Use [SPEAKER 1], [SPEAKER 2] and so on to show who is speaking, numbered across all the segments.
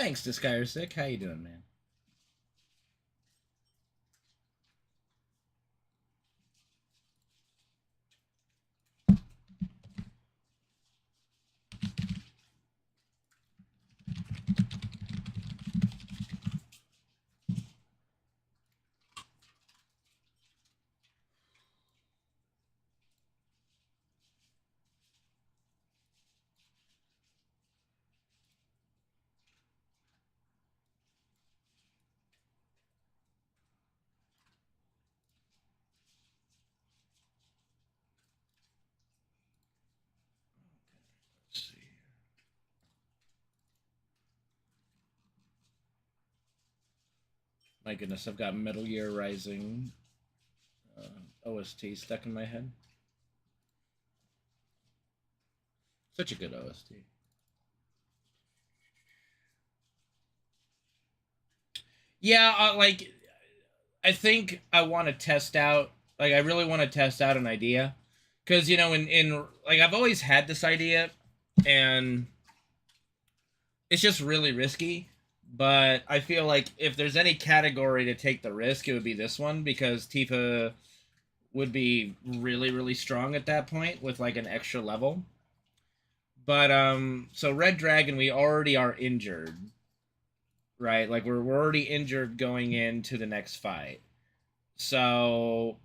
[SPEAKER 1] Thanks to Skyrsick. How you doing, man? My goodness, I've got Metal Gear Rising OST stuck in my head. Such a good OST. Yeah, like I think I want to test out. Like I really want to test out an idea, because you know, in like I've always had this idea, and it's just really risky. But I feel like if there's any category to take the risk, it would be this one, because Tifa would be really really strong at that point with like an extra level. But so Red Dragon, we already are injured, right? Like we're already injured going into the next fight. So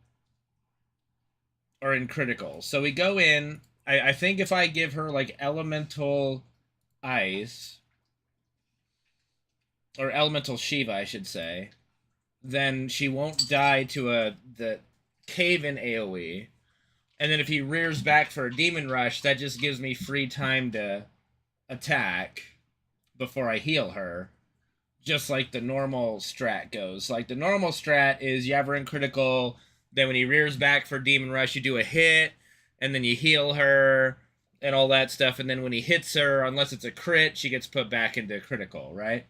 [SPEAKER 1] or in critical. So we go in. I think if I give her like elemental ice or elemental Shiva, I should say, then she won't die to the cave in AoE. And then if he rears back for a demon rush, that just gives me free time to attack before I heal her. Just like the normal strat goes. Like the normal strat is you have her in critical, then when he rears back for demon rush, you do a hit, and then you heal her and all that stuff. And then when he hits her, unless it's a crit, she gets put back into critical, right?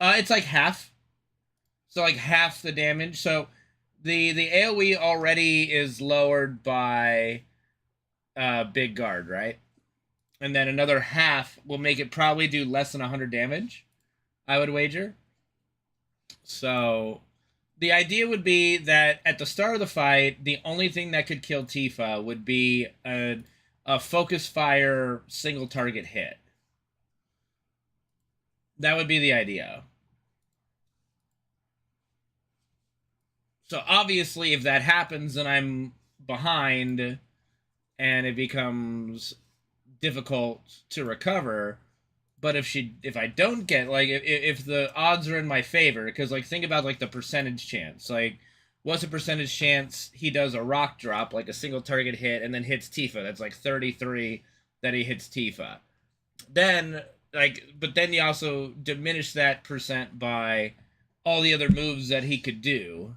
[SPEAKER 1] It's like half. So like half the damage. So the AoE already is lowered by big guard, right? And then another half will make it probably do less than 100 damage, I would wager. So the idea would be that at the start of the fight, the only thing that could kill Tifa would be a focus fire single target hit. That would be the idea. So obviously, if that happens, then I'm behind, and it becomes difficult to recover. But if I don't get like if the odds are in my favor, because like think about like the percentage chance, like what's the percentage chance he does a rock drop, like a single target hit, and then hits Tifa? That's like 33 that he hits Tifa. Then like, but then you also diminish that percent by all the other moves that he could do.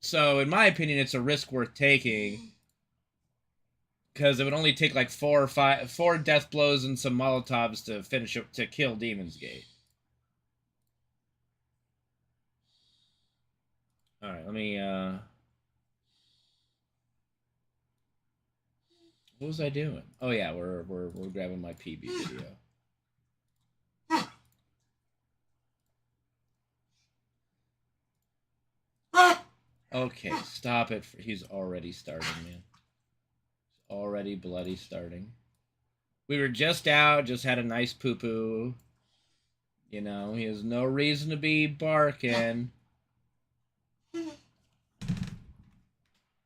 [SPEAKER 1] So in my opinion, it's a risk worth taking, because it would only take like four death blows and some Molotovs to finish it, to kill Demon's Gate. All right, let me. What was I doing? Oh yeah, we're grabbing my PB video. Okay, stop it. He's already starting, man. He's already bloody starting. We were just out, just had a nice poo poo. You know, he has no reason to be barking.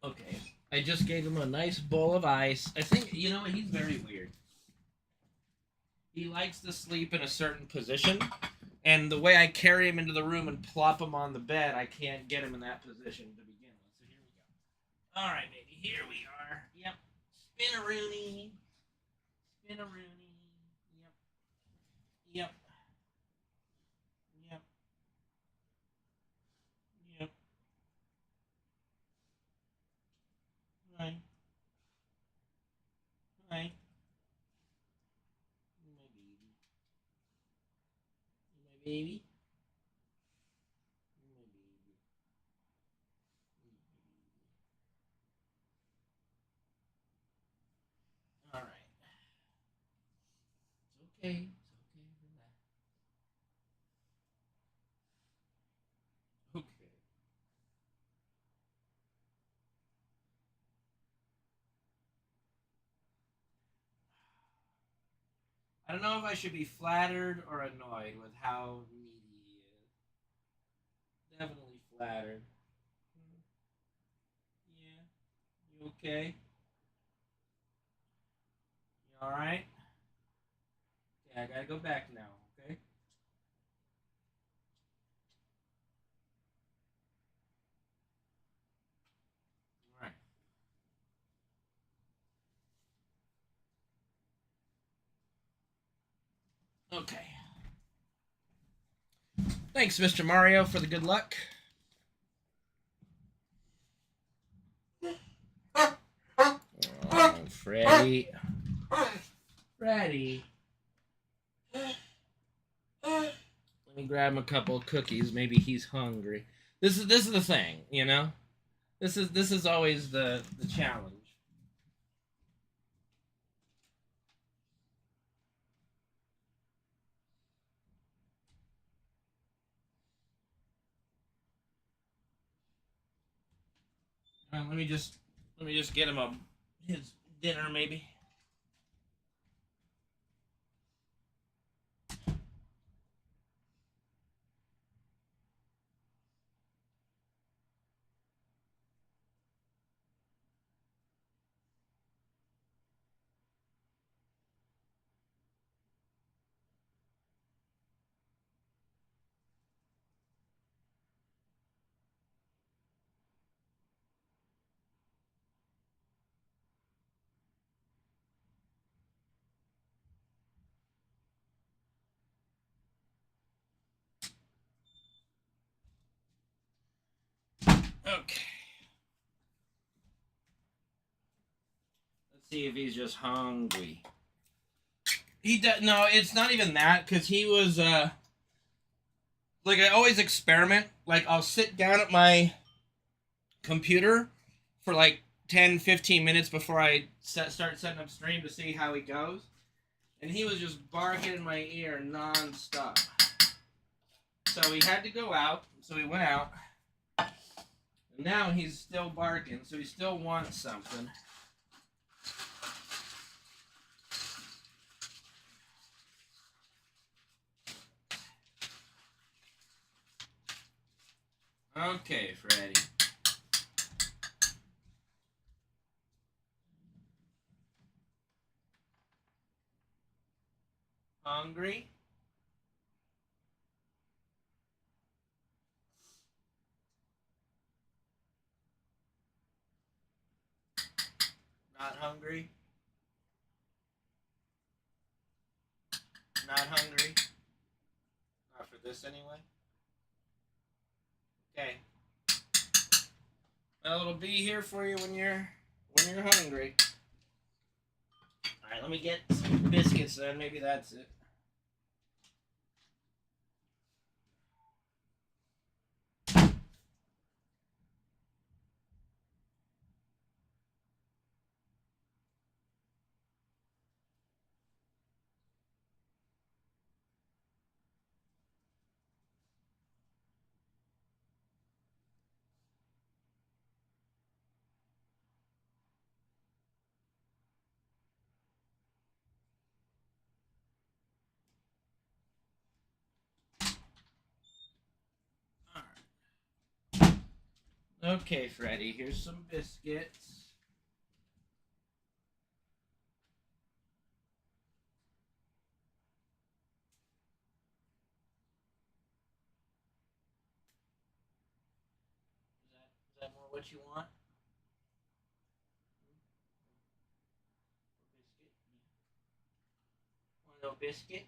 [SPEAKER 1] Okay, I just gave him a nice bowl of ice. I think, you know, he's very weird. He likes to sleep in a certain position, and the way I carry him into the room and plop him on the bed, I can't get him in that position to begin with. So here we go. All right, baby, here we are. Yep. Spin a Rooney. Spin a Rooney. Yep. Yep. Yep. Yep. Right. Right. My baby. My baby. My baby. All right. It's okay. It's okay. I don't know if I should be flattered or annoyed with how meaty he is. Definitely flattered. Yeah. You okay? You alright? Okay, I gotta go back now, okay? Alright. Okay. Thanks, Mr. Mario, for the good luck. Oh, Freddy. Freddy. Let me grab him a couple of cookies. Maybe he's hungry. This is the thing, you know? This is always the challenge. Let me just get him his dinner maybe. Okay. Let's see if he's just hungry. He does no, it's not even that because he was like I always experiment. Like I'll sit down at my computer for like 10, 15 minutes before I start setting up stream to see how he goes. And he was just barking in my ear nonstop. So he had to go out. So he went out. And now he's still barking. So he still wants something. Okay, Freddy. Hungry? Not hungry? Not hungry? Not for this anyway? Okay. Well, it'll be here for you when you're hungry. Alright, let me get some biscuits then. Maybe that's it. Okay, Freddy, here's some biscuits. Is that more what you want? Biscuit? Want a little biscuit?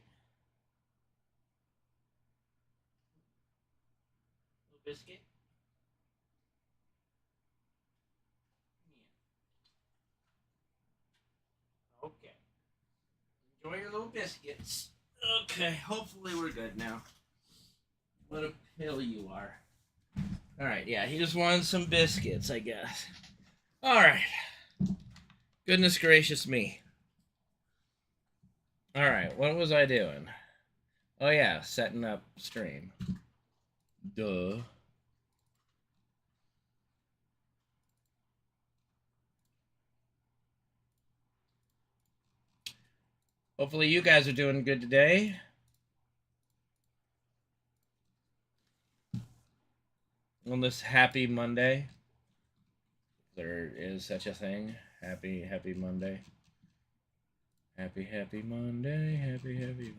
[SPEAKER 1] Little biscuit? Yeah. Okay. Enjoy your little biscuits. Okay, hopefully we're good now. What a pill you are. Alright, yeah, he just wanted some biscuits, I guess. Alright. Goodness gracious me. Alright, what was I doing? Oh yeah, setting up stream. Duh. Hopefully you guys are doing good today. On this happy Monday. There is such a thing. Happy Monday. Happy Monday. Happy Monday.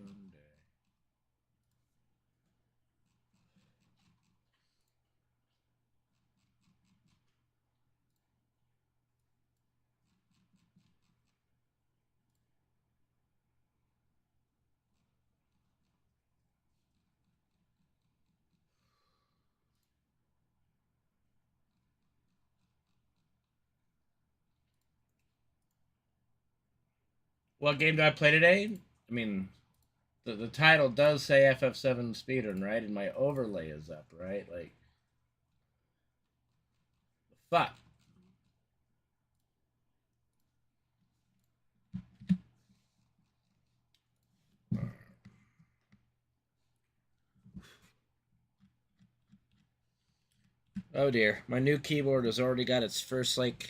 [SPEAKER 1] What game do I play today? I mean, the title does say FF7 Speedrun, right? And my overlay is up, right? Like, fuck. Oh dear, my new keyboard has already got its first, like,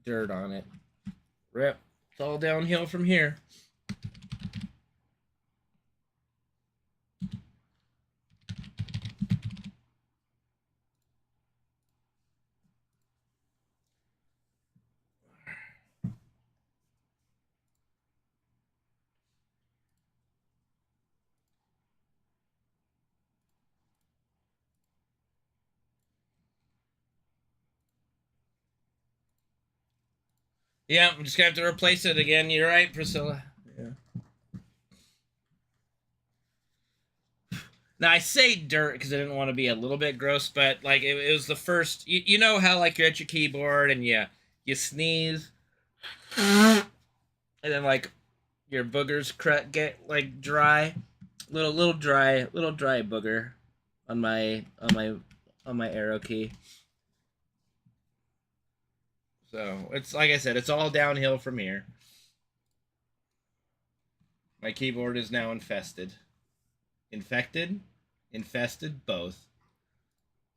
[SPEAKER 1] dirt on it. Rip. It's all downhill from here. Yeah, I'm just gonna have to replace it again. You're right, Priscilla. Yeah. Now I say dirt because I didn't want to be a little bit gross, but like it was the first. You know how like you're at your keyboard and you sneeze, and then like your boogers get like dry, little dry booger on my arrow key. So it's like I said, it's all downhill from here. My keyboard is now infested. Infected? Infested? Both.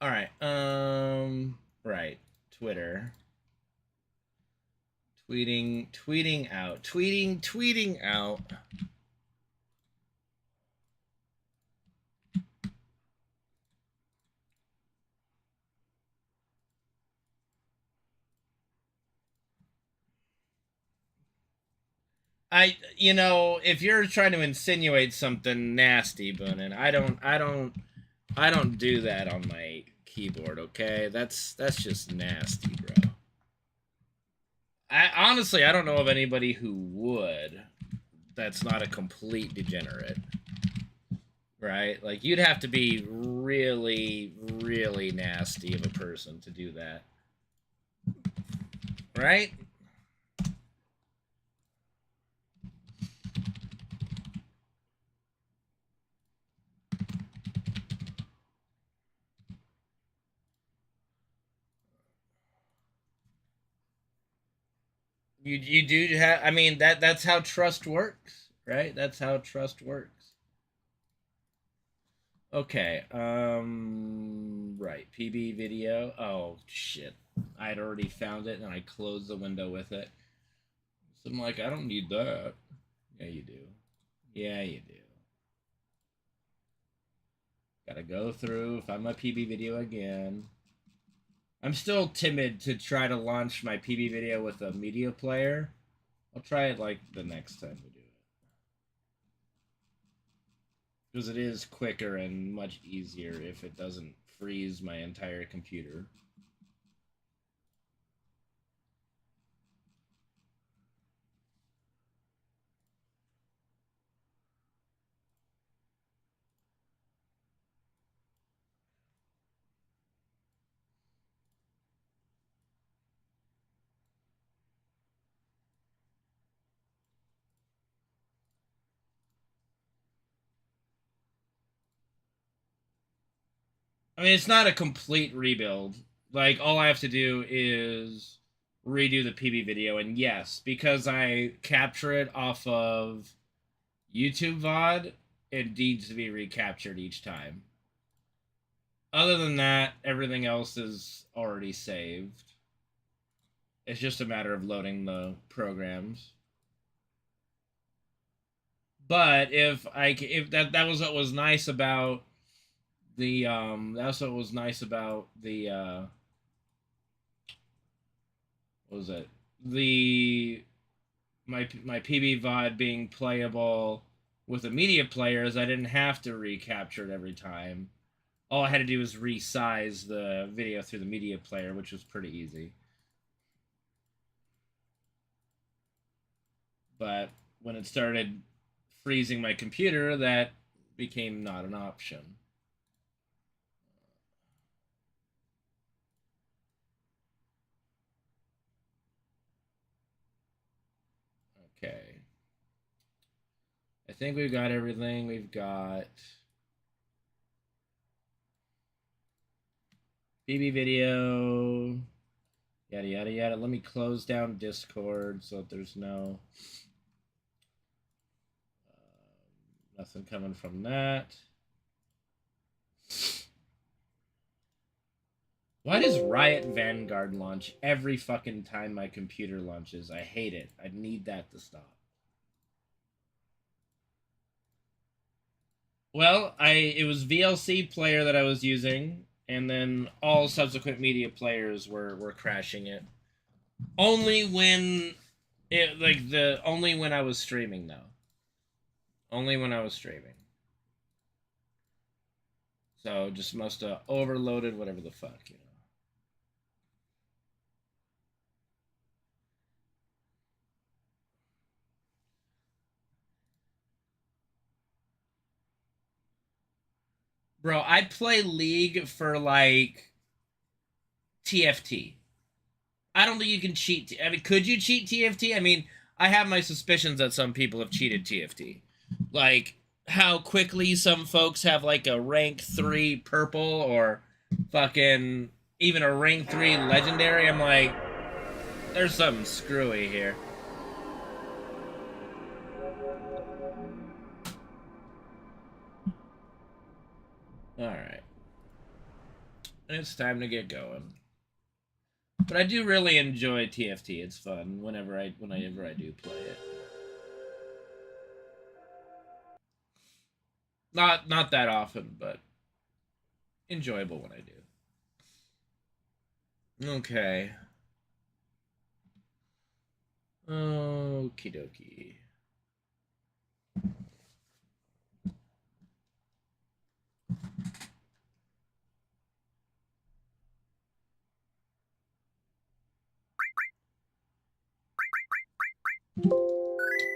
[SPEAKER 1] Alright, right. Twitter. Tweeting out. If you're trying to insinuate something nasty, Boonin, I don't do that on my keyboard, okay? That's just nasty, bro. I don't know of anybody who would. That's not a complete degenerate. Right? Like you'd have to be really, really nasty of a person to do that. Right? You do have. I mean that's how trust works, right? That's how trust works. Okay. Right. PB video. Oh shit. I'd already found it and I closed the window with it. So I'm like, I don't need that. Yeah, you do. Yeah, you do. Gotta go through. Find my PB video again. I'm still timid to try to launch my PB video with a media player. I'll try it like the next time we do it. Because it is quicker and much easier if it doesn't freeze my entire computer. I mean, it's not a complete rebuild. Like, all I have to do is redo the PB video. And yes, because I capture it off of YouTube VOD, it needs to be recaptured each time. Other than that, everything else is already saved. It's just a matter of loading the programs. But if that was what was nice about the that's what was nice about the what was it, the my PB VOD being playable with a media player is I didn't have to recapture it every time. All I had to do was resize the video through the media player, which was pretty easy. But when it started freezing my computer, that became not an option. Okay. I think we've got everything. We've got BB video, yada, yada, yada. Let me close down Discord so that there's no nothing coming from that. Why does Riot Vanguard launch every fucking time my computer launches? I hate it. I need that to stop. Well, it was VLC player that I was using, and then all subsequent media players were crashing it. Only when only when I was streaming though. Only when I was streaming. So just must have overloaded whatever the fuck, you know. Bro, I play League for like TFT. I don't think you can cheat. I mean, could you cheat TFT? I mean, I have my suspicions that some people have cheated TFT. Like how quickly some folks have like a rank 3 purple or fucking even a rank 3 legendary. I'm like, there's something screwy here. Alright. It's time to get going. But I do really enjoy TFT. It's fun whenever I do play it. Not that often, but enjoyable when I do. Okay. Okie dokie.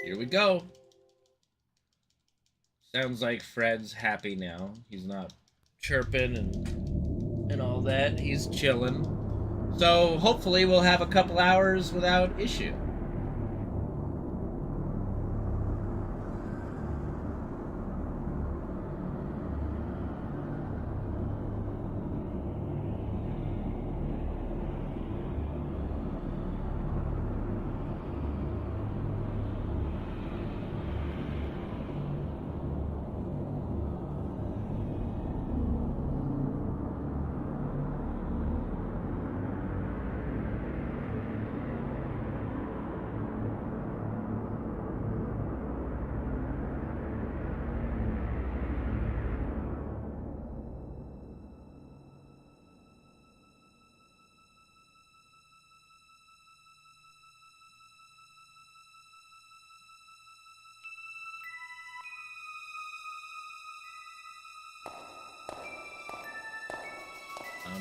[SPEAKER 1] Here we go. Sounds like Fred's happy now. He's not chirping and all that. He's chilling. So hopefully we'll have a couple hours without issue.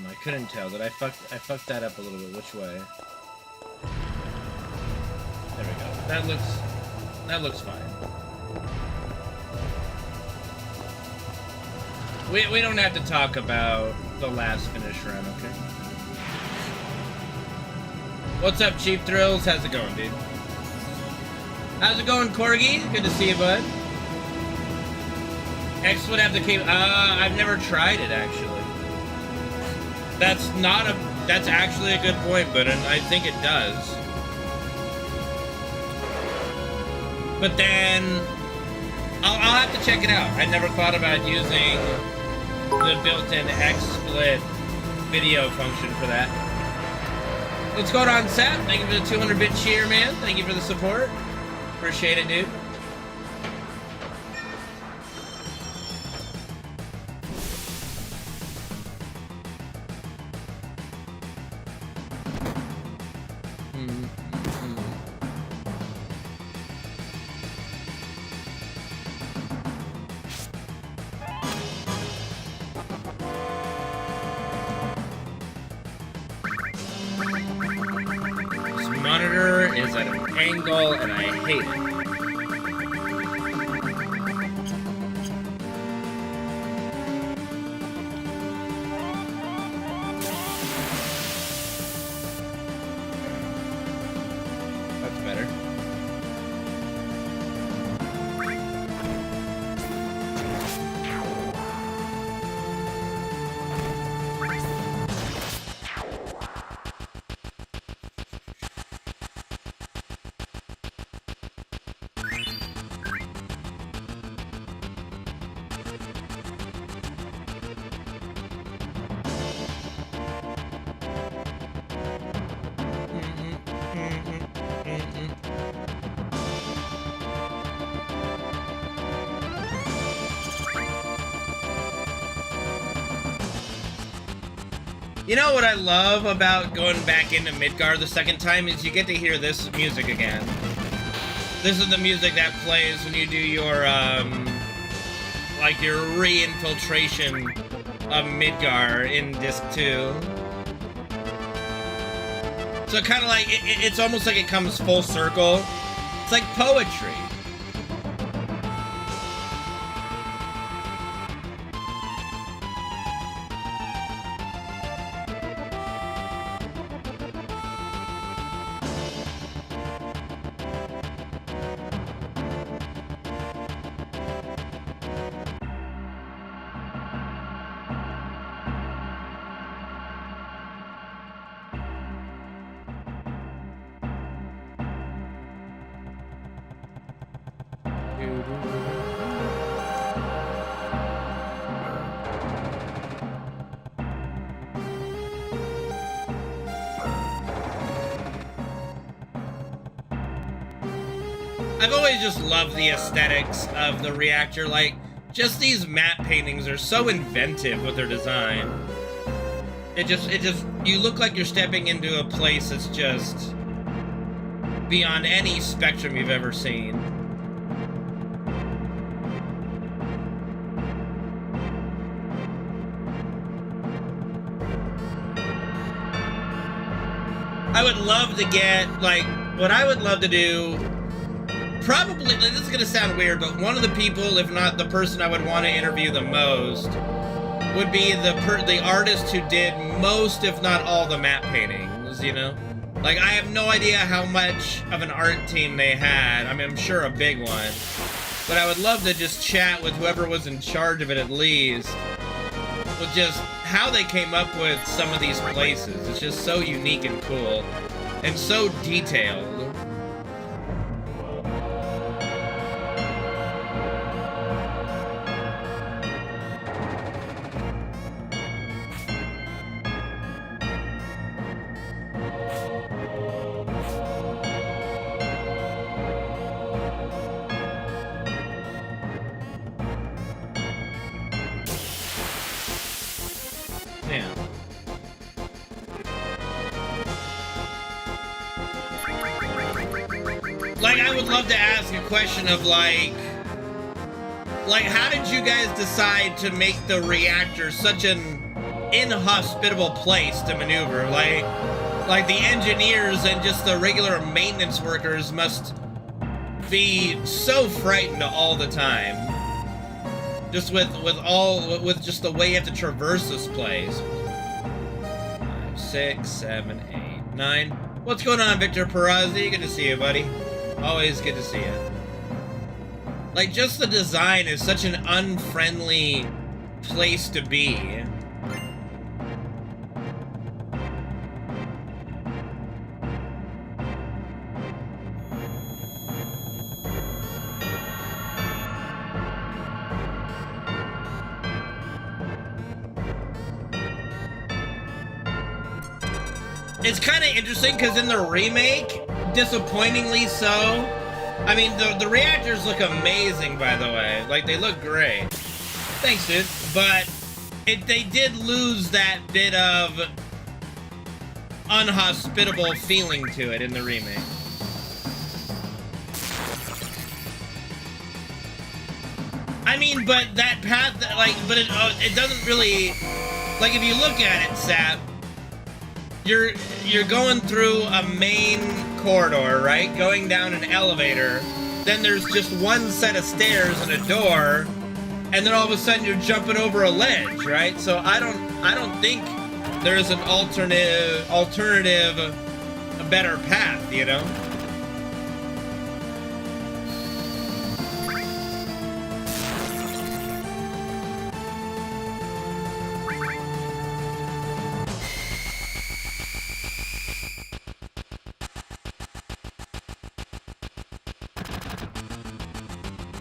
[SPEAKER 1] I couldn't tell. Did I fucked that up a little bit? Which way? There we go. That looks fine. We don't have to talk about the last finish run, okay? What's up, Cheap Thrills? How's it going, dude? How's it going, Corgi? Good to see you, bud. X would have the cable. I've never tried it, actually. That's actually a good point, but I think it does. But then I'll have to check it out. I never thought about using the built-in XSplit video function for that. What's going on, Seth? Thank you for the 200-bit cheer, man. Thank you for the support. Appreciate it, dude. angle, and I hate it. That's better. You know what I love about going back into Midgar the second time is you get to hear this music again. This is the music that plays when you do your, like your re-infiltration of Midgar in Disc 2. So kind of like, it's almost like it comes full circle. It's like poetry. I've always just loved the aesthetics of the reactor. Like, just these map paintings are so inventive with their design. It just, you look like you're stepping into a place that's just beyond any spectrum you've ever seen. I would love to get, like, what I would love to do, probably, like, this is gonna sound weird, but one of the people, if not the person I would want to interview the most, would be the artist who did most, if not all, the map paintings, you know? Like, I have no idea how much of an art team they had. I mean, I'm sure a big one. But I would love to just chat with whoever was in charge of it at least, with just how they came up with some of these places. It's just so unique and cool, and so detailed. Like, I would love to ask a question of, like, how did you guys decide to make the reactor such an inhospitable place to maneuver? Like the engineers and just the regular maintenance workers must be so frightened all the time. Just with just the way you have to traverse this place. 5, 6, 7, 8, 9. What's going on, Victor Perazzi? Good to see you, buddy. Always good to see you. Like, just the design is such an unfriendly place to be. It's kind of interesting because in the remake, disappointingly so, I mean, the reactors look amazing, by the way. Like, they look great. Thanks, dude. But they did lose that bit of unhospitable feeling to it in the remake. I mean, but that path, like, but it doesn't really, like, if you look at it, Sap, you're going through a main corridor, right? Going down an elevator. Then there's just one set of stairs and a door, and then all of a sudden you're jumping over a ledge, right? So I don't think there's an alternative, a better path, you know?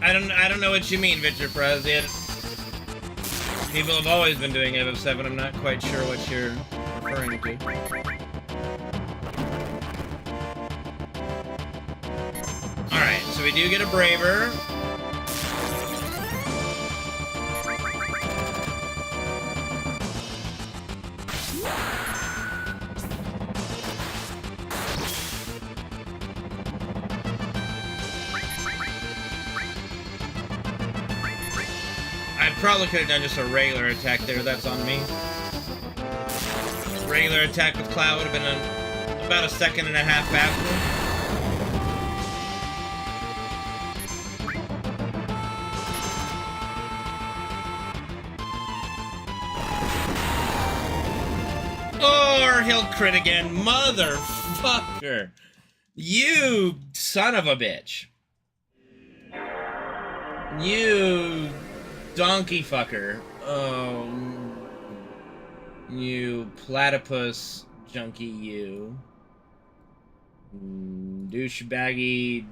[SPEAKER 1] I don't know what you mean, Victor Prez. People have always been doing FF7. I'm not quite sure what you're referring to. Alright, so we do get a Braver. Probably could have done just a regular attack there. That's on me. Regular attack with Cloud would have been about a second and a half faster. Or he'll crit again. Motherfucker. You son of a bitch. You donkey fucker. You platypus junkie, you. Douchebaggy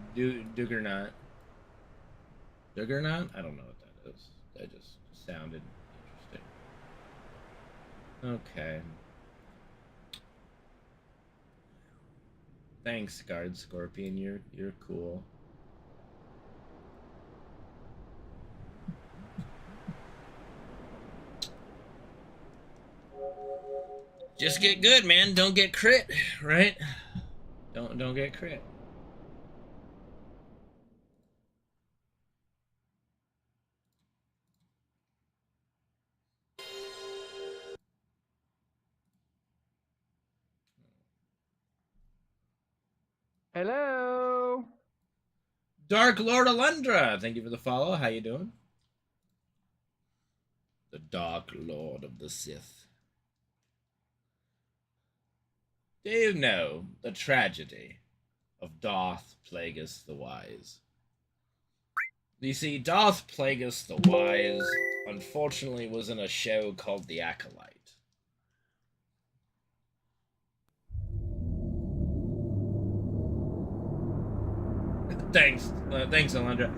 [SPEAKER 1] Duggernaut. Duggernaut? I don't know what that is. That just sounded interesting. Okay. Thanks, Guard Scorpion. You're cool. Just get good, man. Don't get crit, right? Don't get crit.
[SPEAKER 2] Hello.
[SPEAKER 1] Dark Lord Alundra, thank you for the follow. How you doing? The Dark Lord of the Sith. Do you know the tragedy of Darth Plagueis the Wise? You see, Darth Plagueis the Wise, unfortunately, was in a show called The Acolyte. Thanks, Alundra.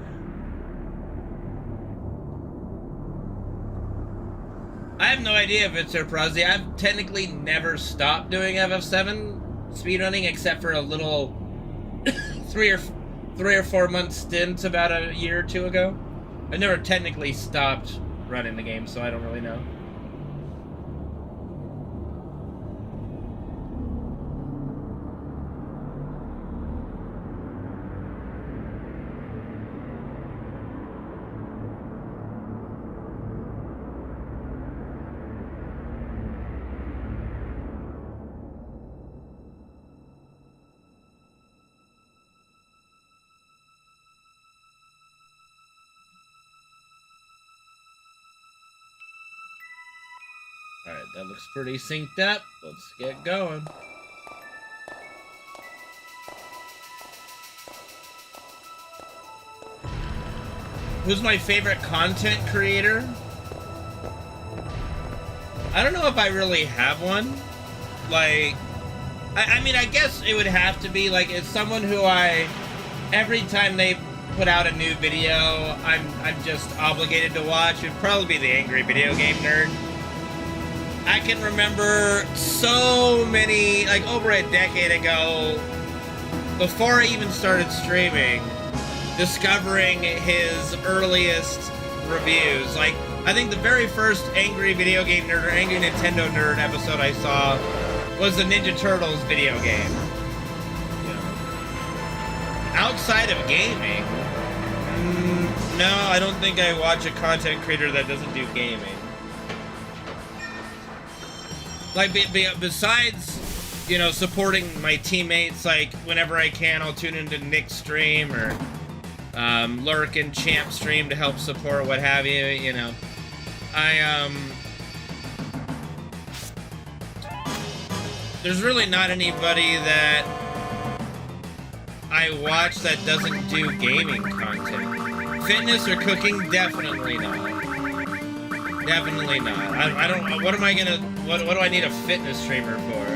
[SPEAKER 1] I have no idea if it's Prozzy. I've technically never stopped doing FF7 speedrunning except for a little 3 or 4 month stint about a year or two ago. I never technically stopped running the game, so I don't really know. Alright, that looks pretty synced up. Let's get going. Who's my favorite content creator? I don't know if I really have one. Like, I mean, I guess it would have to be, like, it's someone who every time they put out a new video, I'm just obligated to watch. It'd probably be the Angry Video Game Nerd. I can remember so many, like over a decade ago, before I even started streaming, discovering his earliest reviews. Like, I think the very first Angry Video Game Nerd or Angry Nintendo Nerd episode I saw was the Ninja Turtles video game. Yeah. Outside of gaming, no, I don't think I watch a content creator that doesn't do gaming. Like, besides you know, supporting my teammates. Like, whenever I can, I'll tune into Nick's stream or Lurk and Champ stream to help support, what have you, you know. There's really not anybody that I watch that doesn't do gaming content. Fitness or cooking, definitely not. Definitely not. I don't, what am I gonna, what do I need a fitness streamer for?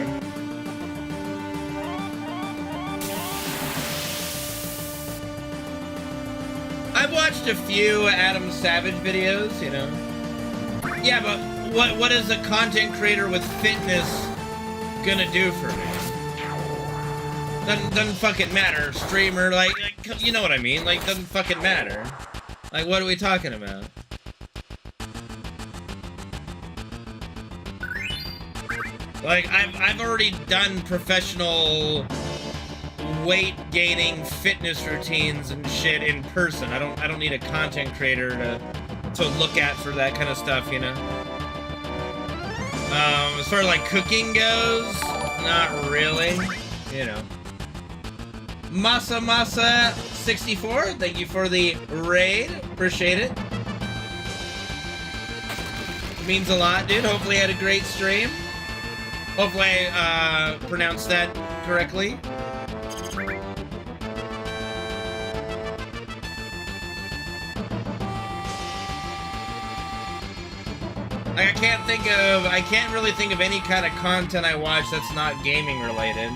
[SPEAKER 1] I've watched a few Adam Savage videos, you know. Yeah, but what is a content creator with fitness gonna do for me? Doesn't fucking matter. Streamer, like, you know what I mean? Like, doesn't fucking matter. Like, what are we talking about? Like, I've already done professional weight gaining fitness routines and shit in person. I don't need a content creator to look at for that kind of stuff, you know. As far as like cooking goes, not really, you know. Masa 64, thank you for the raid, appreciate it. Means a lot, dude. Hopefully you had a great stream. Hopefully I pronounced that correctly. Like, I can't really think of any kind of content I watch that's not gaming related.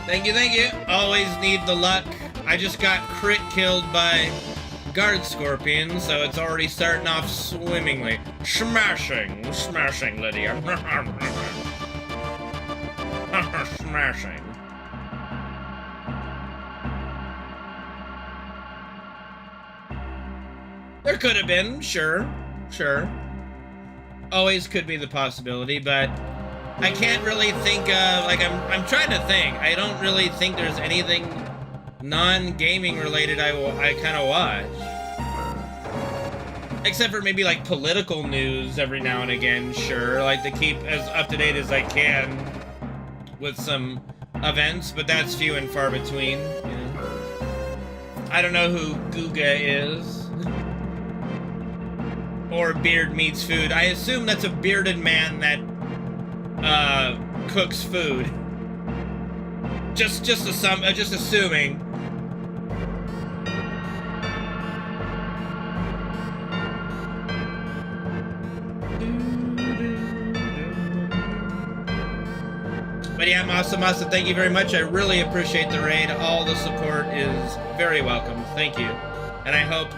[SPEAKER 1] Thank you. Always need the luck. I just got crit killed by guard scorpion, so it's already starting off swimmingly. Smashing, Lydia. Smashing. There could have been, sure. Always could be the possibility, but I can't really think of, like, I'm trying to think. I don't really think there's anything non-gaming related I kind of watch. Except for maybe, like, political news every now and again, sure. Like, to keep as up-to-date as I can with some events, but that's few and far between, you know. I don't know who Guga is. Or beard meets food. I assume that's a bearded man that cooks food. Just assuming. But yeah, Masa, thank you very much. I really appreciate the raid. All the support is very welcome. Thank you. And I hope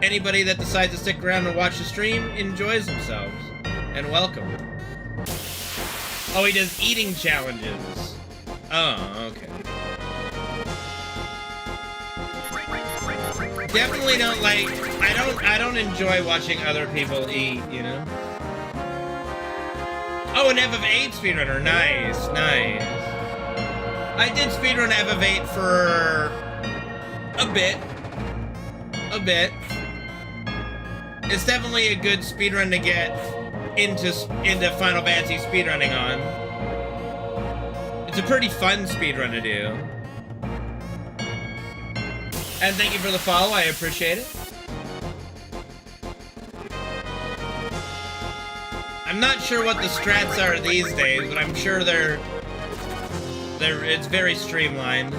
[SPEAKER 1] anybody that decides to stick around and watch the stream enjoys themselves. And welcome. Oh, he does eating challenges. Oh, okay. Definitely don't like, I don't enjoy watching other people eat, you know? Oh, an FF8 speedrunner. Nice. I did speedrun FF8 for a bit. It's definitely a good speedrun to get into Final Fantasy speedrunning on. It's a pretty fun speedrun to do. And thank you for the follow, I appreciate it. I'm not sure what the strats are these days, but I'm sure it's very streamlined.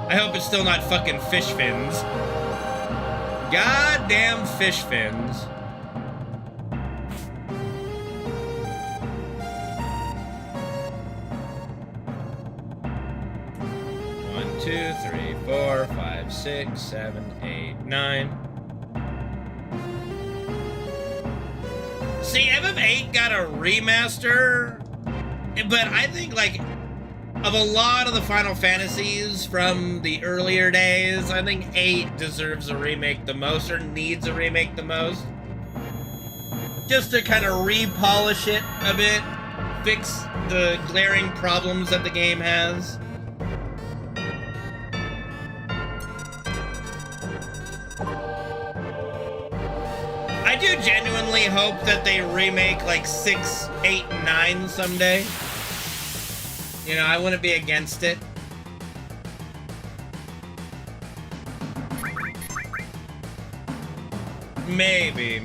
[SPEAKER 1] I hope it's still not fucking fish fins. Goddamn fish fins. One, 2, 3, 4, 5, 6, 7, 8, 9. See, FF8 got a remaster, but I think, like, of a lot of the Final Fantasies from the earlier days, I think 8 deserves a remake the most, or needs a remake the most. Just to kind of re-polish it a bit, fix the glaring problems that the game has. I I do genuinely hope that they remake like 6, 8, and 9 someday. You know, I wouldn't be against it. Maybe.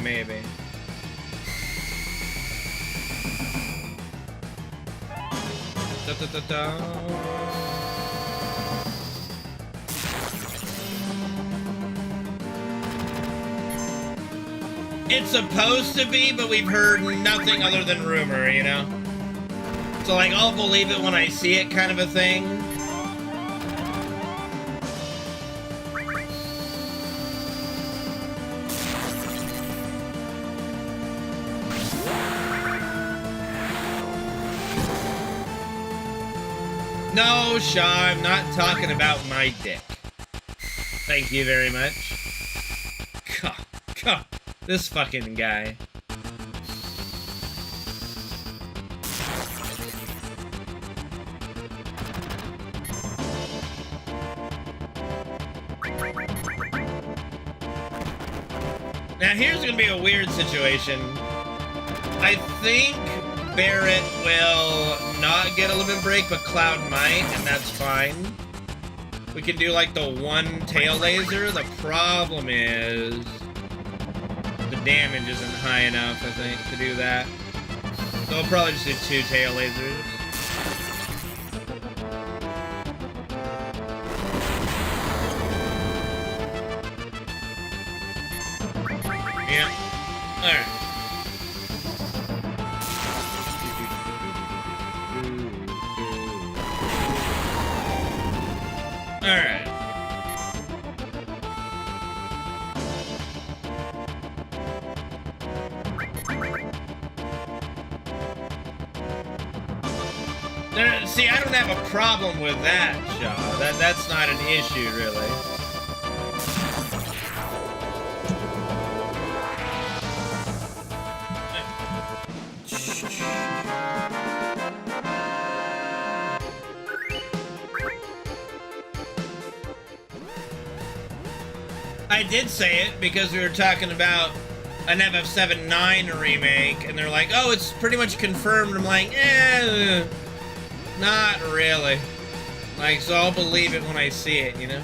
[SPEAKER 1] It's supposed to be, but we've heard nothing other than rumor, you know? So, like, I'll believe it when I see it kind of a thing. No, Shaw, I'm not talking about my dick. Thank you very much. God, this fucking guy. Now here's gonna be a weird situation. I think Barrett will not get a limit break, but Cloud might, and that's fine. We can do like the one tail laser. The problem is the damage isn't high enough, I think, to do that. So we'll probably just do 2 tail lasers. Yeah. Alright. Alright. See, I don't have a problem with that, Shaw. That's not an issue, really. I did say it because we were talking about an FF7 9 remake, and they're like, oh, it's pretty much confirmed. I'm like, not really. Like, so I'll believe it when I see it, you know?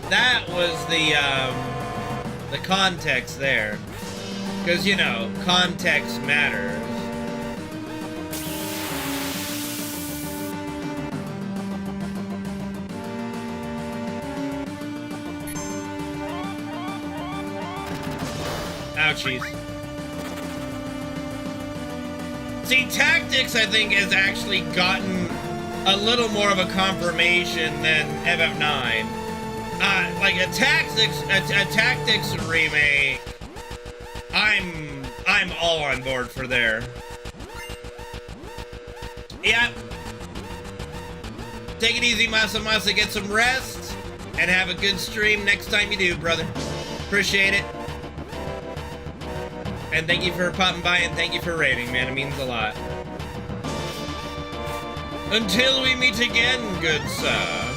[SPEAKER 1] That was the context there. Because, you know, context matters. Ouchies. See, Tactics, I think, has actually gotten a little more of a confirmation than FF9. Like a Tactics remake, I'm all on board for there. Yeah. Take it easy, Masa. Get some rest, and have a good stream next time you do, brother. Appreciate it. And thank you for popping by, and thank you for rating, man. It means a lot. Until we meet again, good sir.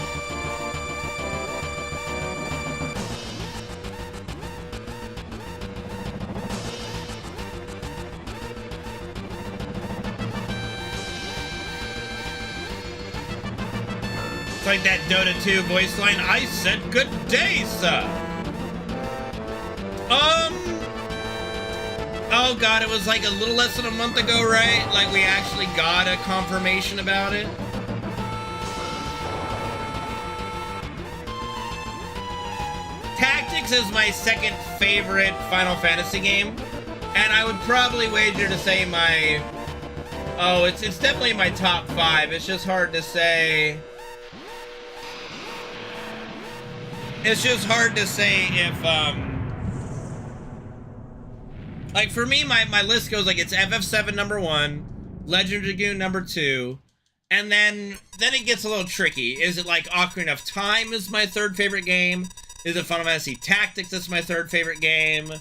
[SPEAKER 1] It's like that Dota 2 voice line. I said good day, sir. Oh god, it was like a little less than a month ago, right? Like we actually got a confirmation about it. Tactics is my second favorite Final Fantasy game, and I would probably wager to say my... Oh, it's definitely my top 5. It's just hard to say... It's just hard to say if, like, for me, my list goes like, it's FF7 number 1, Legend of Dragoon number 2, and then it gets a little tricky. Is it like Ocarina of Time is my 3rd favorite game? Is it Final Fantasy Tactics that's my 3rd favorite game?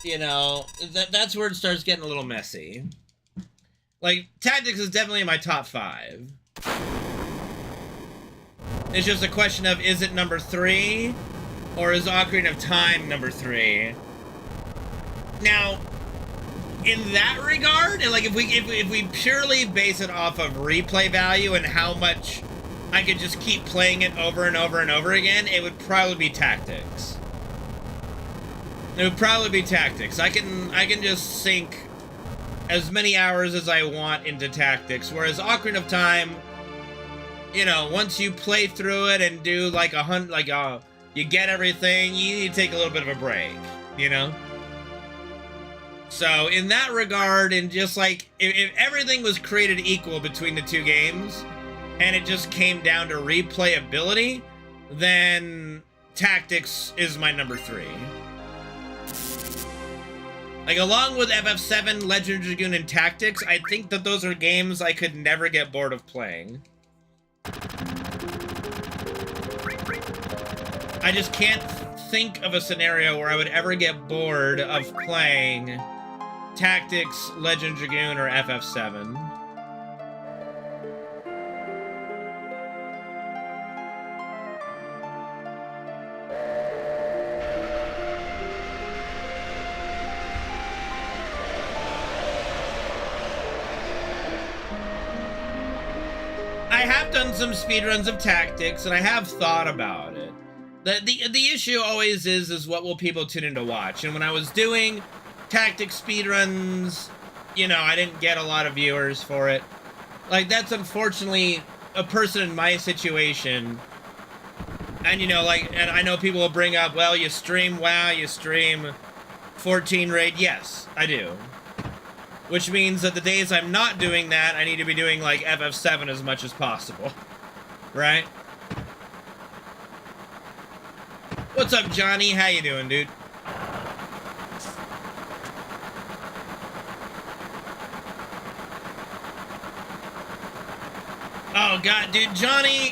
[SPEAKER 1] You know, that's where it starts getting a little messy. Like, Tactics is definitely in my top 5. It's just a question of, is it number 3? Or is Ocarina of Time number 3? Now, in that regard, and like if we purely base it off of replay value and how much I could just keep playing it over and over and over again, it would probably be Tactics. It would probably be Tactics. I can just sink as many hours as I want into Tactics, whereas Ocarina of Time, you know, once you play through it and do like you get everything, you need to take a little bit of a break, you know? So in that regard, and just like, if everything was created equal between the two games, and it just came down to replayability, then Tactics is my number 3. Like, along with FF7, Legend of Dragoon, and Tactics, I think that those are games I could never get bored of playing. I just can't think of a scenario where I would ever get bored of playing Tactics, Legend of Dragoon, or FF7. I have done some speedruns of Tactics, and I have thought about it. The issue always is what will people tune in to watch? And when I was doing Tactics speedruns, you know, I didn't get a lot of viewers for it. Like, that's unfortunately a person in my situation. And, you know, like, and I know people will bring up, well, you stream WoW, you stream 14 raid. Yes, I do. Which means that the days I'm not doing that, I need to be doing, like, FF7 as much as possible. Right? What's up, Johnny? How you doing, dude? Oh, God, dude, Johnny,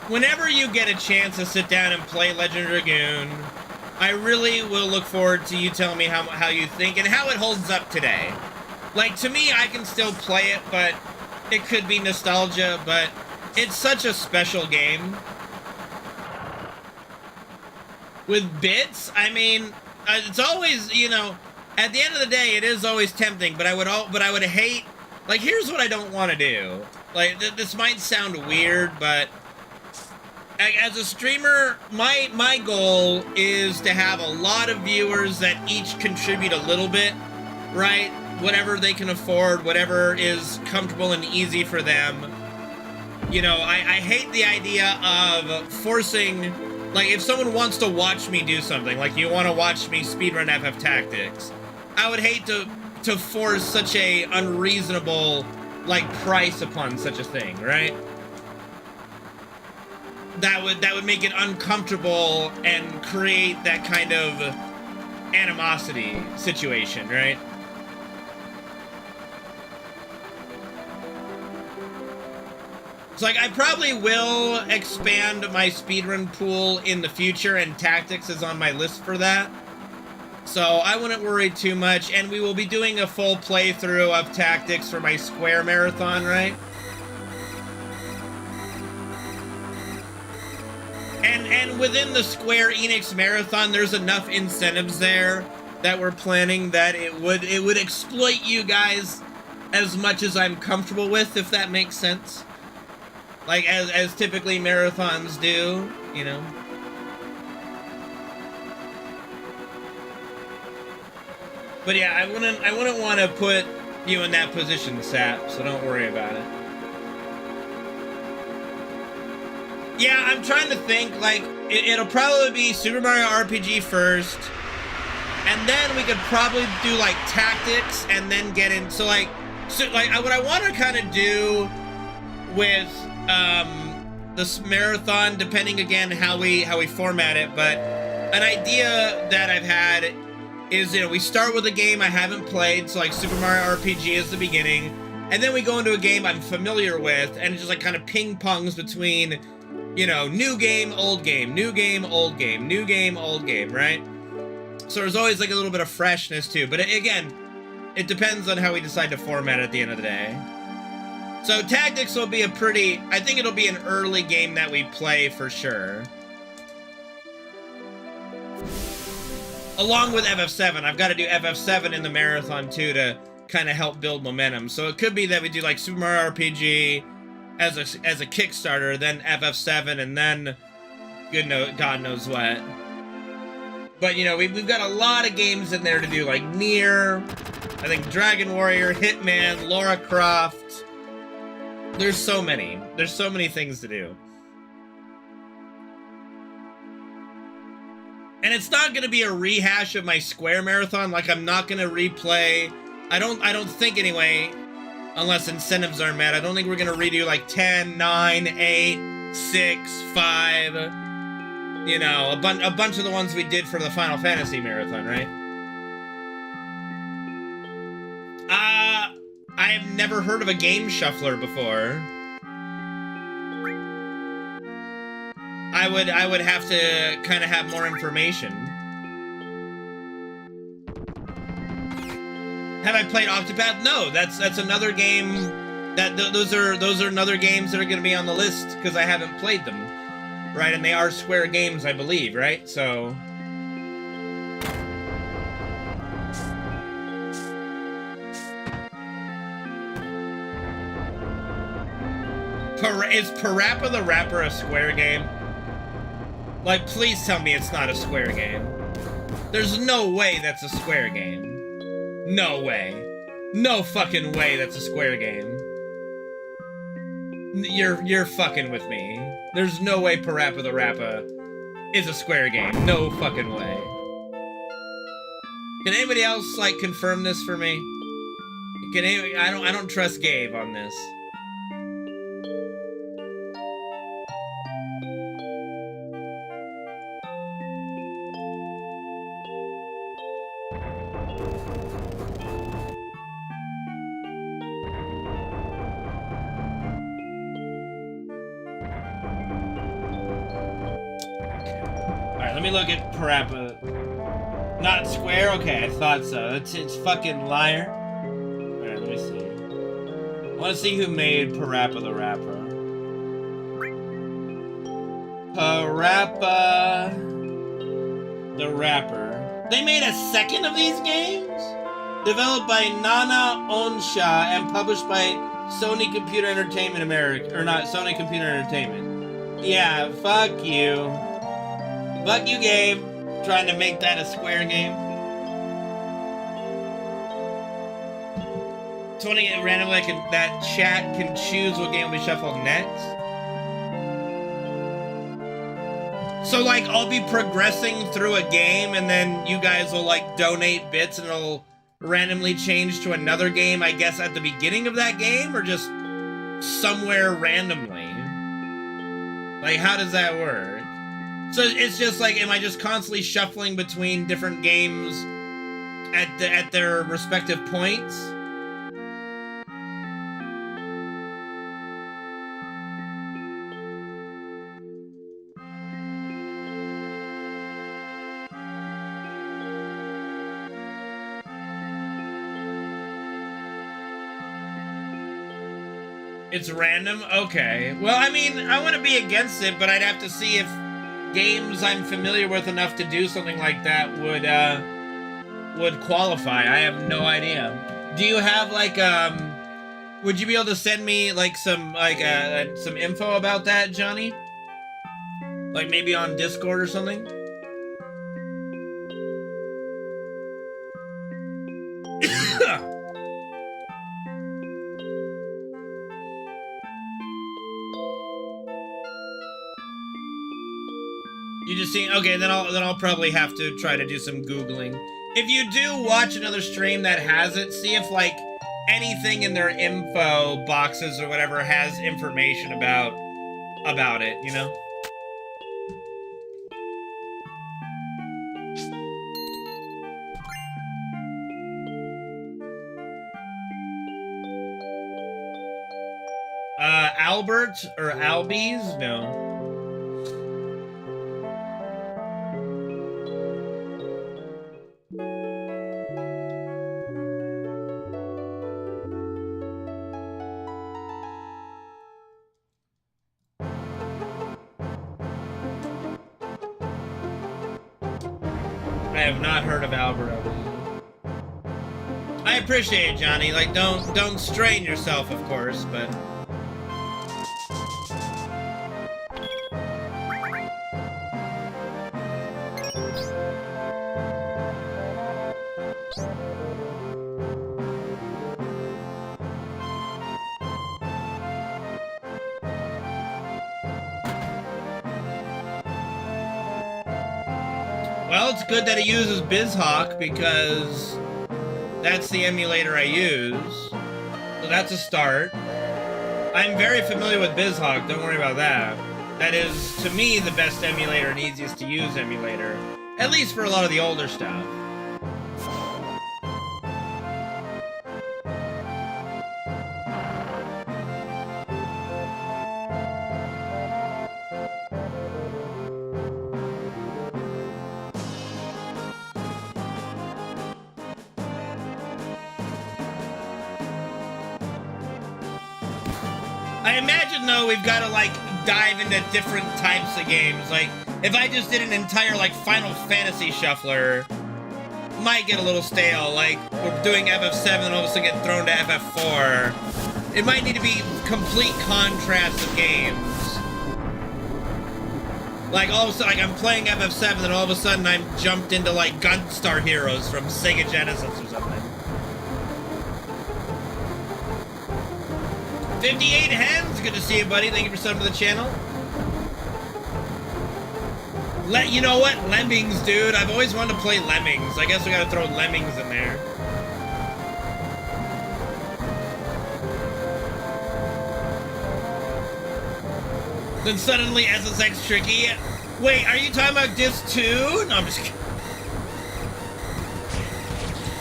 [SPEAKER 1] whenever you get a chance to sit down and play Legend of Dragoon, I really will look forward to you telling me how you think and how it holds up today. Like, to me, I can still play it, but it could be nostalgia, but it's such a special game. With bits, I mean, it's always, you know, at the end of the day, it is always tempting, but I would hate, like, here's what I don't want to do. Like, this might sound weird, but as a streamer, my goal is to have a lot of viewers that each contribute a little bit, right? Whatever they can afford, whatever is comfortable and easy for them. You know, I hate the idea of forcing, like, if someone wants to watch me do something, like you want to watch me speedrun FF Tactics, I would hate to force such a unreasonable, like, price upon such a thing, right? That would make it uncomfortable and create that kind of animosity situation, right? It's like, I probably will expand my speedrun pool in the future, and Tactics is on my list for that. So I wouldn't worry too much, and we will be doing a full playthrough of Tactics for my Square Marathon, right? And within the Square Enix Marathon, there's enough incentives there that we're planning that it would exploit you guys as much as I'm comfortable with, if that makes sense. Like, as typically marathons do, you know? But yeah, I wouldn't want to put you in that position, Sap, so don't worry about it. Yeah, I'm trying to think, like, it'll probably be Super Mario RPG first, and then we could probably do, like, Tactics, and then get in, so, like, what I want to kind of do with this marathon, depending again how we format it, but an idea that I've had is, you know, we start with a game I haven't played, so like Super Mario RPG is the beginning, and then we go into a game I'm familiar with, and it just like kind of ping pongs between, you know, new game, old game, new game, old game, new game, old game, right? So there's always like a little bit of freshness too, but again, it depends on how we decide to format it at the end of the day. So Tactics will be I think it'll be an early game that we play for sure. along with FF7, I've got to do FF7 in the marathon too to kind of help build momentum. So it could be that we do like Super Mario RPG as a Kickstarter, then FF7, and then God knows what. But you know, we've got a lot of games in there to do, like Nier, I think Dragon Warrior, Hitman, Lara Croft. There's so many. There's so many things to do. And it's not going to be a rehash of my Square Marathon. Like, I'm not going to replay. I don't think anyway, unless incentives are met. I don't think we're going to redo like 10, 9, 8, 6, 5. You know, a bunch of the ones we did for the Final Fantasy Marathon, right? I have never heard of a game shuffler before. I would have to kind of have more information. Have I played Octopath? No, that's another game. Those are another games that are going to be on the list because I haven't played them, right? And they are Square games, I believe, right? So. Is Parappa the Rapper a Square game? Like, please tell me it's not a Square game. There's no way that's a Square game. No way. No fucking way that's a Square game. You're fucking with me. There's no way Parappa the Rapper is a Square game. No fucking way. Can anybody else, like, confirm this for me? Can anybody, I don't trust Gabe on this. Let me look at Parappa. Not Square? Okay, I thought so. It's fucking liar. Alright, let me see. I want to see who made Parappa the Rapper. Parappa the Rapper. They made a second of these games? Developed by Nana Onsha and published by Sony Computer Entertainment America. Or not, Sony Computer Entertainment. Yeah, fuck you. Fuck you, Gabe. Trying to make that a Square game. 20 randomly, that chat can choose what game we shuffle next. So, like, I'll be progressing through a game, and then you guys will, like, donate bits, and it'll randomly change to another game, I guess, at the beginning of that game, or just somewhere randomly? Like, how does that work? So it's just like, am I just constantly shuffling between different games at their respective points? It's random? Okay. Well, I mean, I wouldn't be against it, but I'd have to see if games I'm familiar with enough to do something like that would qualify. I have no idea. Do you have like would you be able to send me like some info about that, Johnny? Like maybe on Discord or something? You just see, okay, then I'll probably have to try to do some Googling. If you do watch another stream that has it, see if like anything in their info boxes or whatever has information about it, you know? Albert or Albies? No. I have not heard of Alberto. I appreciate it, Johnny. Like, don't strain yourself, of course, but... Well, it's good that it uses BizHawk because that's the emulator I use. So that's a start. I'm very familiar with BizHawk, don't worry about that. That is, to me, the best emulator and easiest to use emulator. At least for a lot of the older stuff. I imagine, though, we've got to, like, dive into different types of games. Like, if I just did an entire, like, Final Fantasy shuffler, might get a little stale. Like, we're doing FF7 and all of a sudden get thrown to FF4. It might need to be complete contrasts of games. Like, all of a sudden, like, I'm playing FF7 and all of a sudden I'm jumped into, like, Gunstar Heroes from Sega Genesis or something. 58 Hens, good to see you, buddy. Thank you for subbing to the channel. You know what? Lemmings, dude. I've always wanted to play Lemmings. I guess we gotta throw Lemmings in there. Then suddenly SSX Tricky. Wait, are you talking about Disc 2? No, I'm just kidding.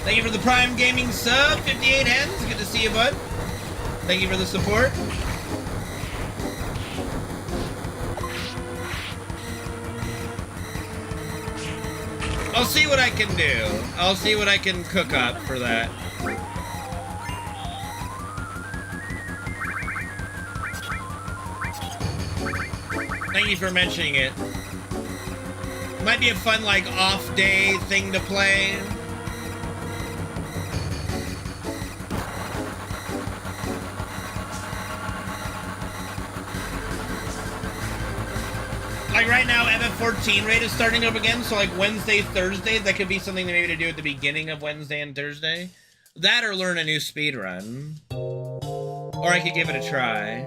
[SPEAKER 1] Thank you for the Prime Gaming sub, 58 Hens. Good to see you, bud. Thank you for the support. I'll see what I can do. I'll see what I can cook up for that. Thank you for mentioning it. Might be a fun, like, off-day thing to play. Like right now, FF14 raid is starting up again, so like Wednesday, Thursday, that could be something maybe to do at the beginning of Wednesday and Thursday. That or learn a new speedrun. Or I could give it a try.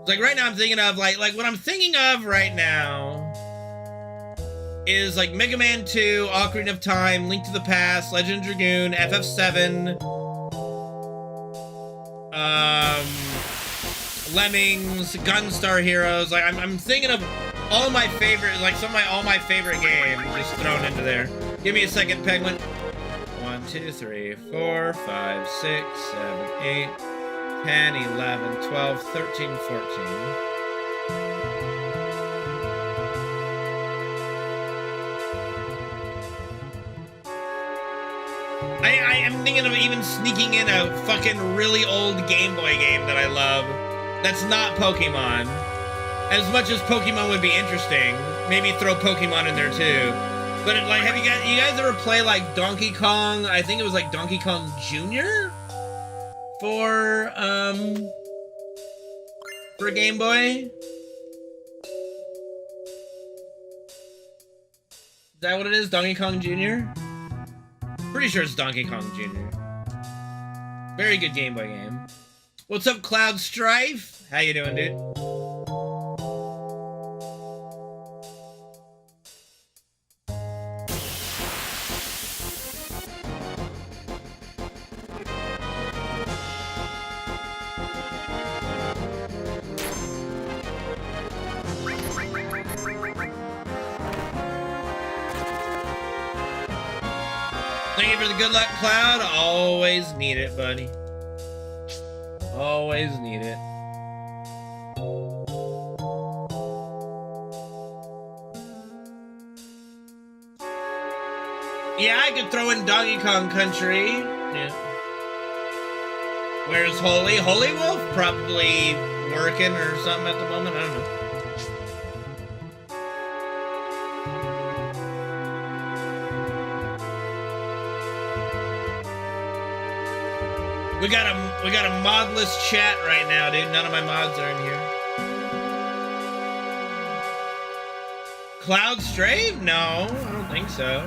[SPEAKER 1] Like right now I'm thinking of like what I'm thinking of right now is like Mega Man 2, Ocarina of Time, Link to the Past, Legend of Dragoon, FF7, Lemmings, Gunstar Heroes. Like I'm thinking of all my favorite, like all my favorite games just thrown into there. Give me a second, Penguin. 1, 2, 3, 4, 5, 6, 7, 8, 10, 11, 12, 13, 14. I am thinking of even sneaking in a fucking really old Game Boy game that I love. That's not Pokemon. As much as Pokemon would be interesting, maybe throw Pokemon in there too. But it, like, have you guys ever play like Donkey Kong? I think it was like Donkey Kong Jr. for Game Boy. Is that what it is? Donkey Kong Jr. Pretty sure it's Donkey Kong Jr. Very good Game Boy game. What's up, Cloud Strife? How you doing, dude? Thank you for the good luck, Cloud. Always need it, buddy. Always need it. Yeah, I could throw in Donkey Kong Country. Yeah. Where's Holy? Holy Wolf? Probably working or something at the moment. I don't know. We got a modless chat right now, dude. None of my mods are in here. Cloud Strave? No, I don't think so.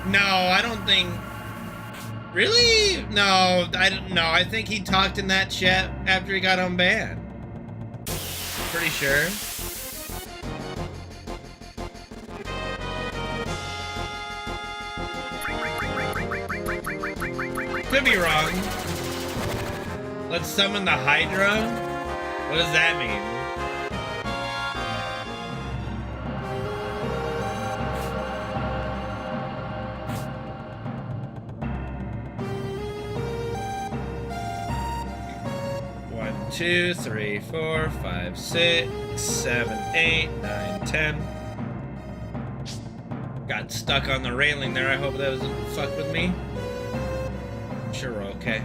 [SPEAKER 1] No, I don't think. Really? No, I don't know. I think he talked in that chat after he got unbanned. Pretty sure. Could be wrong. Let's summon the Hydra? What does that mean? One, 2, 3, 4, 5, 6, 7, 8, 9, 10. Got stuck on the railing there. I hope that doesn't fuck with me. Sure, we're okay.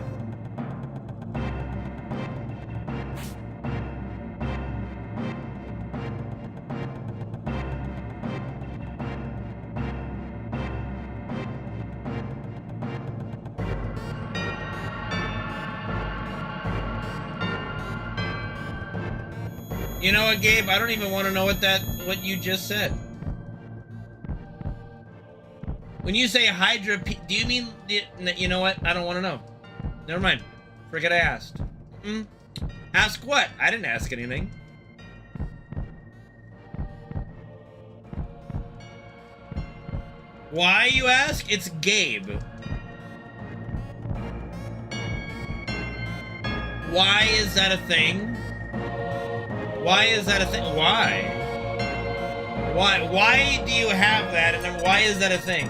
[SPEAKER 1] You know what, Gabe? I don't even want to know what you just said. When you say Hydra, do you mean, you know what? I don't want to know. Never mind. Forget I asked. Ask what? I didn't ask anything. Why, you ask? It's Gabe. Why is that a thing? Why is that a thing? Why? Why do you have that, and then why is that a thing?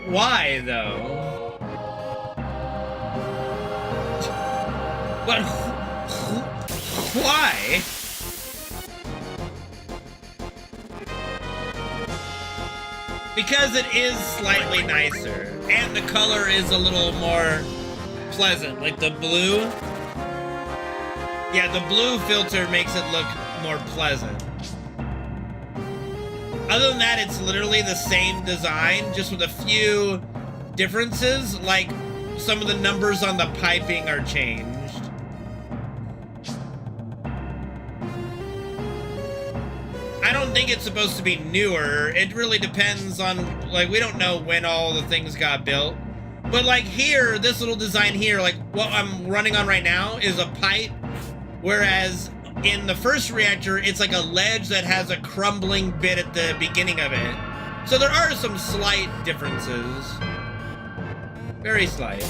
[SPEAKER 1] Why, though? But why? Because it is slightly nicer, and the color is a little more pleasant. Like the blue. Yeah, the blue filter makes it look more pleasant. Other than that, it's literally the same design, just with a few differences. Like, some of the numbers on the piping are changed. I don't think it's supposed to be newer. It really depends on, like, we don't know when all the things got built. But, like, here, this little design here, like, what I'm running on right now is a pipe, whereas in the first reactor, it's like a ledge that has a crumbling bit at the beginning of it. So there are some slight differences. Very slight.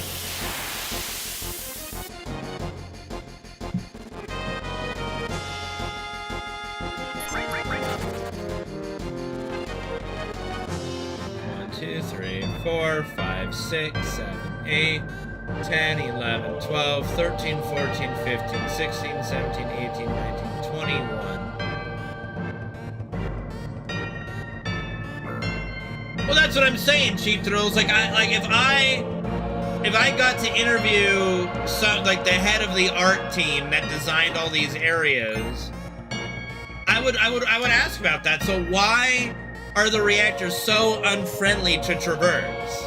[SPEAKER 1] One, 2, 3, 4, 5, 6, 7, 8, 10, 11, 12, 13, 14, 15, 16, 17, 18, 19, 21. Well, that's what I'm saying, Cheap Thrills. Like, if I got to interview the head of the art team that designed all these areas, I would ask about that. So why are the reactors so unfriendly to traverse?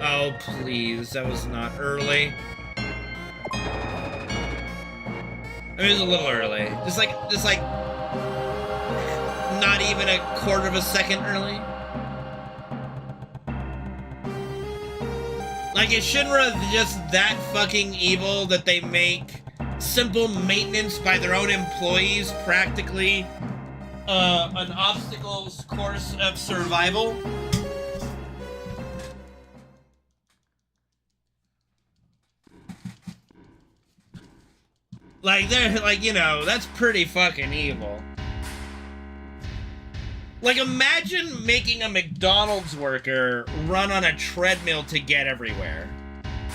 [SPEAKER 1] Oh, please, that was not early. It was a little early. Just like, not even a quarter of a second early. Like, is Shinra just that fucking evil that they make simple maintenance by their own employees practically an obstacles course of survival? Like, they're, like, you know, that's pretty fucking evil. Like, imagine making a McDonald's worker run on a treadmill to get everywhere.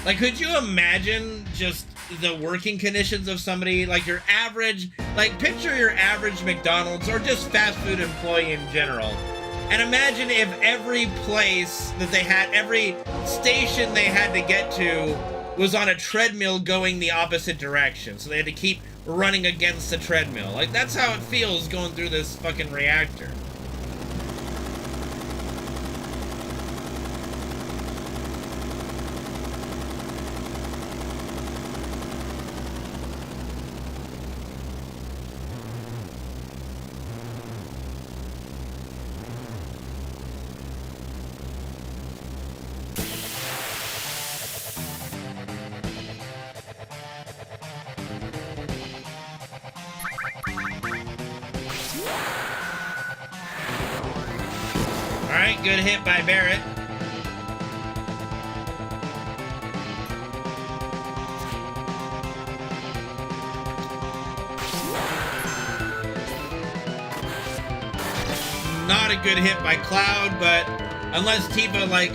[SPEAKER 1] Like, could you imagine just the working conditions of somebody, like your average, like, picture your average McDonald's or just fast food employee in general. And imagine if every place that they had, every station they had to get to was on a treadmill going the opposite direction. So they had to keep running against the treadmill. Like, that's how it feels going through this fucking reactor. Alright, good hit by Barrett. Not a good hit by Cloud, but unless Tifa, like,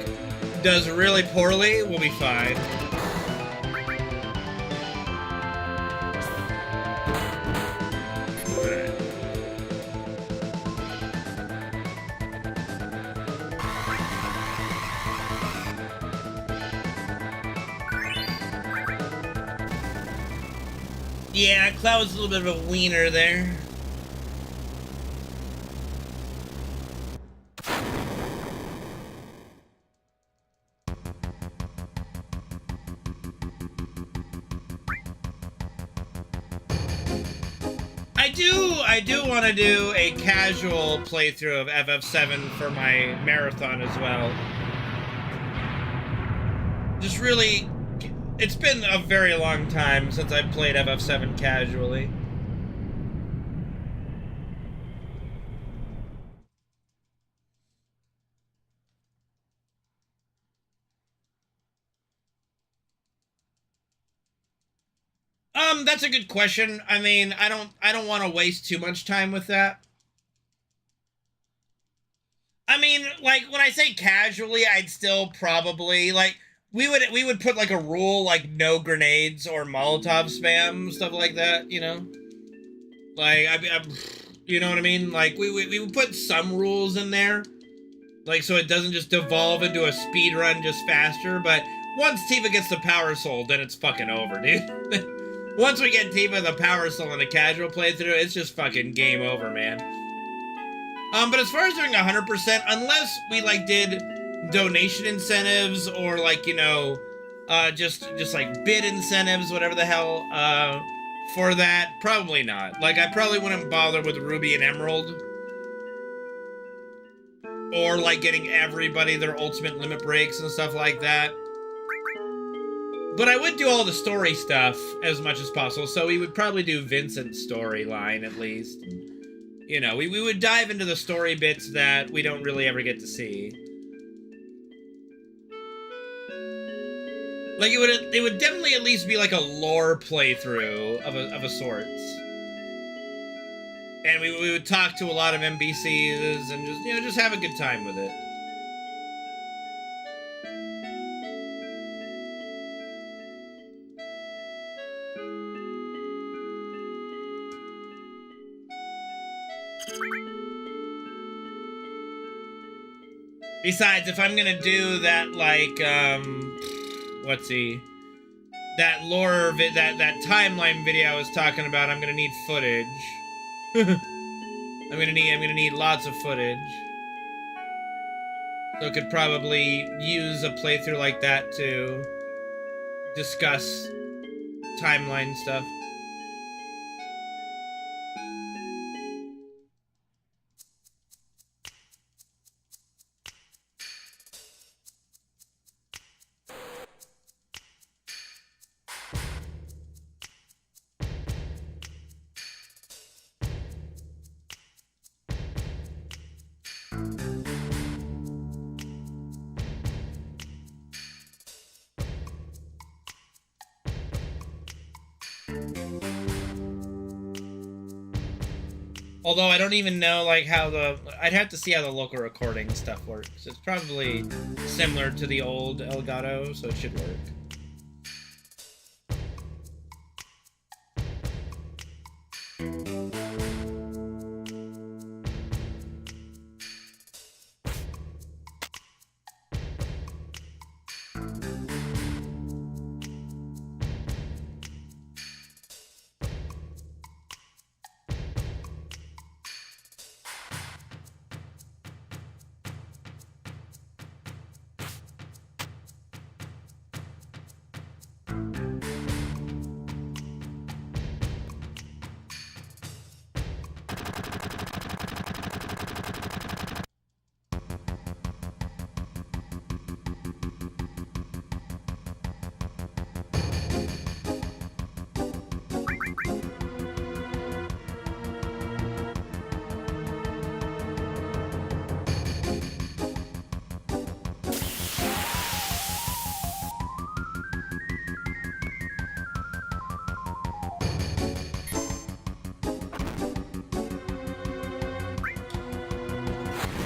[SPEAKER 1] does really poorly, we'll be fine. Yeah, Cloud's a little bit of a wiener there. I do want to do a casual playthrough of FF7 for my marathon as well. Just really, it's been a very long time since I've played FF7 casually. That's a good question. I mean, I don't want to waste too much time with that. I mean, like, when I say casually, I'd still probably, like, we would put, like, a rule, like, no grenades or Molotov spam, stuff like that, you know? Like, you know what I mean? Like, we would put some rules in there, like, so it doesn't just devolve into a speed run just faster, but once Tifa gets the Power Soul, then it's fucking over, dude. Once we get Tifa the Power Soul in a casual playthrough, it's just fucking game over, man. But as far as doing 100%, unless we, like, did donation incentives or, like, you know, just like bid incentives, whatever the hell, for that, probably not. Like, I probably wouldn't bother with Ruby and Emerald. Or, like, getting everybody their ultimate limit breaks and stuff like that. But I would do all the story stuff as much as possible, so we would probably do Vincent's storyline, at least. You know, we would dive into the story bits that we don't really ever get to see. Like, it would definitely at least be like a lore playthrough of a sorts. And we would talk to a lot of NPCs and just, you know, just have a good time with it. Besides, if I'm gonna do that, like, that lore, that timeline video I was talking about, I'm gonna need footage. I'm gonna need lots of footage. So I could probably use a playthrough like that to discuss timeline stuff. Although I don't even know, like, how I'd have to see how the local recording stuff works. It's probably similar to the old Elgato, so it should work.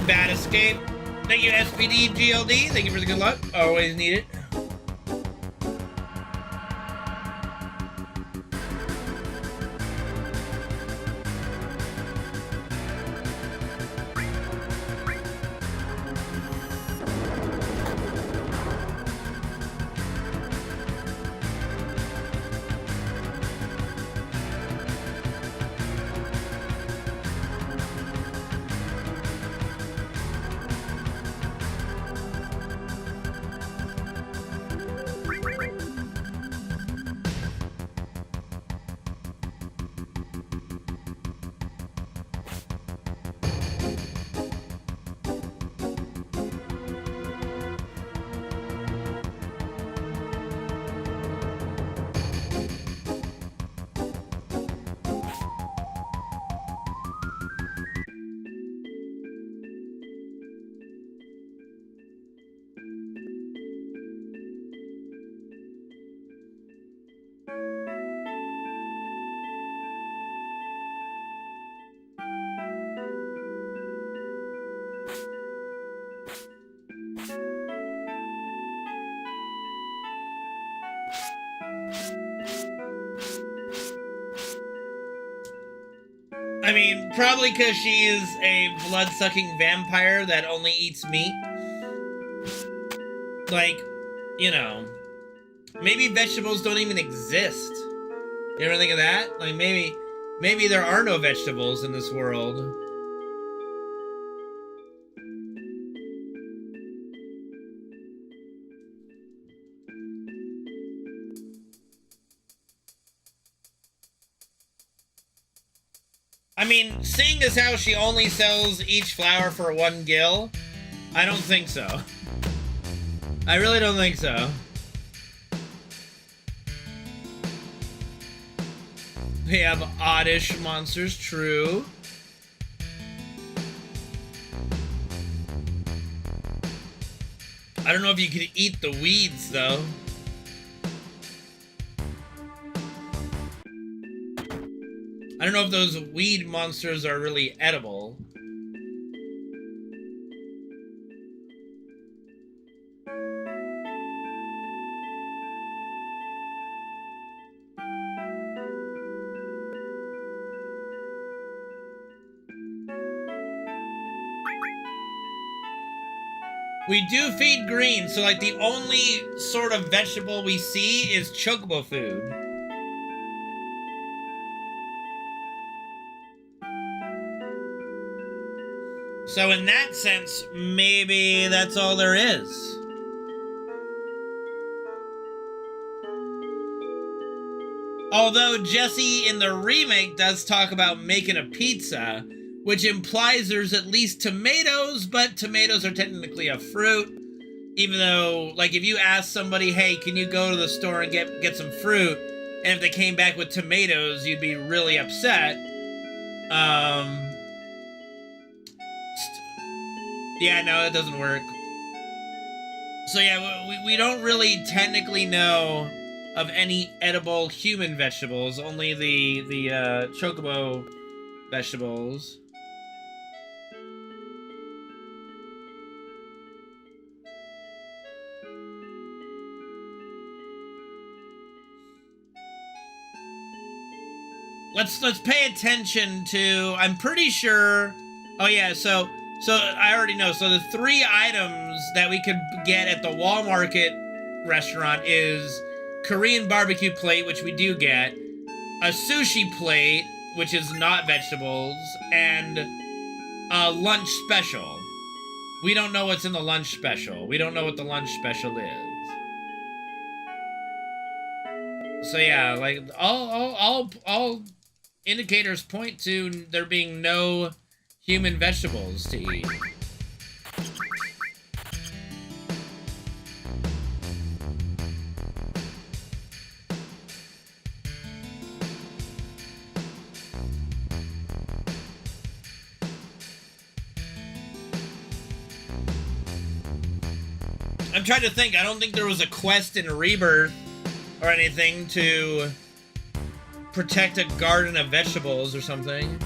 [SPEAKER 1] Bad escape. Thank you, SPD GLD. Thank you for the good luck. Always need it. I mean, probably because she is a blood-sucking vampire that only eats meat. Like, you know, maybe vegetables don't even exist. You ever think of that? Like, maybe there are no vegetables in this world. I mean, seeing as how she only sells each flower for 1 gil, I don't think so. I really don't think so. We have oddish monsters, true. I don't know if you could eat the weeds, though. I don't know if those weed monsters are really edible. We do feed green, so like the only sort of vegetable we see is chocobo food. So in that sense, maybe that's all there is. Although Jesse in the remake does talk about making a pizza, which implies there's at least tomatoes, but tomatoes are technically a fruit. Even though, like, if you ask somebody, hey, can you go to the store and get some fruit? And if they came back with tomatoes, you'd be really upset. Yeah, no, it doesn't work. So yeah, we don't really technically know of any edible human vegetables, only the chocobo vegetables. Let's pay attention to, I'm pretty sure, oh yeah, so I already know. So the 3 items that we could get at the Walmart restaurant is Korean barbecue plate, which we do get, a sushi plate, which is not vegetables, and a lunch special. We don't know what's in the lunch special. We don't know what the lunch special is. So yeah, like all indicators point to there being no human vegetables to eat. I'm trying to think. I don't think there was a quest in Rebirth or anything to protect a garden of vegetables or something.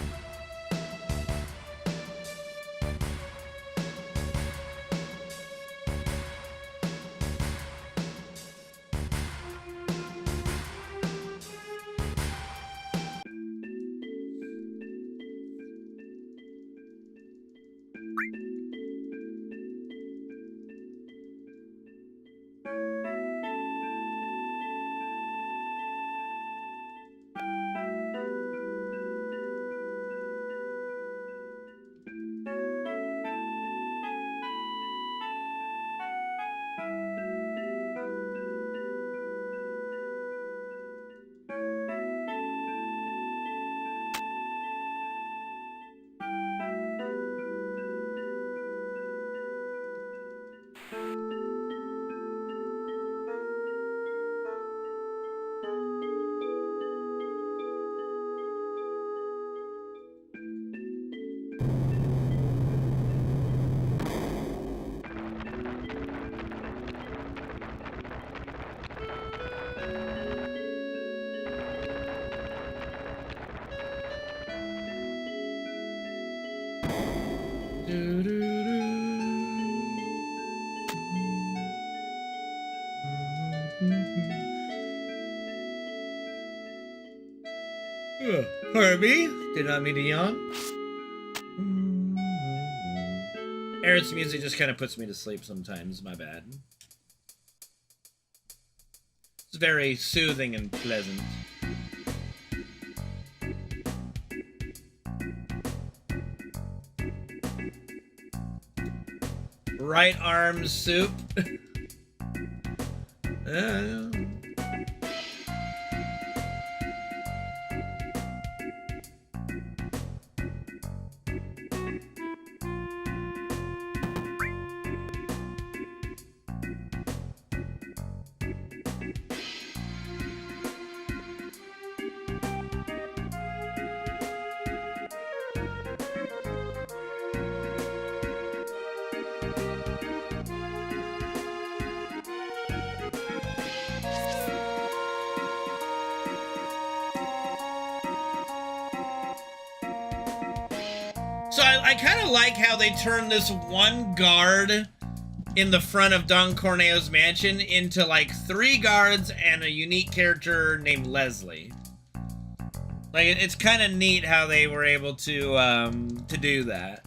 [SPEAKER 1] Pardon me? Did not mean to yawn. Aaron's music just kind of puts me to sleep sometimes. My bad. It's very soothing and pleasant. Right arm soup. So I kind of like how they turned this one guard in the front of Don Corneo's mansion into like 3 guards and a unique character named Leslie. Like it's kind of neat how they were able to do that.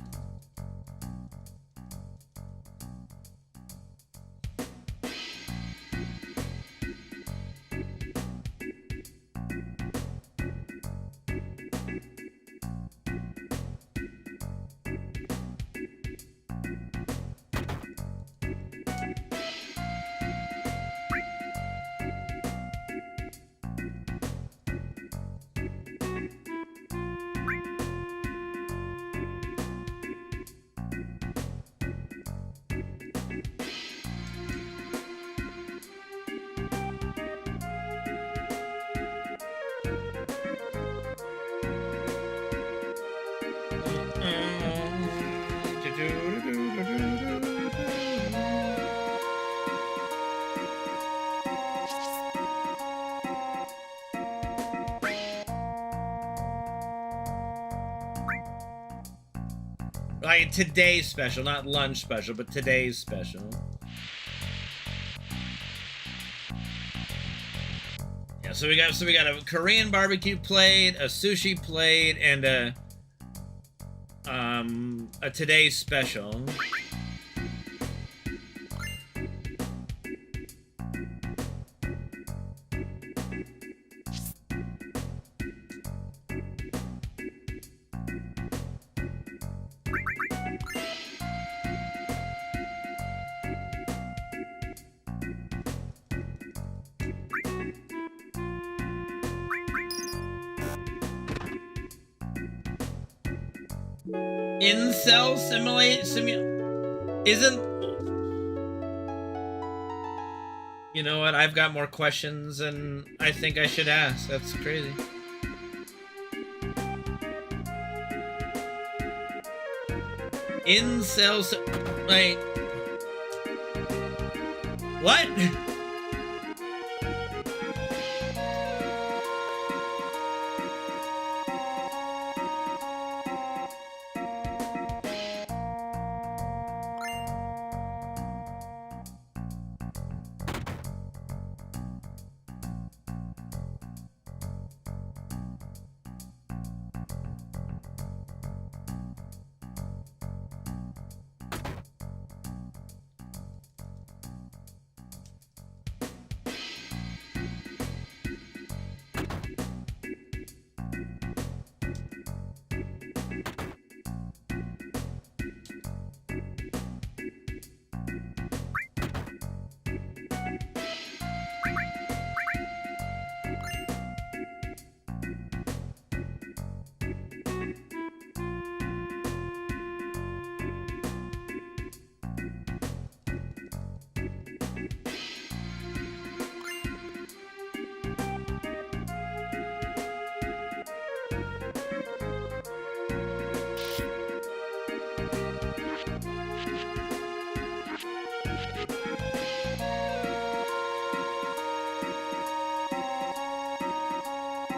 [SPEAKER 1] Like today's special, not lunch special, but today's special. Yeah, so we got a Korean barbecue plate, a sushi plate, and a today's special. Incel isn't. You know what? I've got more questions than I think I should ask. That's crazy. Incel, like, what?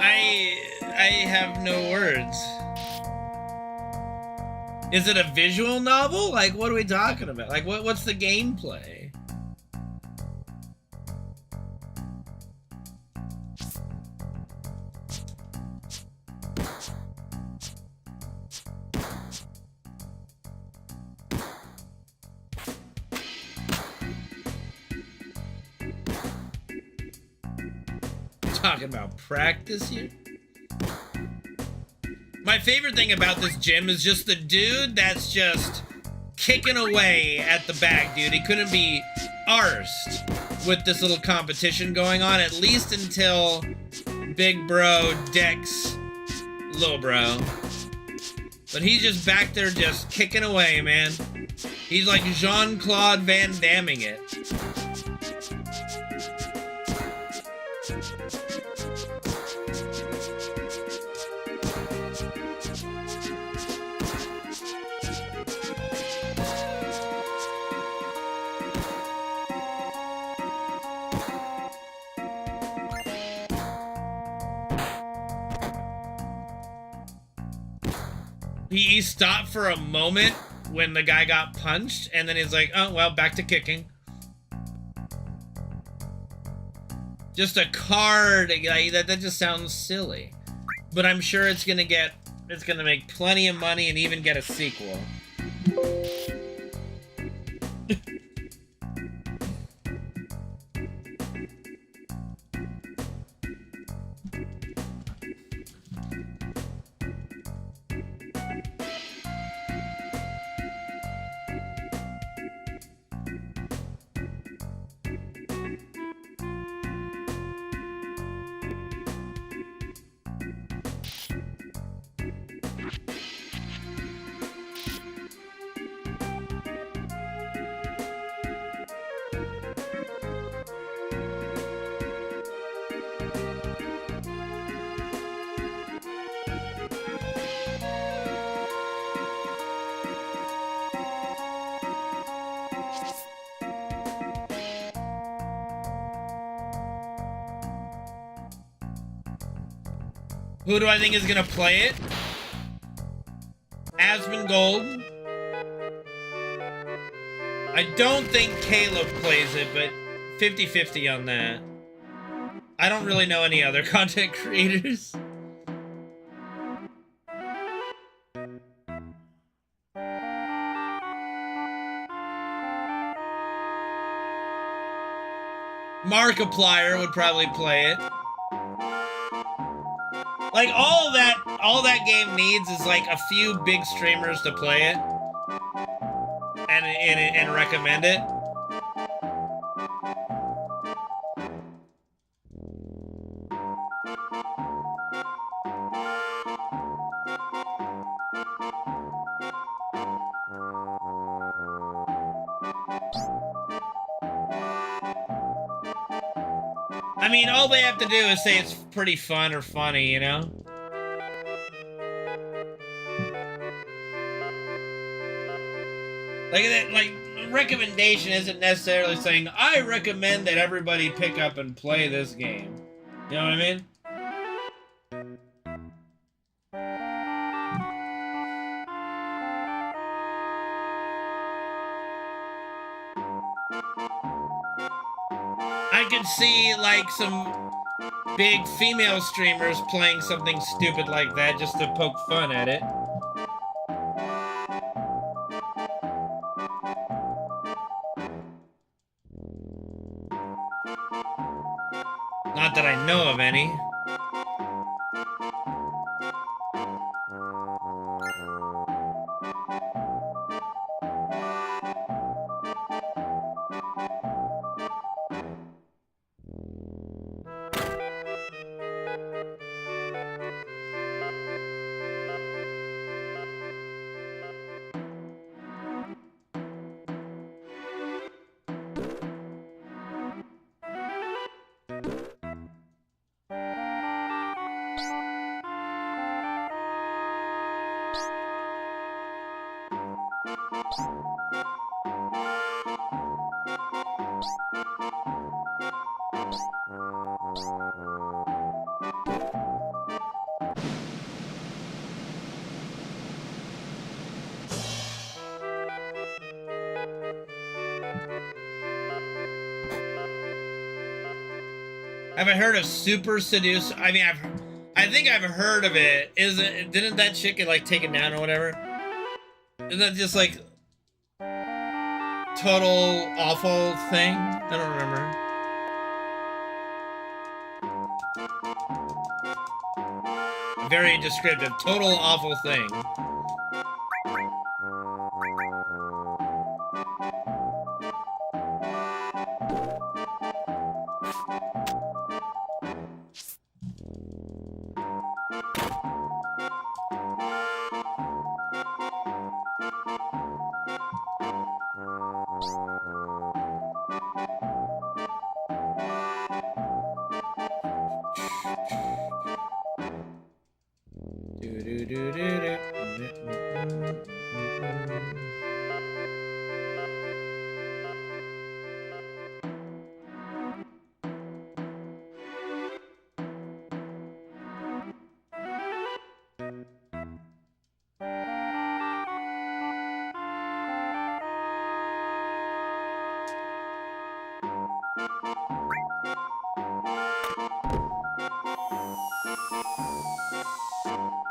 [SPEAKER 1] I have no words. Is it a visual novel? Like, what are we talking about? Like, what's the gameplay? Talking about practice here. My favorite thing about this gym is just the dude that's just kicking away at the back, dude. He couldn't be arsed with this little competition going on, at least until big bro decks little bro. But he's just back there just kicking away, man. He's like Jean-Claude Van Damming it. He stopped for a moment when the guy got punched, and then he's like, oh, well, back to kicking. Just a card, like, that just sounds silly. But I'm sure it's gonna make plenty of money and even get a sequel. Who do I think is gonna play it? Asmongold. I don't think Caleb plays it, but 50-50 on that. I don't really know any other content creators. Markiplier would probably play it. Like, all that game needs is like a few big streamers to play it and recommend it. I mean, all they have to do is say it's pretty fun or funny, you know? Like, recommendation isn't necessarily saying, I recommend that everybody pick up and play this game. You know what I mean? I could see, like, some big female streamers playing something stupid like that just to poke fun at it. Not that I know of any. Have I heard of Super Seduce? I mean, I think I've heard of it. Didn't that chick get like taken down or whatever? Isn't that just like total awful thing? I don't remember. Very descriptive. Total awful thing.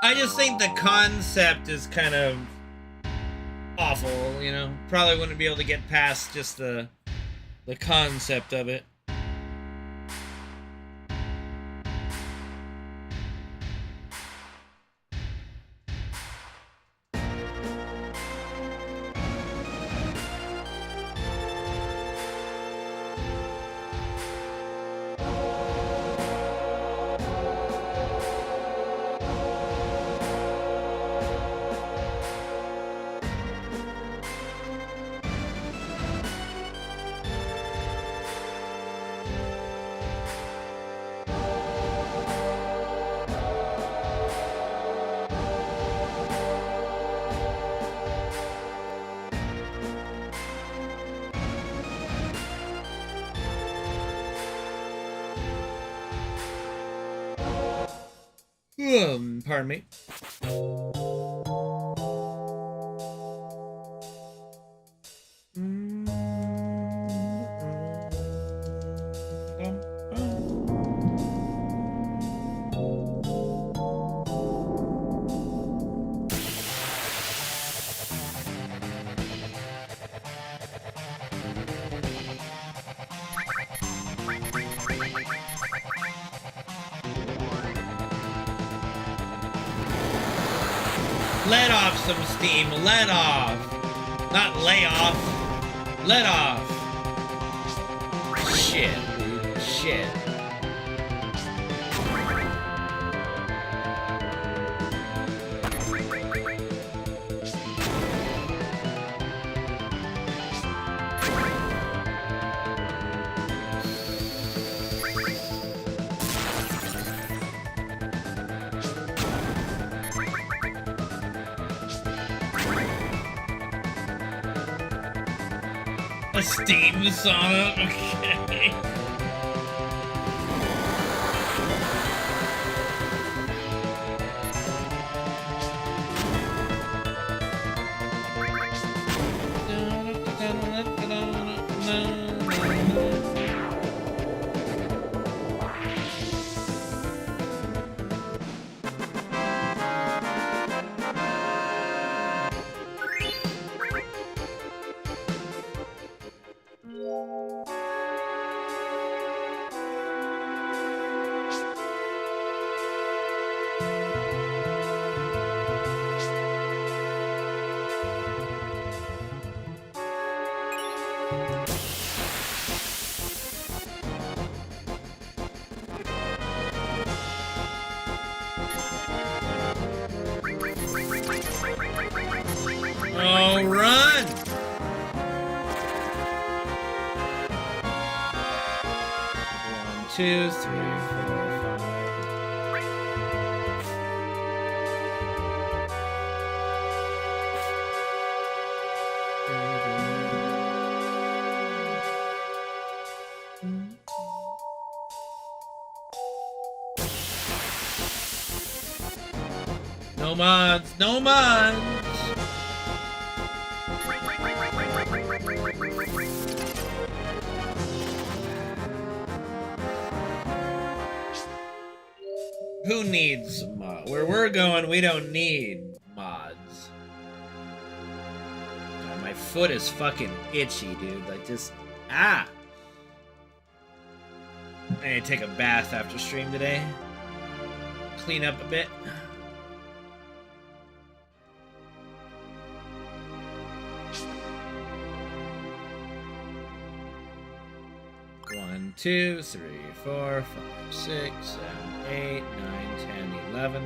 [SPEAKER 1] I just think the concept is kind of awful, you know? Probably wouldn't be able to get past just the concept of it. Pardon me. Let off some steam. Let off. Not lay off. Let off. Shit, dude. Shit. A Steam song, okay. Oh, run! One, two, three, four, five. No mods, no mods! need some mods. Where we're going, we don't need mods. God, my foot is fucking itchy, dude. Like, just... Ah! I need to take a bath after stream today. Clean up a bit. One, 2, 3, 4, 5, 6, 7, 8, 9, 10, 11.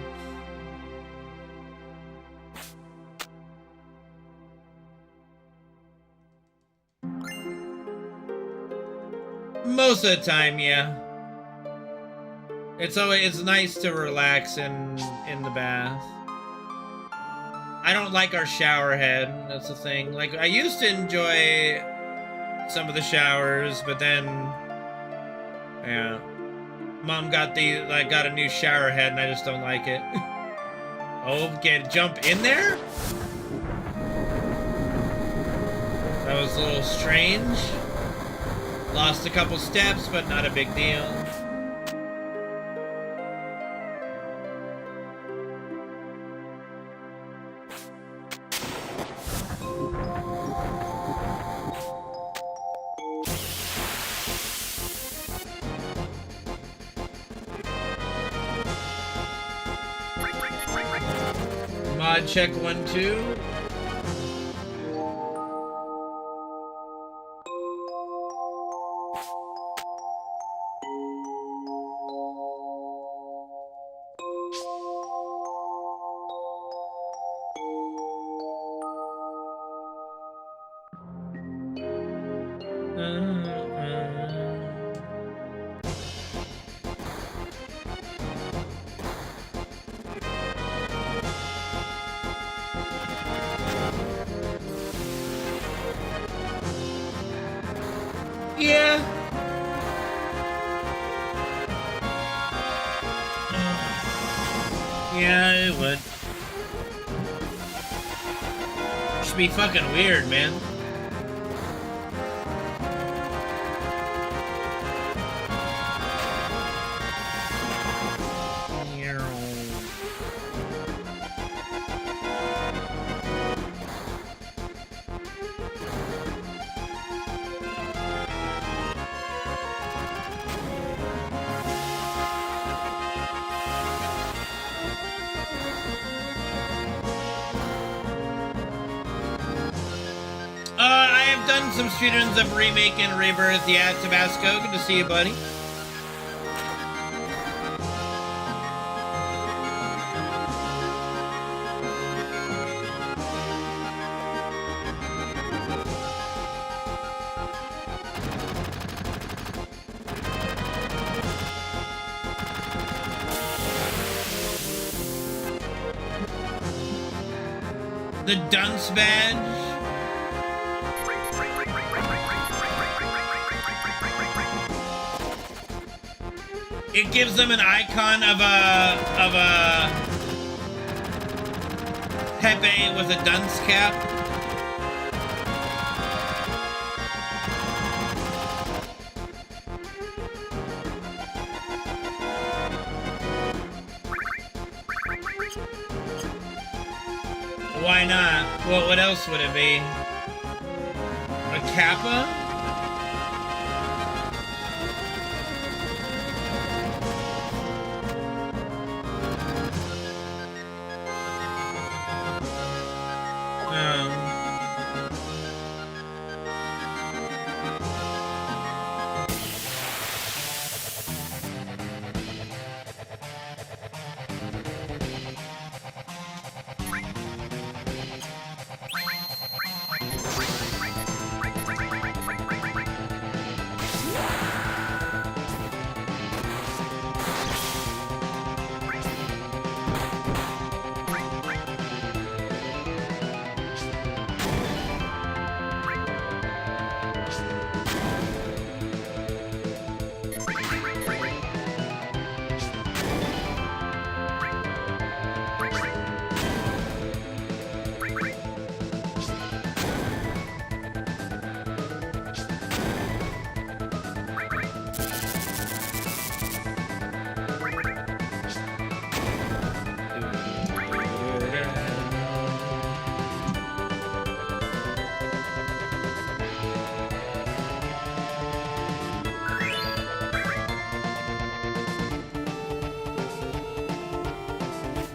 [SPEAKER 1] Most of the time, yeah. It's nice to relax in the bath. I don't like our shower head. That's the thing. Like, I used to enjoy some of the showers, but then, yeah, Mom got a new shower head, and I just don't like it. Oh, can jump in there? That was a little strange. Lost a couple steps, but not a big deal. Mod check 1, 2. Yeah. Yeah, it would. Should be fucking weird, man. Some speedruns of Remake and Rebirth. Yeah, Tabasco, good to see you, buddy. The Dunce Badge. It gives them an icon of a Pepe with a dunce cap. Why not? Well, what else would it be? A Kappa?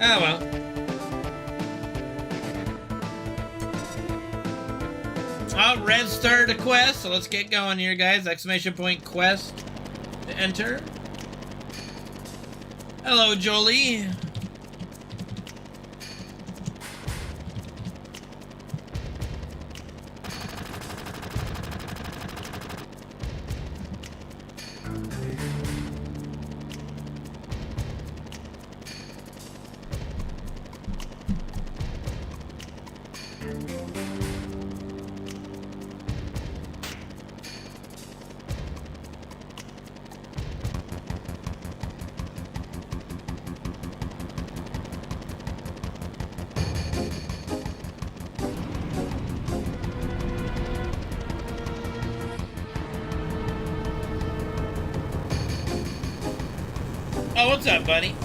[SPEAKER 1] Oh well. Oh, Red started a quest, so let's get going here, guys. Exclamation point quest to enter. Hello, Jolie. Oh, what's up, buddy?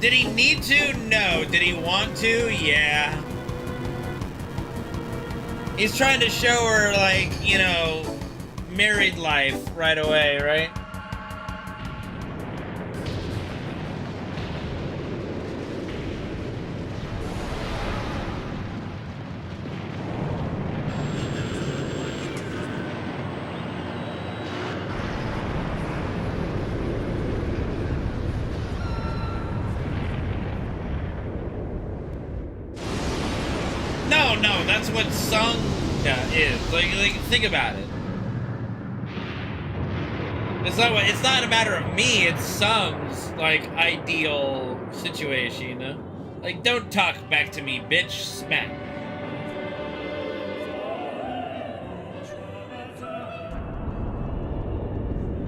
[SPEAKER 1] Did he need to? No. Did he want to? Yeah. He's trying to show her, like, you know, married life right away, right? No, that's what sung is. Like, think about it. It's not a matter of me, it's Sung's, like, ideal situation, you know? Like, don't talk back to me, bitch. Smack.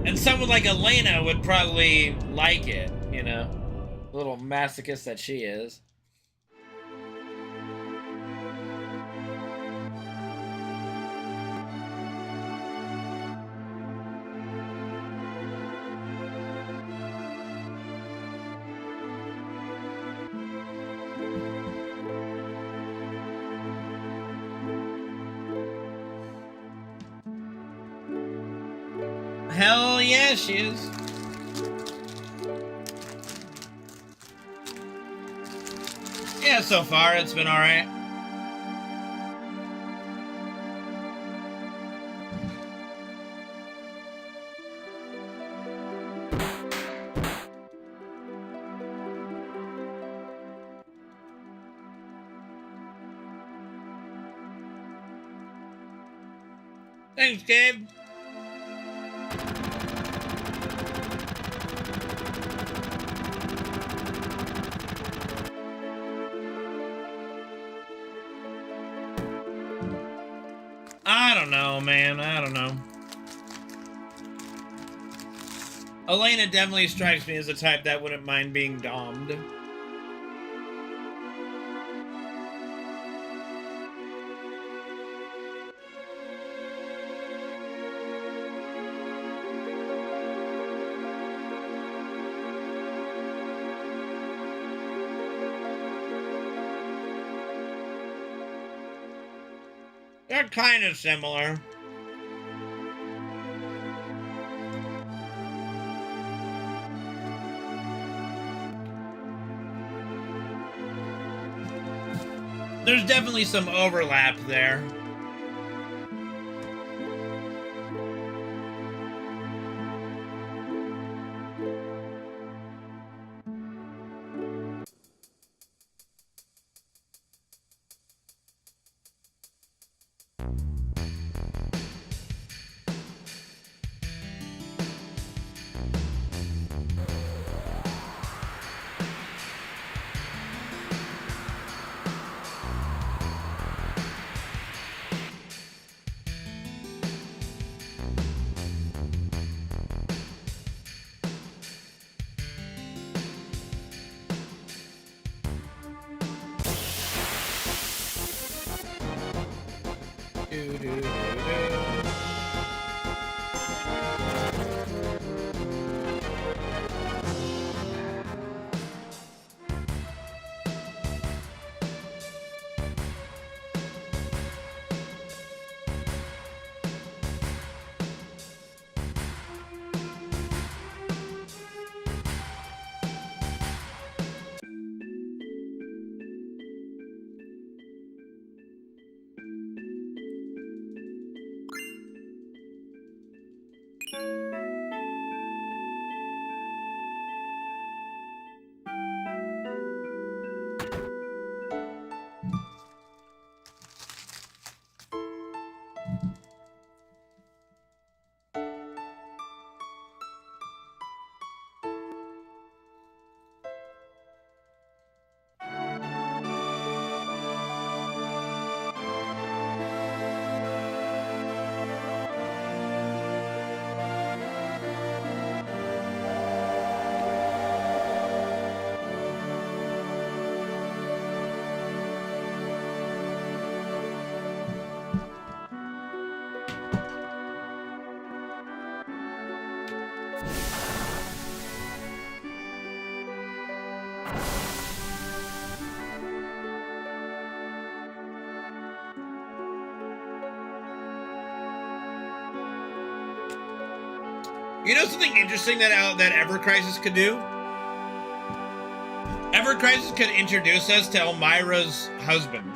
[SPEAKER 1] And someone like Elena would probably like it, you know? Little masochist that she is. Hell yeah, she is. Yeah, so far it's been alright. Thanks, Gabe. I don't know, man. I don't know. Elena definitely strikes me as a type that wouldn't mind being dommed. They're kind of similar. There's definitely some overlap there. You know something interesting that Ever Crisis could do? Ever Crisis could introduce us to Elmira's husband.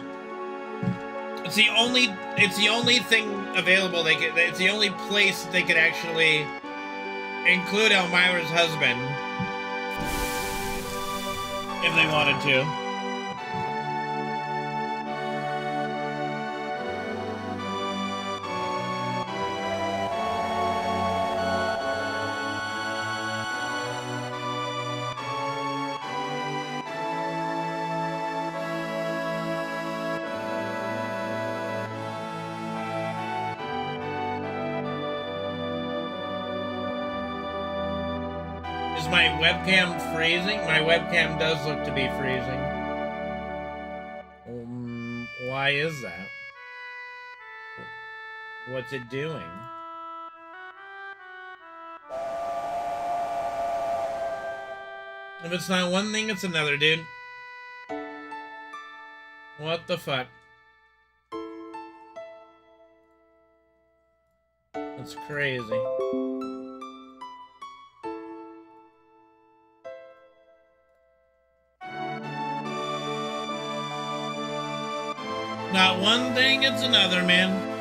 [SPEAKER 1] It's the only thing available it's the only place they could actually include Elmira's husband if they wanted to. Is my webcam freezing? My webcam does look to be freezing. Why is that? What's it doing? If it's not one thing, it's another, dude. What the fuck? That's crazy. Not one thing, it's another, man.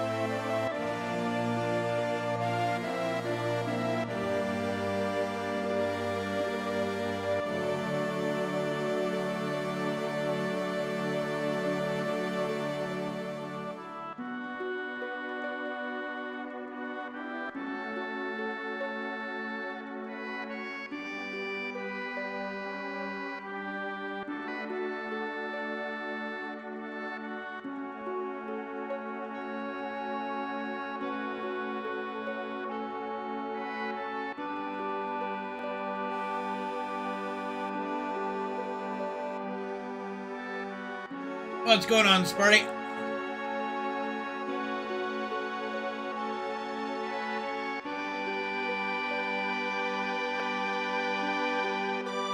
[SPEAKER 1] What's going on, Sparty?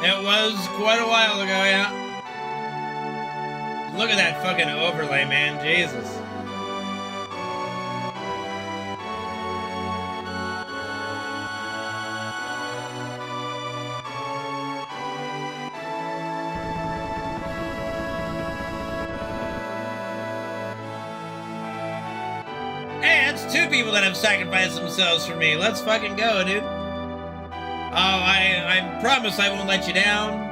[SPEAKER 1] It was quite a while ago, yeah. Look at that fucking overlay, man. Jesus. Two people that have sacrificed themselves for me. Let's fucking go, dude. Oh, I promise I won't let you down.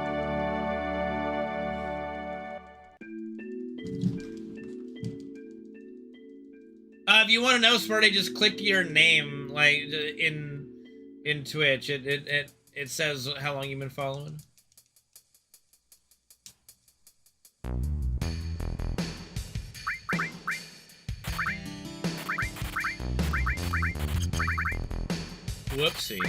[SPEAKER 1] If you want to know, Sparty, just click your name, like in Twitch. It says how long you've been following. Whoopsie.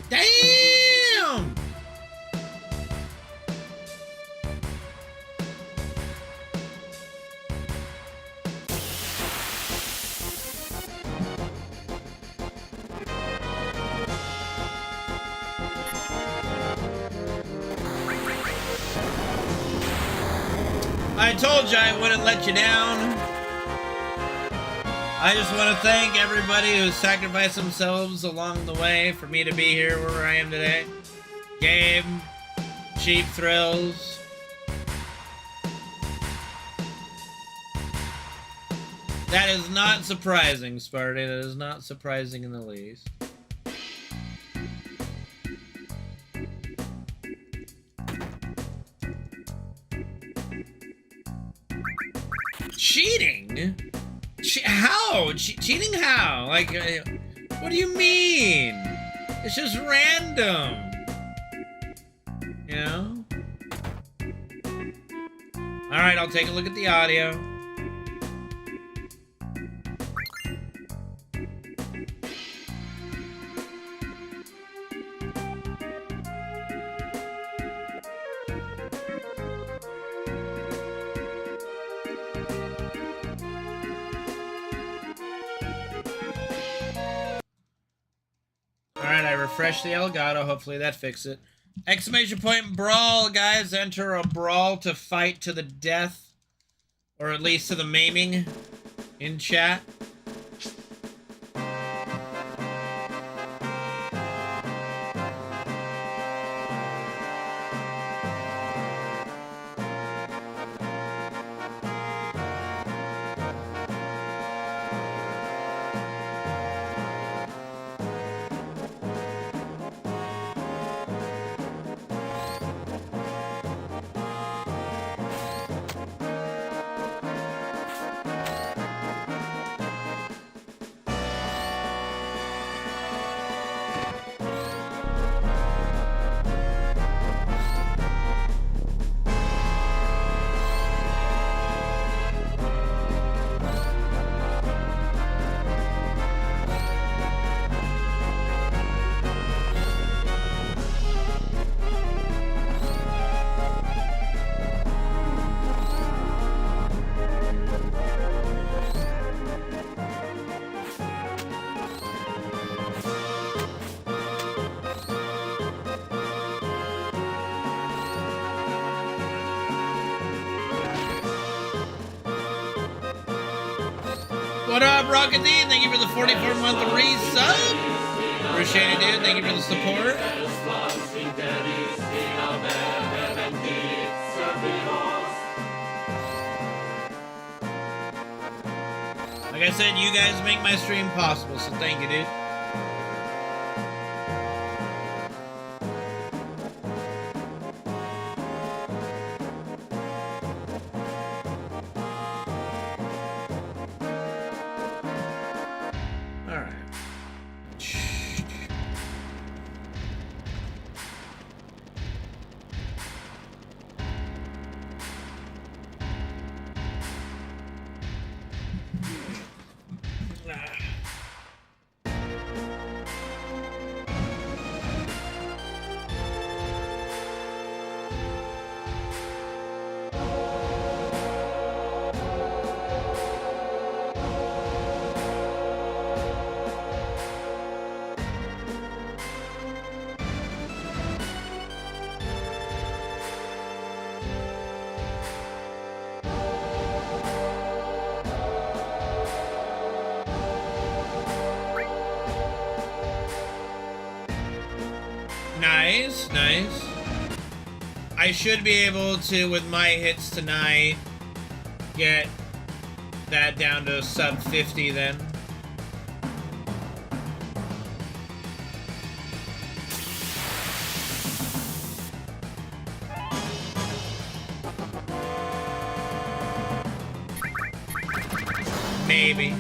[SPEAKER 1] Damn! I told you I wouldn't let you down. I just want to thank everybody who sacrificed themselves along the way for me to be here where I am today. Gabe, Cheap Thrills. That is not surprising, Sparty. That is not surprising in the least. Cheating? How? No! Cheating how? Like, what do you mean? It's just random. You know? Alright, I'll take a look at the audio. Alright, I refreshed the Elgato. Hopefully that fixed it. Exclamation point brawl, guys. Enter a brawl to fight to the death. Or at least to the maiming in chat. What up, Rocket D? Thank you for the 44-month resub. Appreciate it, dude. Thank you for the support. Like I said, you guys make my stream possible, so thank you, dude. Nice, nice. I should be able to, with my hits tonight, get that down to sub 50 then. Maybe.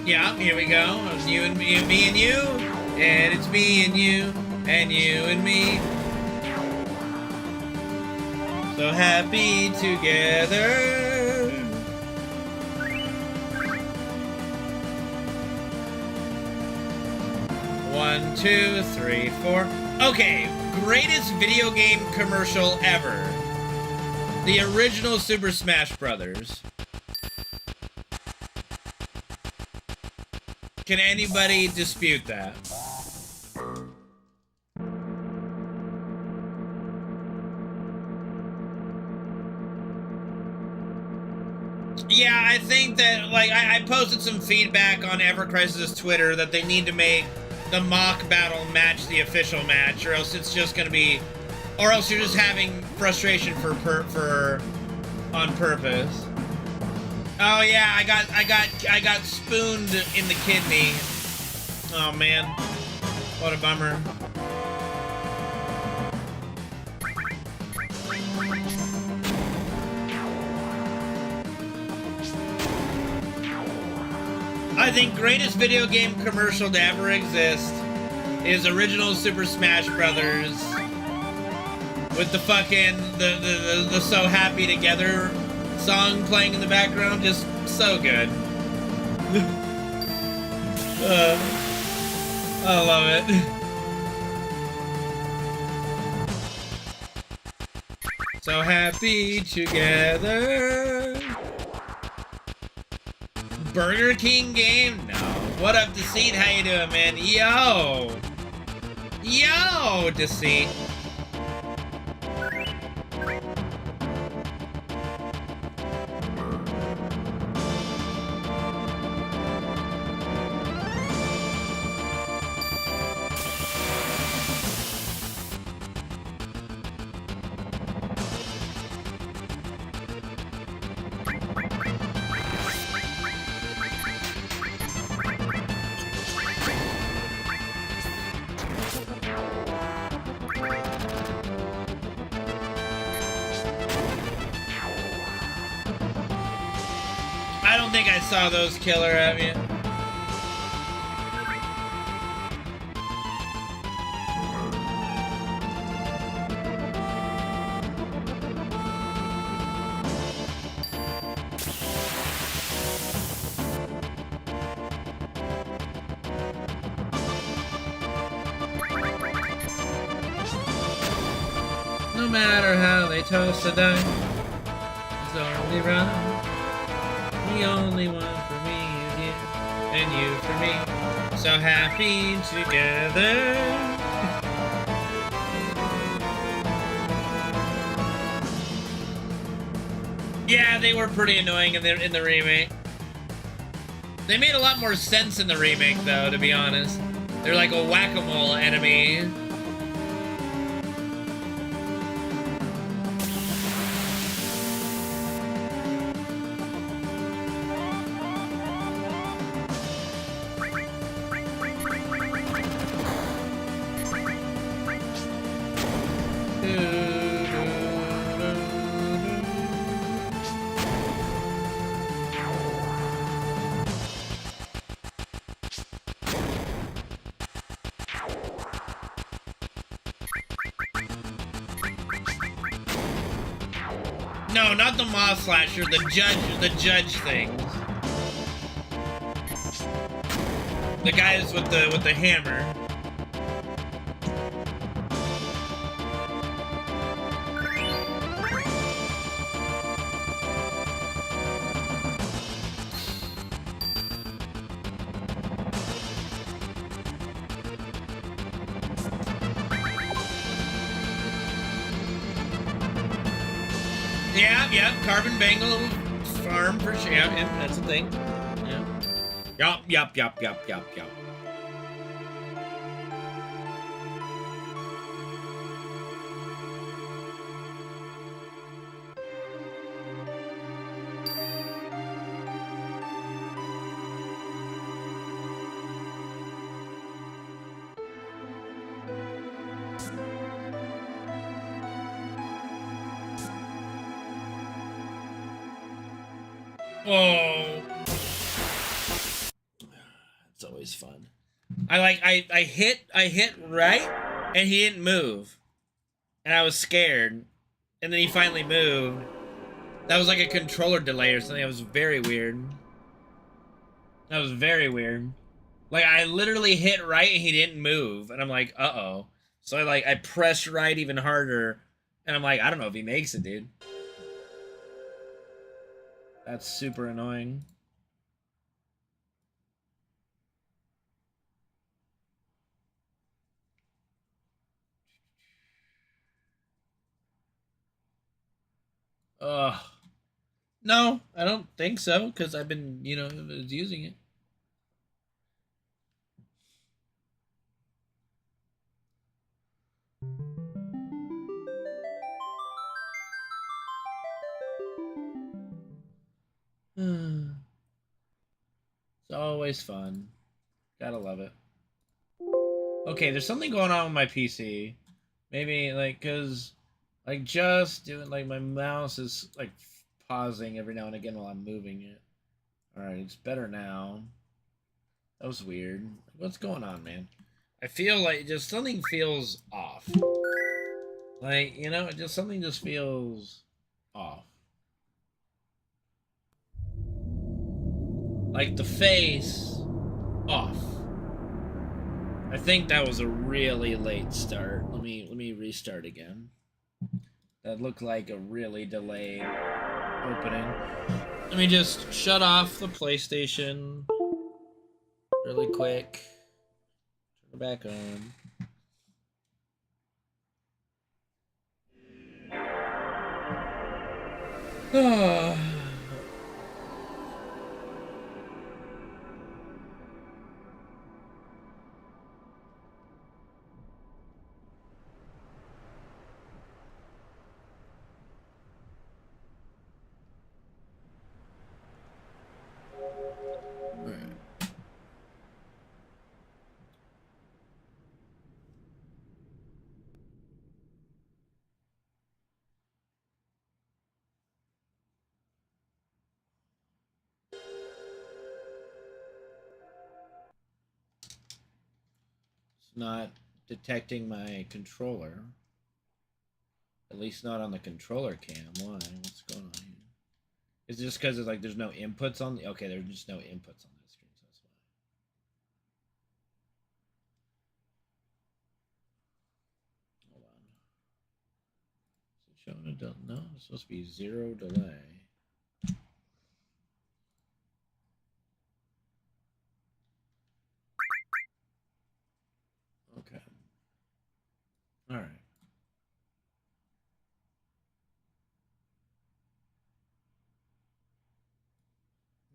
[SPEAKER 1] Yeah, here we go. It's you and me and you. And it's me and you and me. So happy together. One, two, three, four. Okay, greatest video game commercial ever. The original Super Smash Brothers. Can anybody dispute that? Yeah, I think that, like, I posted some feedback on Ever Crisis's Twitter that they need to make the mock battle match the official match, or else it's just gonna be, or else you're just having frustration on purpose. Oh yeah, I got spooned in the kidney. Oh man, what a bummer. I think greatest video game commercial to ever exist is original Super Smash Brothers with the fucking the So Happy Together song playing in the background. Just so good. I love it. So happy together. Burger King game? No. What up, Deceit? How you doing, man? Yo! Yo, Deceit. I don't think I saw those killer at me. No matter how they toss the dice, it's only right. The only one for me is you, and you for me. So happy together. Yeah, they were pretty annoying in the remake. They made a lot more sense in the remake, though, to be honest. They're like a whack-a-mole enemy. No, not the moth slasher, the judge things. The guys with the hammer. Yeah, Carbon Bangle farm for sure. Yeah, that's a thing. Yeah. Yup. Oh, it's always fun. I hit right, and he didn't move, and I was scared, and then he finally moved. That was like a controller delay or something. That was very weird. That was very weird. Like I literally hit right and he didn't move, and I'm like, uh-oh. So I pressed right even harder, and I'm like, I don't know if he makes it, dude. That's super annoying. Ugh. No, I don't think so, because I've been, using it. It's always fun. Gotta love it. Okay, there's something going on with my PC. Maybe, because, just doing, my mouse is, pausing every now and again while I'm moving it. Alright, it's better now. That was weird. What's going on, man? I feel like just something feels off. Like, you know, just something just feels off. Like the face off. I think that was a really late start. Let me restart again. That looked like a really delayed opening. Let me just shut off the PlayStation really quick. Turn it back on. Not detecting my controller. At least not on the controller cam. Why? What's going on here? Is it just because it's like there's no inputs on the... Okay, there's just no inputs on that screen, so that's why. Hold on. Is it showing a delay? No, it's supposed to be 0 delay. Okay. All right.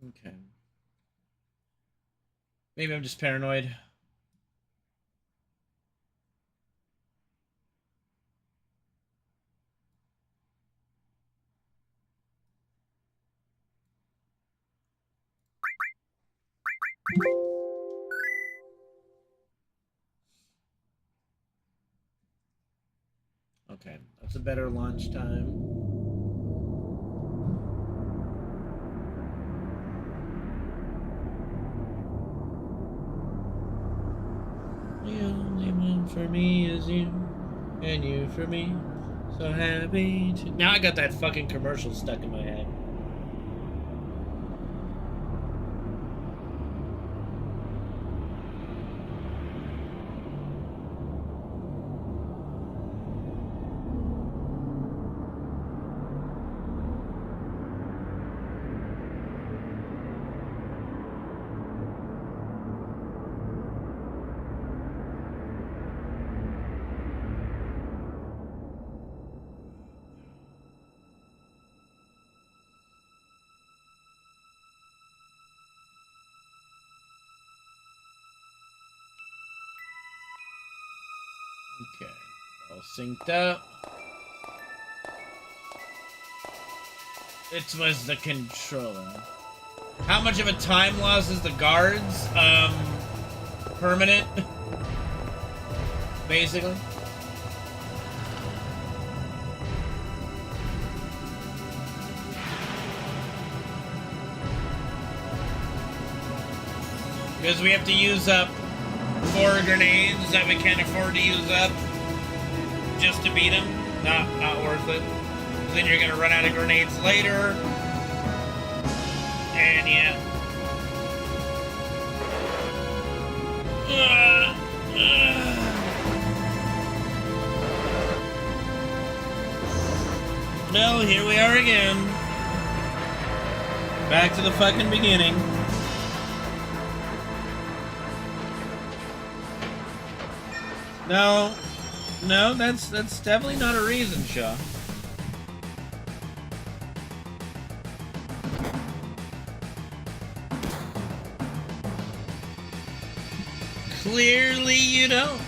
[SPEAKER 1] Okay. Maybe I'm just paranoid. Okay, that's a better launch time. The only one for me is you, and you for me. So happy to... Now I got that fucking commercial stuck in my head. Okay, all synced up. It was the controller. How much of a time loss is the guards? Permanent. Basically. Because we have to use up 4 grenades that we can't afford to use up just to beat him. Not worth it. Then you're gonna run out of grenades later. And yeah. Well, here we are again. Back to the fucking beginning. No, that's definitely not a reason, Shaw. Clearly you don't.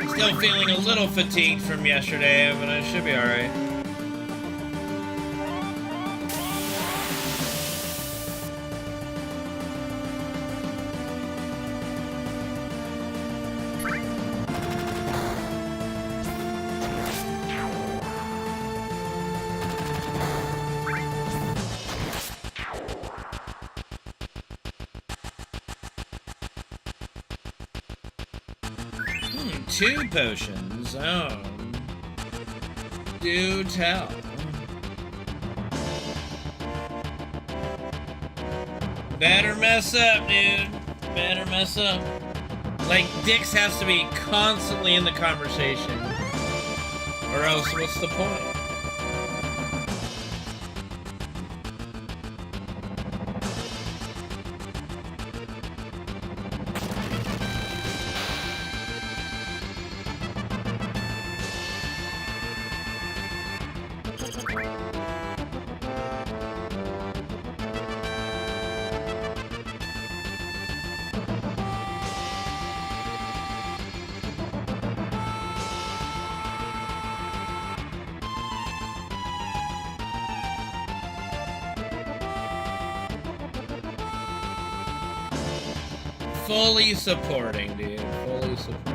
[SPEAKER 1] Still feeling a little fatigued from yesterday, but I should be alright. 2 potions. Oh. Do tell. Better mess up, dude. Better mess up. Like, Dix has to be constantly in the conversation. Or else, what's the point? Fully supporting, dude. Fully supporting.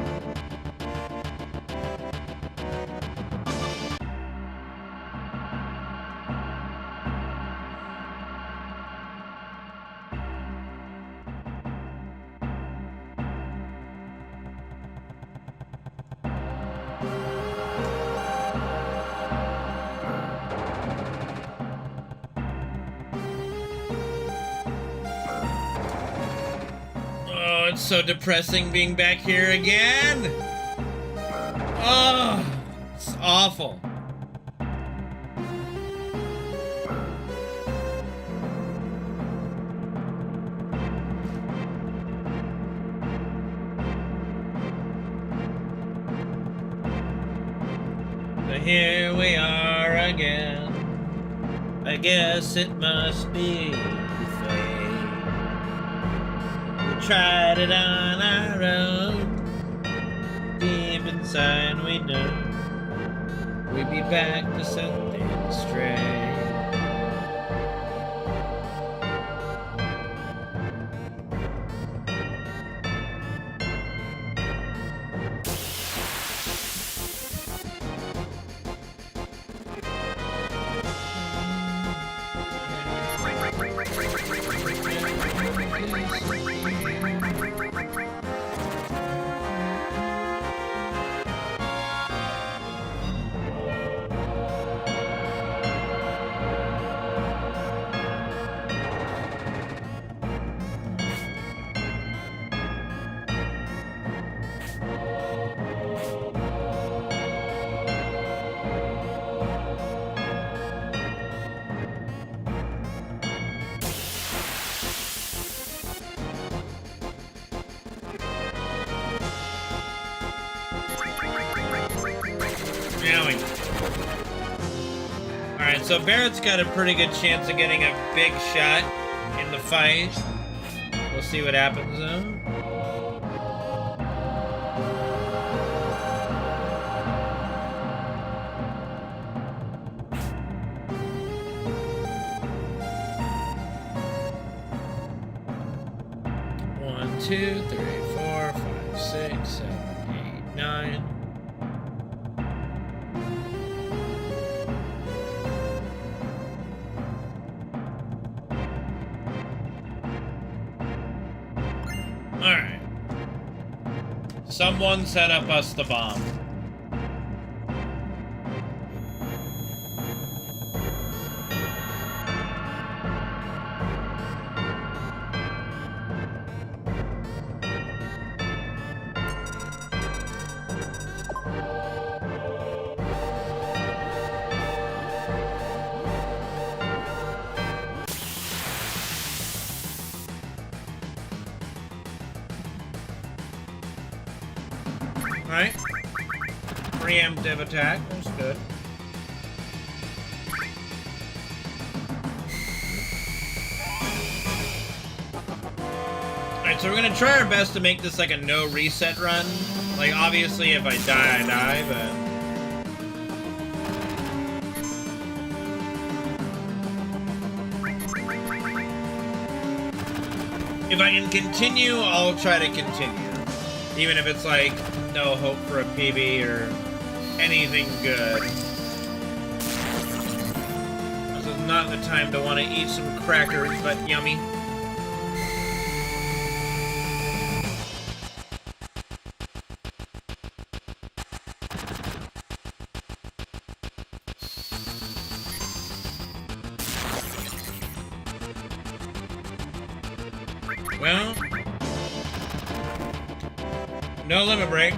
[SPEAKER 1] It's so depressing being back here again. Oh, it's awful. So here we are again. I guess it must be fate. Tried it on our own. Deep inside we know we'd be back to set things straight. Alright, so Barrett's got a pretty good chance of getting a big shot in the fight. We'll see what happens though. One, 2, 3, 4, 5, 6, 7, 8, 9. Alright. Someone set up us the bomb. Alright. Preemptive attack. That's good. Alright, so we're gonna try our best to make this like a no reset run. Like, obviously, if I die, I die, but... if I can continue, I'll try to continue. Even if it's like, no hope for a PB or anything good. This is not the time to want to eat some crackers, but yummy. Well, no limit break.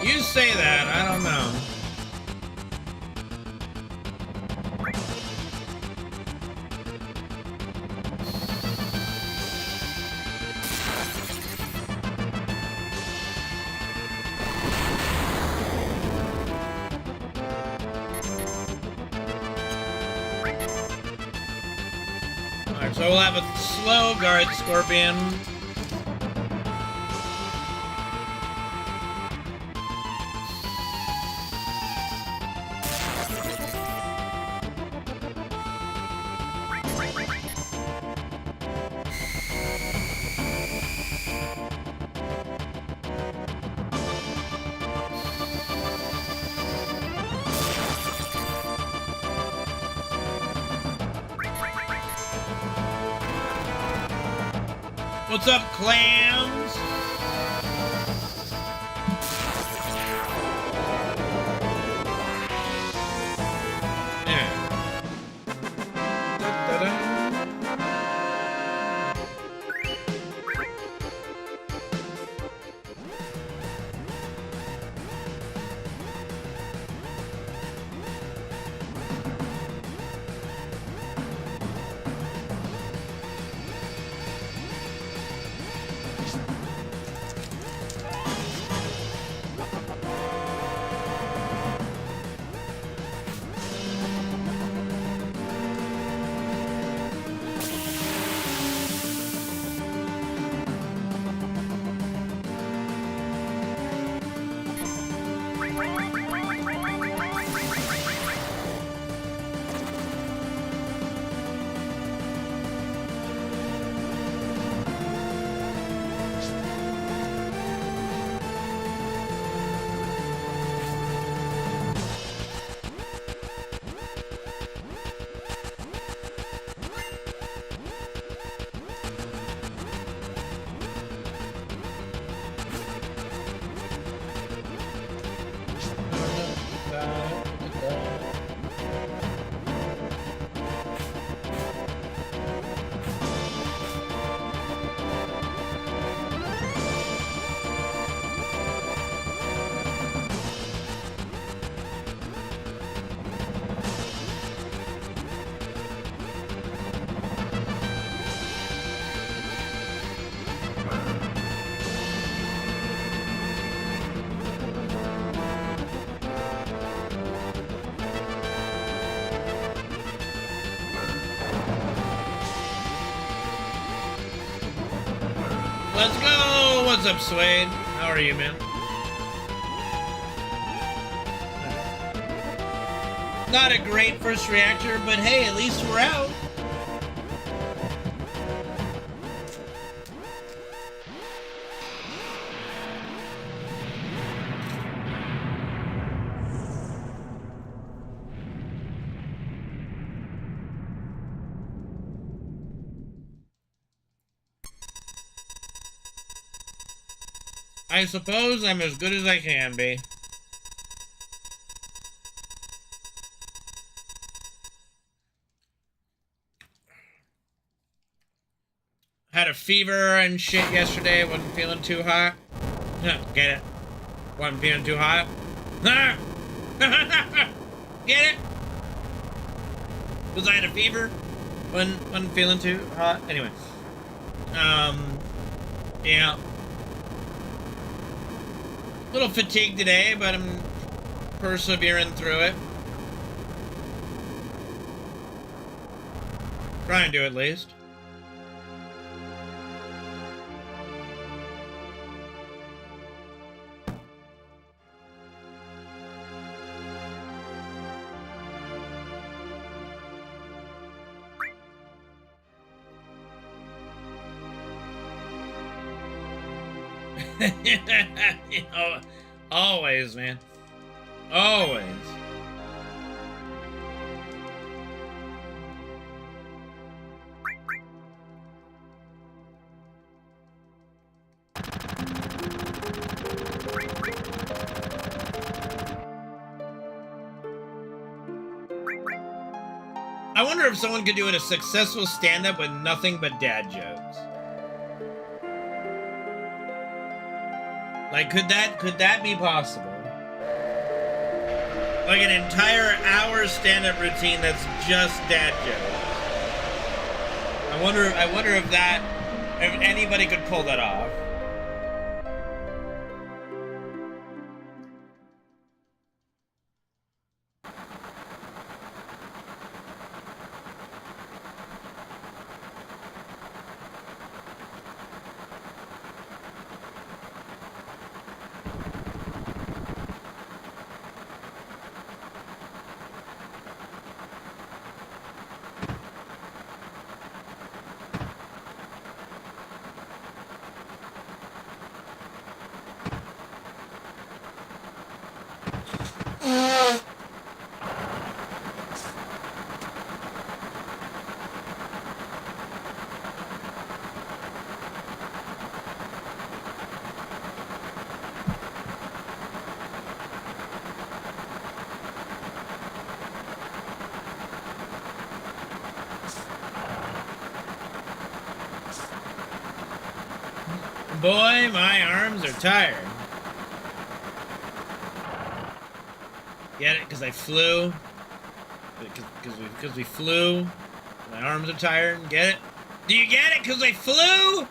[SPEAKER 1] You say that, I don't know. Alright, so we'll have a slow guard scorpion. What's up, clams? Yeah. Let's go! What's up, Suede? How are you, man? Not a great first reactor, but hey, at least we're out. I suppose I'm as good as I can be. Had a fever and shit yesterday. Wasn't feeling too hot. Get it? Wasn't feeling too hot. Get it? Because I had a fever. Wasn't feeling too hot. Anyway. Yeah. A little fatigued today, but I'm persevering through it. Trying to, at least. You know, always, man. Always. I wonder if someone could do a successful stand-up with nothing but dad jokes. Like, could that be possible? Like an entire hour stand-up routine that's just dad jokes. I wonder if anybody could pull that off. Boy, my arms are tired. Get it? Because I flew. Because we flew. My arms are tired. Get it? Do you get it? Because I flew?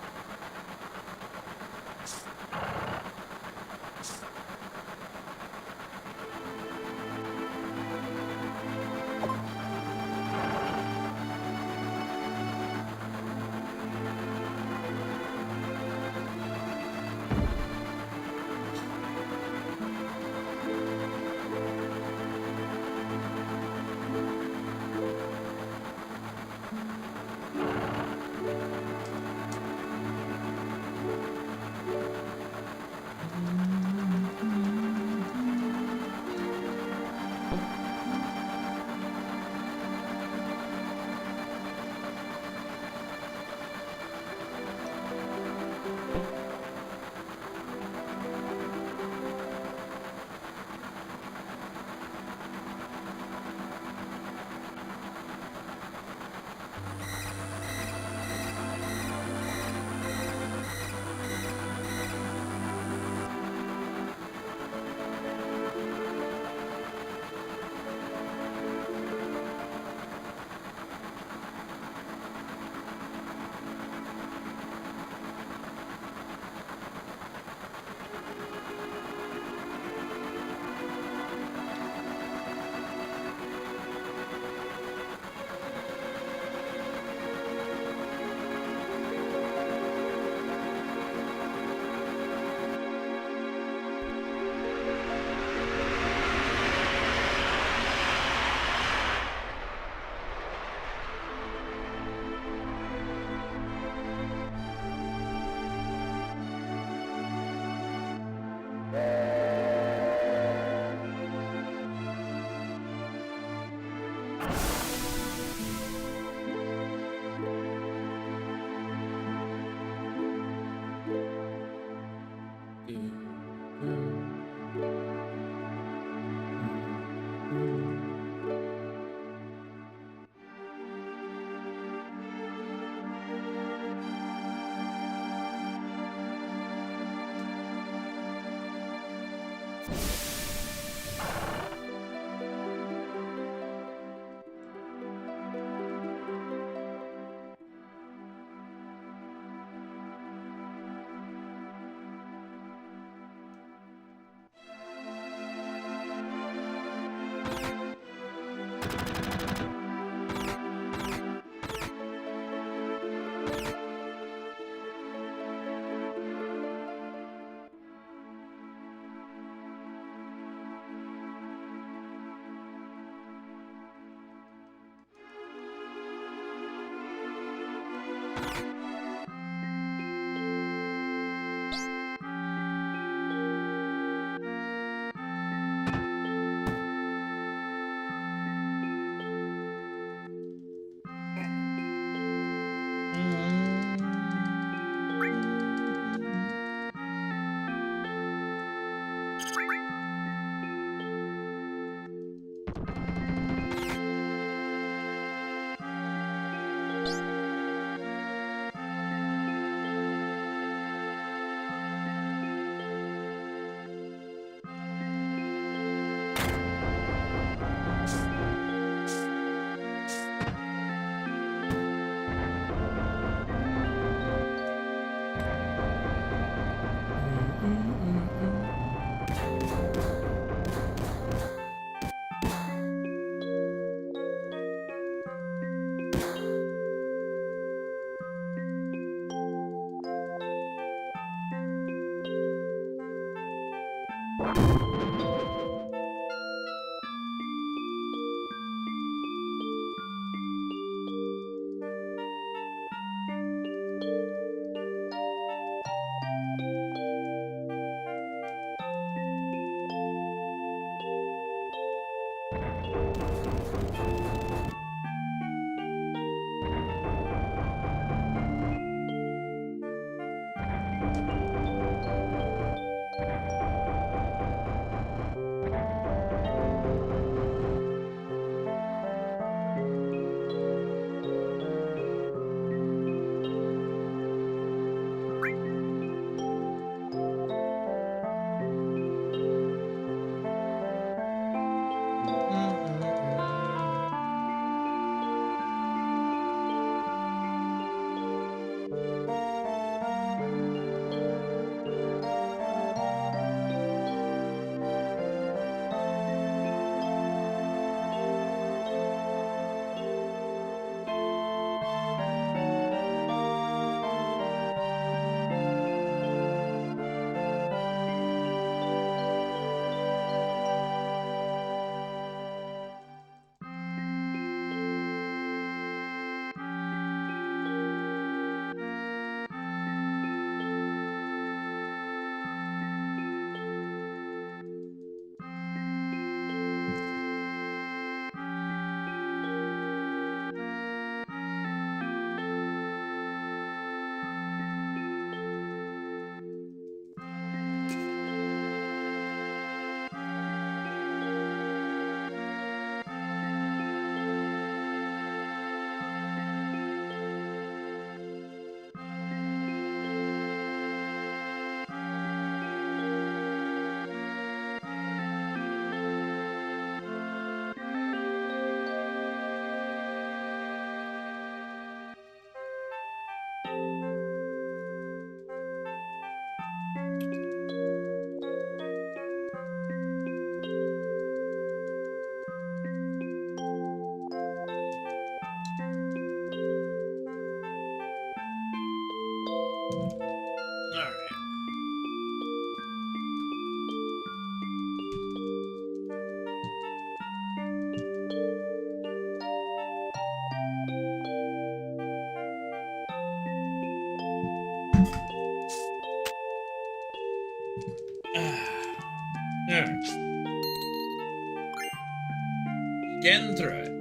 [SPEAKER 1] Getting through it.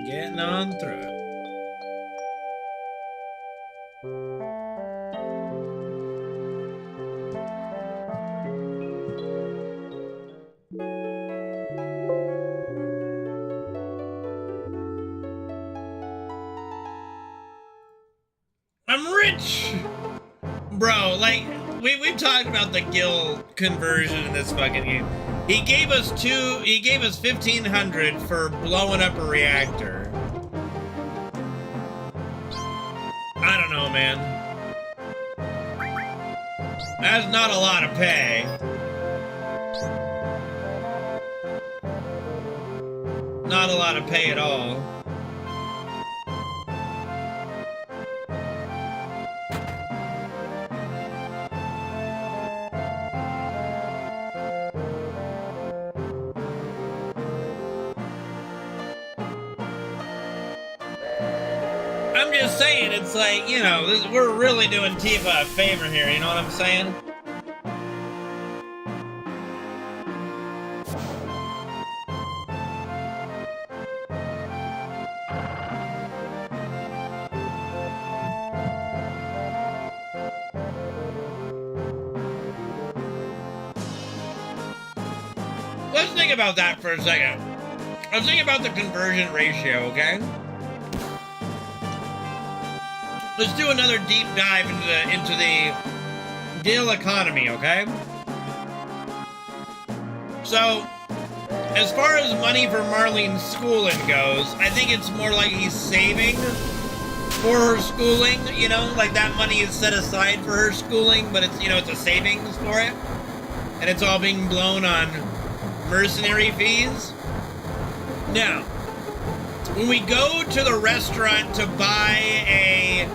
[SPEAKER 1] Getting on through it. I'm rich! Bro, like, we've talked about the guild conversion in this fucking game. He gave us 1,500 for blowing up a reactor. I don't know, man. That's not a lot of pay. Not a lot of pay at all. I'm just saying, it's like, you know, we're really doing Tifa a favor here, you know what I'm saying? Let's think about that for a second. Let's think about the conversion ratio, okay? Let's do another deep dive into the guild economy, okay? So, as far as money for Marlene's schooling goes, I think it's more like he's saving for her schooling, you know? Like that money is set aside for her schooling, but it's, you know, it's a savings for it. And it's all being blown on mercenary fees. Now, when we go to the restaurant to buy a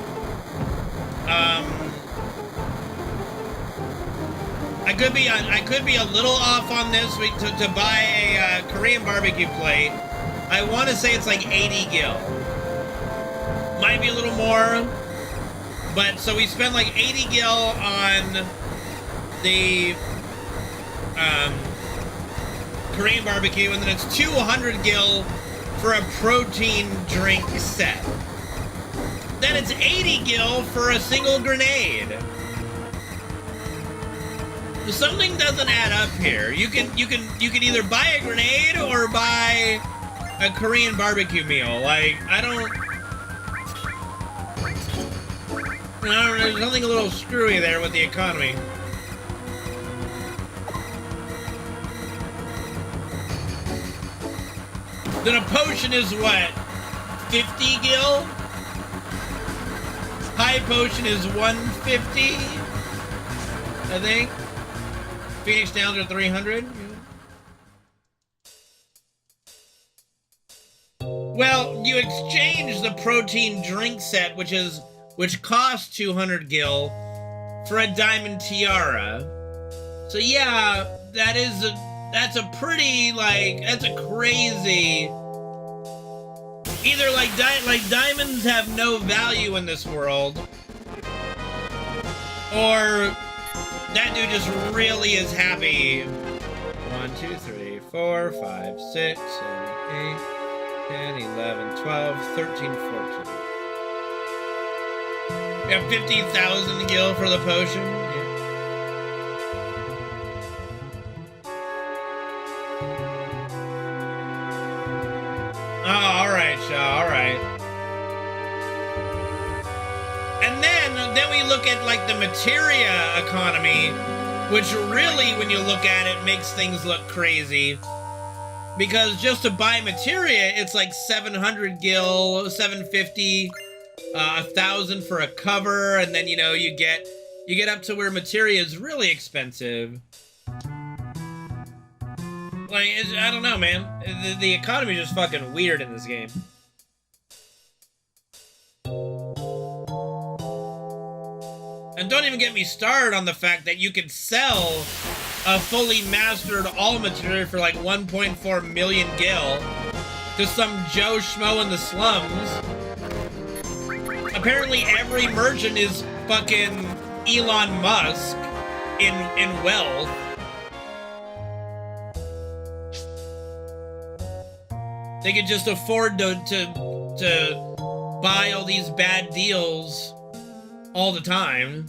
[SPEAKER 1] I could be a little off on this. To buy a Korean barbecue plate, I want to say it's like 80 gil. Might be a little more, but so we spent like 80 gil on the Korean barbecue, and then it's 200 gil for a protein drink set. Then it's 80 gil for a single grenade. Something doesn't add up here. You can either buy a grenade or buy a Korean barbecue meal. Like, there's something a little screwy there with the economy. Then a potion is what? 50 gil? High potion is 150, I think. Phoenix Downs are 300. Well, you exchange the protein drink set, which costs 200 gil, for a diamond tiara. So yeah, that's a pretty, like, that's a crazy. Either like diamonds have no value in this world, or that dude just really is happy. 1, 2, 3, 4, 5, 6, 7, 8, 10, 11, 12, 13, 14. We have 50,000 gil for the potion. Yeah. Oh, alright, Shaw, alright. And then we look at, like, the materia economy, which really, when you look at it, makes things look crazy. Because just to buy materia, it's like 700 gil, 750, 1,000 for a cover, and then, you know, you get up to where materia is really expensive. Like, I don't know, man. The economy is just fucking weird in this game. And don't even get me started on the fact that you could sell a fully mastered all material for like 1.4 million gil to some Joe Schmo in the slums. Apparently every merchant is fucking Elon Musk in wealth. They could just afford to buy all these bad deals all the time.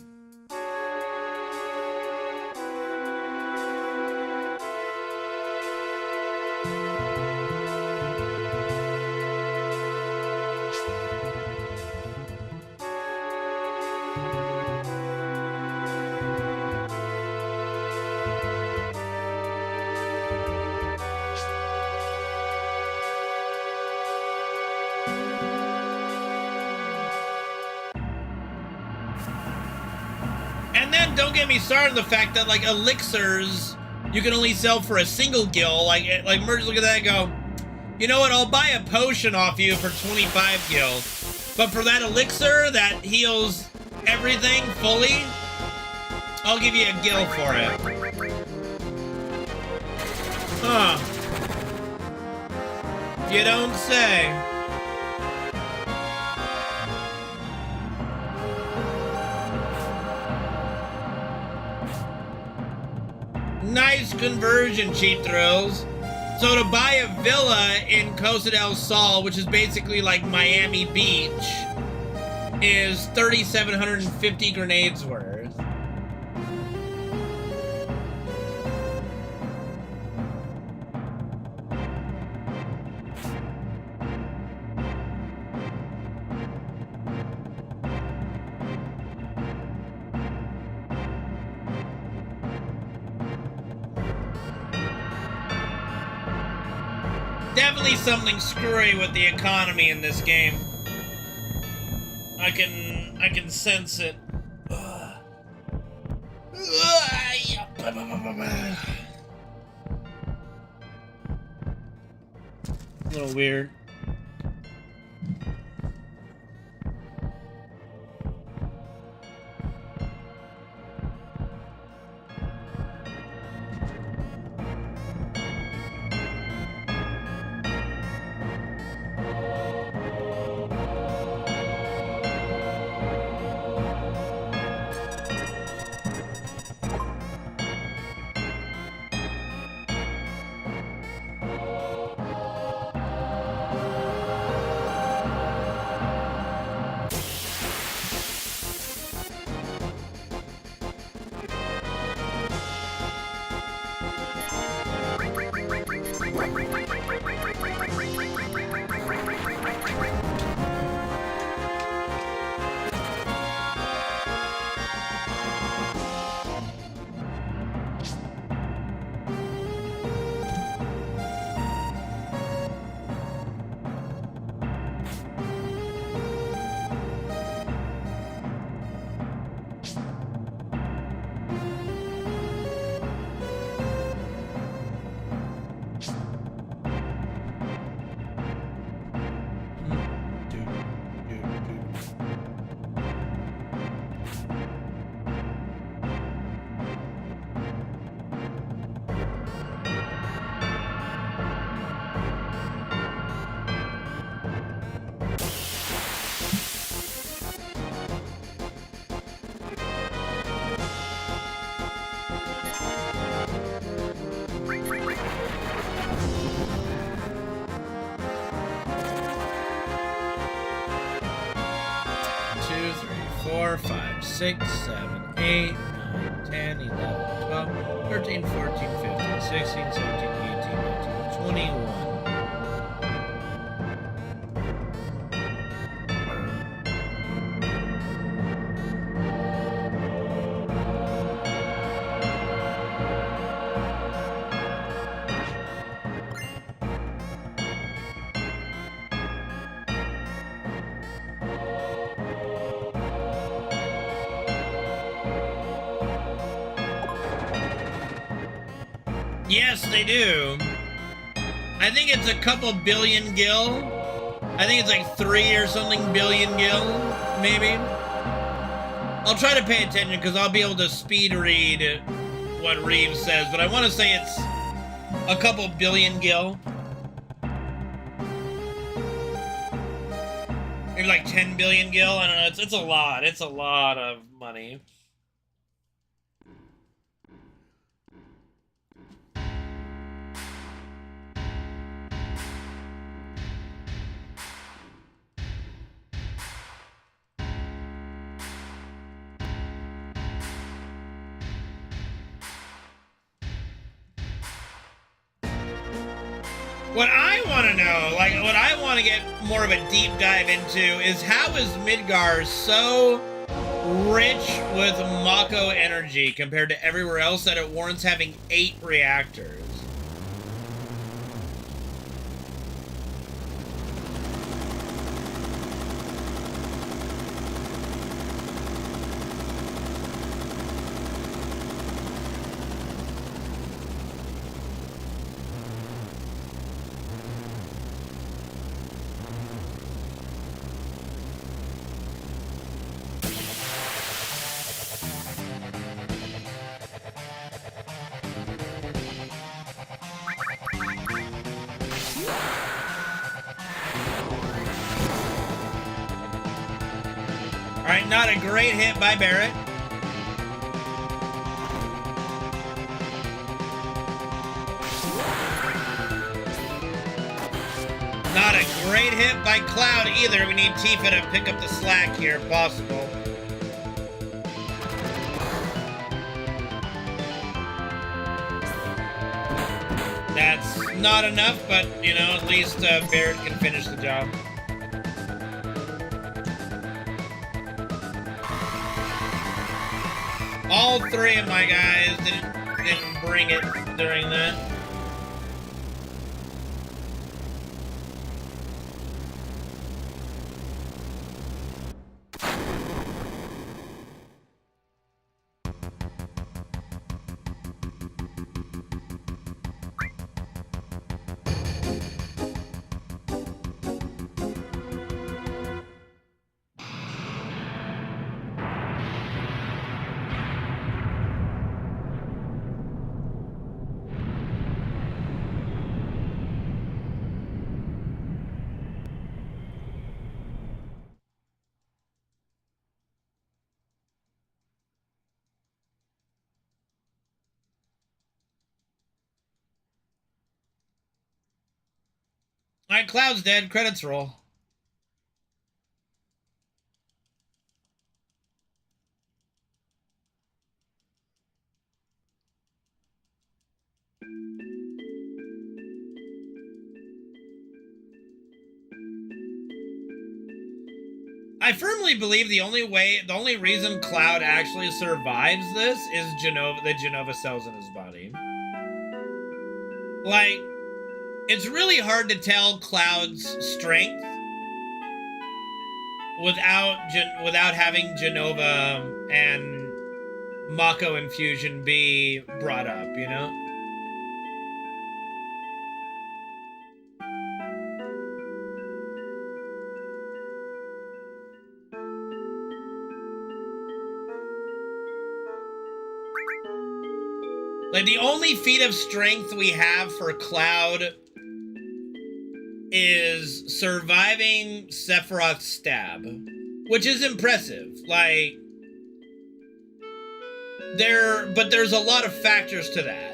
[SPEAKER 1] Don't get me started on the fact that, like, elixirs you can only sell for a single gil. Like merchants look at that and go, you know what, I'll buy a potion off you for 25 gil. But for that elixir that heals everything fully, I'll give you a gil for it. Huh. You don't say. Nice conversion, Cheat Thrills. So to buy a villa in Costa del Sol, which is basically like Miami Beach, is 3,750 grenades worth. Definitely something screwy with the economy in this game. I can sense it. A little weird. 4, 5, 6, 7, 8, 9, 10, 11, 12, 13, 14, 15, 16, 17, 18, 19, 21. Yes, they do. I think it's a couple billion gil. I think it's like 3 or something billion gil, maybe. I'll try to pay attention because I'll be able to speed read what Reeves says, but I want to say it's a couple billion gil. Maybe like 10 billion gil. I don't know. It's a lot. It's a lot of money. What I want to know, like what I want to get more of a deep dive into is how is Midgar so rich with Mako energy compared to everywhere else that it warrants having 8 reactors? Alright, not a great hit by Barrett. Not a great hit by Cloud either. We need Tifa to pick up the slack here if possible. That's not enough, but, you know, at least Barrett can finish the job. All 3 of my guys didn't bring it during that. Alright, Cloud's dead. Credits roll. I firmly believe the only reason Cloud actually survives this is the Genova cells in his body. Like, it's really hard to tell Cloud's strength without having Genova and Mako infusion be brought up, you know? Like, the only feat of strength we have for Cloud is surviving Sephiroth's stab, which is impressive. Like, but there's a lot of factors to that.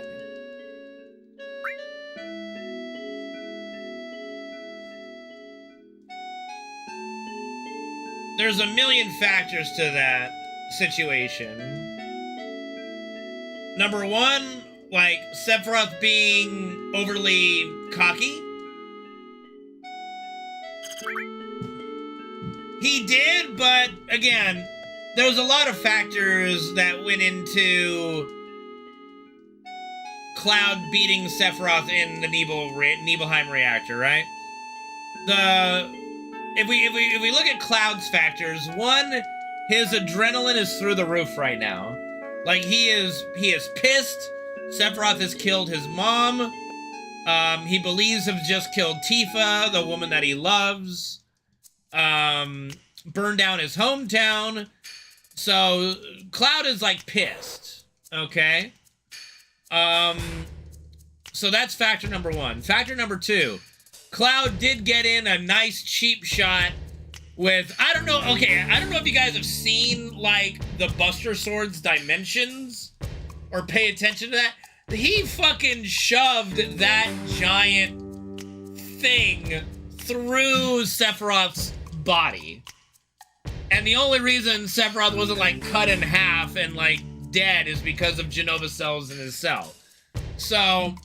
[SPEAKER 1] there's a million factors to that situation. Number one, like Sephiroth being overly cocky. He did, but again, there's a lot of factors that went into Cloud beating Sephiroth in the Nibelheim reactor, right? If we look at Cloud's factors, one, his adrenaline is through the roof right now. Like he is pissed. Sephiroth has killed his mom. He believes have just killed Tifa, the woman that he loves. Burned down his hometown. So Cloud is like pissed. Okay. So that's factor number one. Factor number two, Cloud did get in a nice cheap shot with, I don't know if you guys have seen, like, the Buster Sword's dimensions, or pay attention to that. He fucking shoved that giant thing through Sephiroth's body. And the only reason Sephiroth wasn't, like, cut in half and, like, dead is because of Genova cells in his cell. So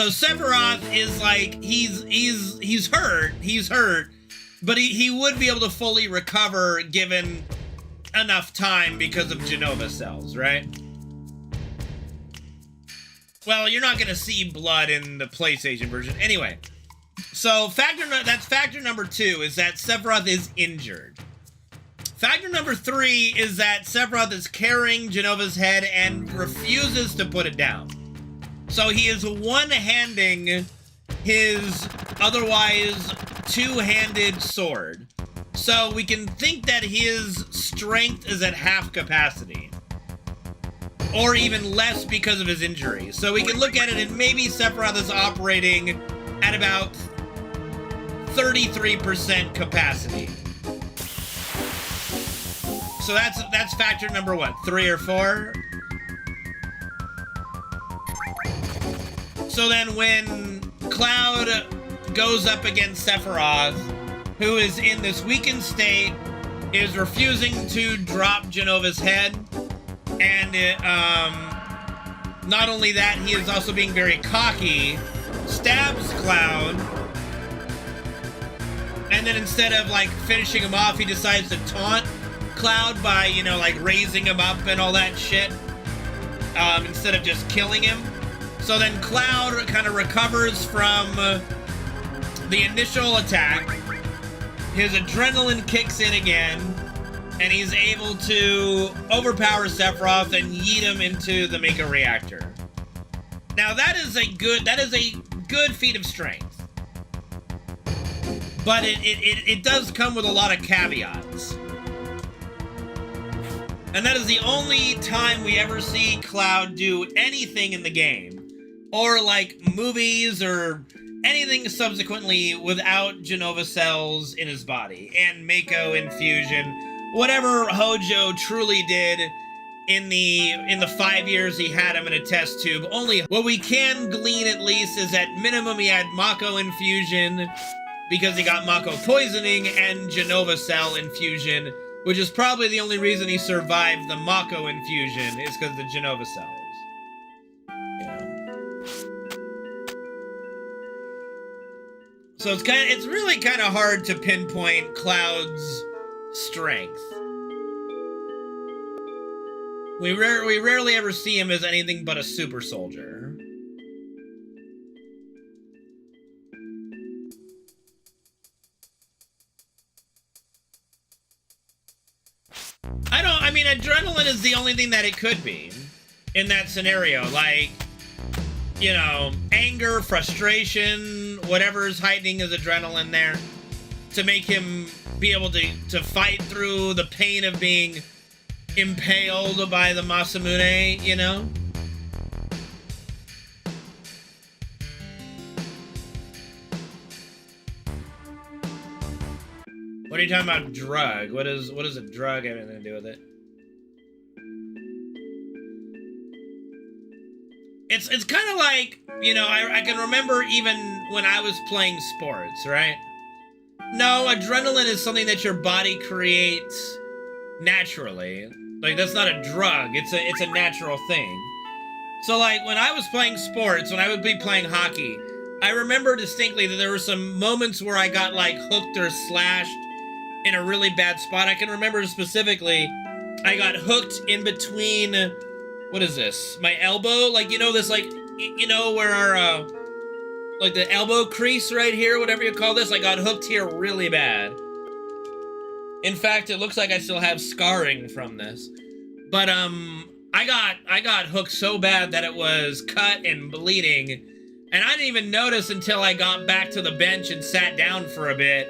[SPEAKER 1] Sephiroth is like, he's hurt, but he would be able to fully recover given enough time because of Genova cells, right? Well, you're not gonna see blood in the PlayStation version. Anyway, so that's factor number two, is that Sephiroth is injured. Factor number three is that Sephiroth is carrying Genova's head and refuses to put it down. So he is one-handing his otherwise two-handed sword. So we can think that his strength is at half capacity. Or even less because of his injury. So we can look at it and maybe Sephiroth is operating at about 33% capacity. So that's factor number what, 3 or 4? So then when Cloud goes up against Sephiroth, who is in this weakened state, is refusing to drop Genova's head, and not only that, he is also being very cocky, stabs Cloud, and then instead of like finishing him off, he decides to taunt Cloud by, you know, like raising him up and all that shit, instead of just killing him. So then Cloud kind of recovers from the initial attack. His adrenaline kicks in again, and he's able to overpower Sephiroth and yeet him into the Mega Reactor. Now that is a good feat of strength, but it does come with a lot of caveats. And that is the only time we ever see Cloud do anything in the game, or like movies or anything subsequently, without Genova cells in his body and Mako infusion, whatever Hojo truly did in the 5 years he had him in a test tube. Only what we can glean at least is at minimum he had Mako infusion because he got Mako poisoning, and Genova cell infusion, which is probably the only reason he survived the Mako infusion, is because of the Genova cells. You know? So it's really kind of hard to pinpoint Cloud's strength. We rarely ever see him as anything but a super soldier. I mean, adrenaline is the only thing that it could be in that scenario. Like, you know, anger, frustration, whatever's heightening his adrenaline there to make him be able to fight through the pain of being impaled by the Masamune, you know? What are you talking about, drug? What is a drug have anything to do with it? It's kind of like, you know, I can remember even when I was playing sports, right? No, adrenaline is something that your body creates naturally. Like, that's not a drug. It's a natural thing. So, like, when I was playing sports, when I would be playing hockey, I remember distinctly that there were some moments where I got, like, hooked or slashed in a really bad spot. I can remember specifically, I got hooked in between, what is this? My elbow? Like, you know, this, like, you know, where our, like, the elbow crease right here, whatever you call this, I got hooked here really bad. In fact, it looks like I still have scarring from this. But, I got hooked so bad that it was cut and bleeding, and I didn't even notice until I got back to the bench and sat down for a bit,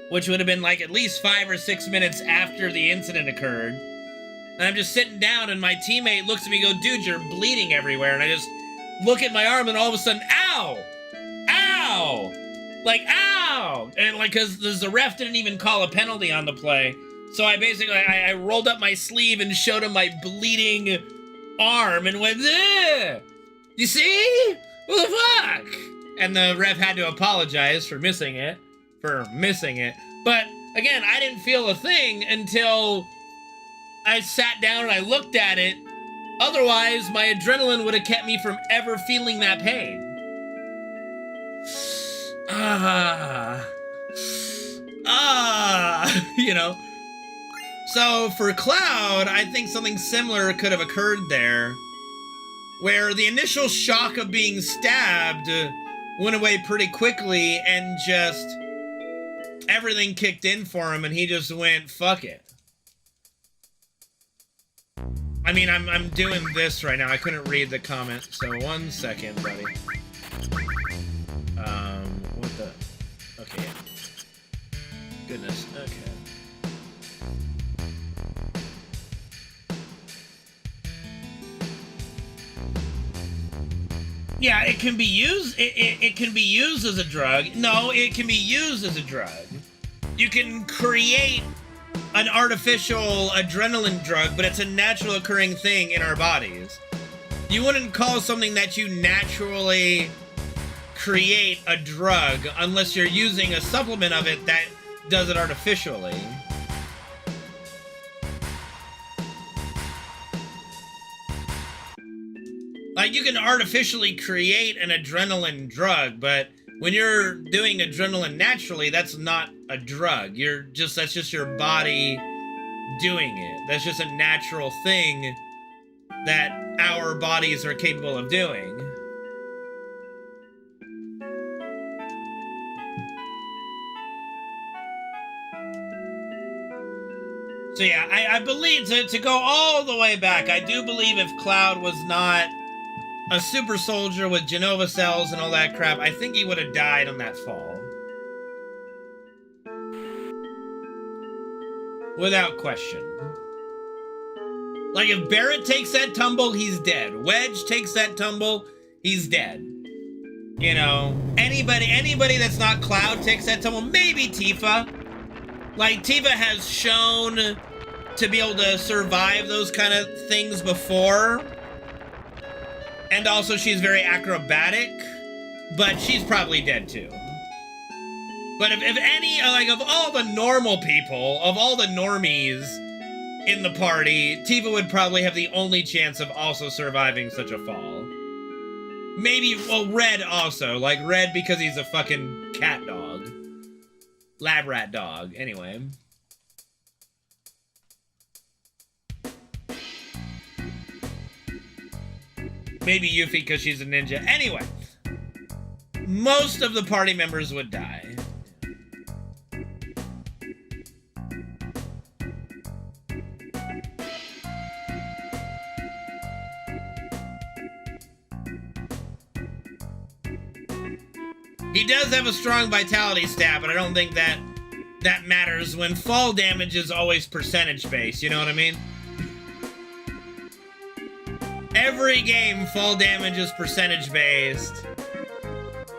[SPEAKER 1] which would have been like at least 5 or 6 minutes after the incident occurred. And I'm just sitting down, and my teammate looks at me and goes, dude, you're bleeding everywhere. And I just look at my arm, and all of a sudden, ow! Ow! Like, ow! And like, because the ref didn't even call a penalty on the play. So I basically, I rolled up my sleeve and showed him my bleeding arm and went, ugh! You see? What the fuck? And the ref had to apologize for missing it. But again, I didn't feel a thing until I sat down and I looked at it. Otherwise, my adrenaline would have kept me from ever feeling that pain. You know. So for Cloud, I think something similar could have occurred there, where the initial shock of being stabbed went away pretty quickly, and just everything kicked in for him, and he just went, fuck it. I mean, I'm doing this right now. I couldn't read the comment, so 1 second, buddy. What the? Okay. Goodness, okay. Yeah, it can be used. It can be used as a drug. No, it can be used as a drug. You can create an artificial adrenaline drug, but it's a natural occurring thing in our bodies. You wouldn't call something that you naturally create a drug unless you're using a supplement of it that does it artificially. Like, you can artificially create an adrenaline drug, but when you're doing adrenaline naturally, that's not a drug. That's just your body doing it. That's just a natural thing that our bodies are capable of doing. So yeah, I believe, to go all the way back, I do believe if Cloud was not a super soldier with Genova cells and all that crap, I think he would have died on that fall. Without question. Like, if Barrett takes that tumble, he's dead. Wedge takes that tumble, he's dead. You know, anybody that's not Cloud takes that tumble, maybe Tifa. Like, Tifa has shown to be able to survive those kind of things before. And also, she's very acrobatic, but she's probably dead too. But if any, like, of all the normal people, of all the normies in the party, Tifa would probably have the only chance of also surviving such a fall. Maybe, well, Red also. Like, Red because he's a fucking cat dog. Lab rat dog, anyway. Maybe Yuffie because she's a ninja. Anyway, most of the party members would die. He does have a strong vitality stat, but I don't think that matters when fall damage is always percentage based, you know what I mean? Every game, fall damage is percentage based.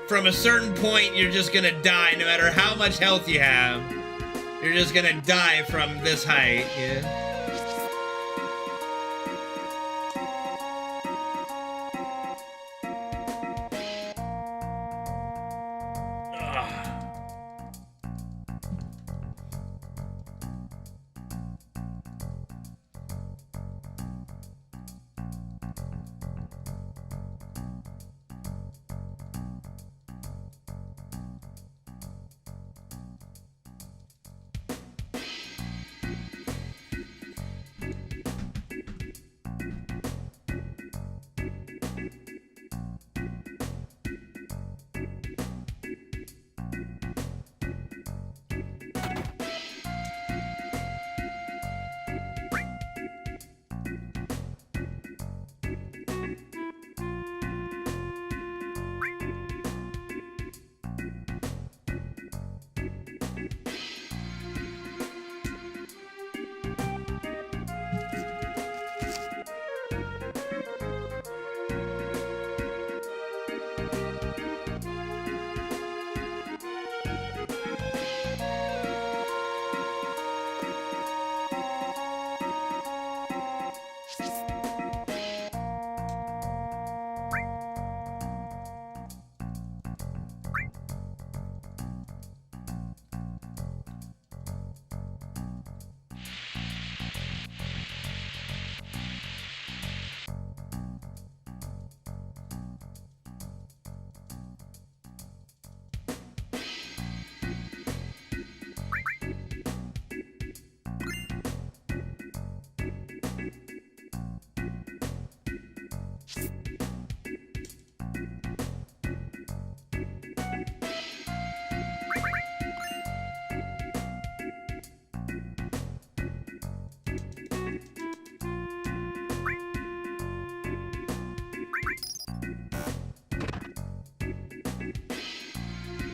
[SPEAKER 1] From a certain point, you're just gonna die no matter how much health you have. You're just gonna die from this height, yeah?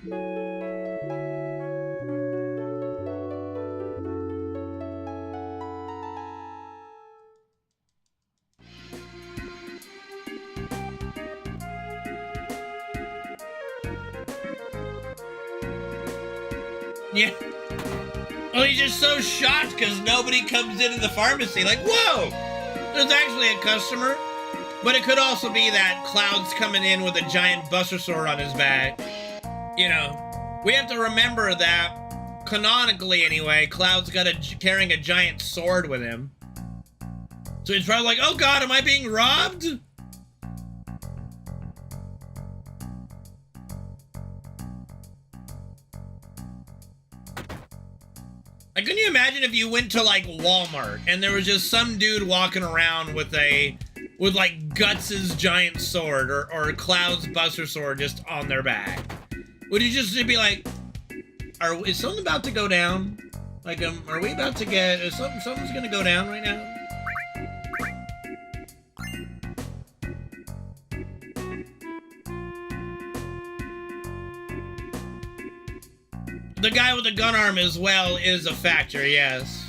[SPEAKER 1] Yeah. Well, he's just so shocked because nobody comes into the pharmacy. Like, whoa, there's actually a customer. But it could also be that Cloud's coming in with a giant buster sword on his back. You know, we have to remember that, canonically anyway, Cloud's carrying a giant sword with him. So he's probably like, oh god, am I being robbed? Like, can you imagine if you went to, like, Walmart and there was just some dude walking around with like, Guts' giant sword or Cloud's buster sword just on their back? Would you just be like, is something about to go down? Like, are we about to get, something's gonna go down right now? The guy with the gun arm as well is a factor, yes.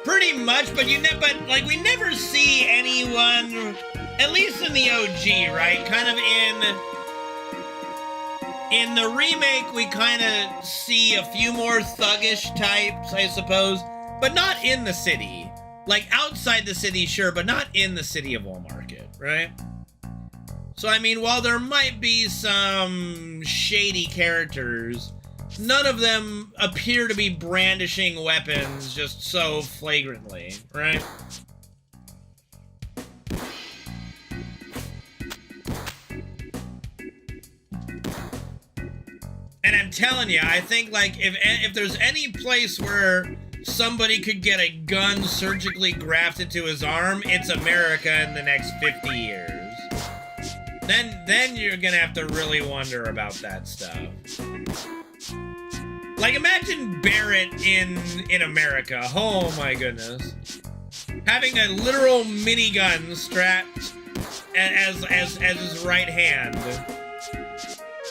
[SPEAKER 1] Pretty much, but like we never see anyone, at least in the OG, right? Kind of in the remake, we kind of see a few more thuggish types, I suppose, but not in the city. Like, outside the city, sure, but not in the city of Woolmarket, right? So, I mean, while there might be some shady characters, none of them appear to be brandishing weapons just so flagrantly, right? And I'm telling you, I think, like, if there's any place where somebody could get a gun surgically grafted to his arm, it's America in the next 50 years. Then you're gonna have to really wonder about that stuff. Like, imagine Barrett in America. Oh my goodness. Having a literal minigun strapped as his right hand.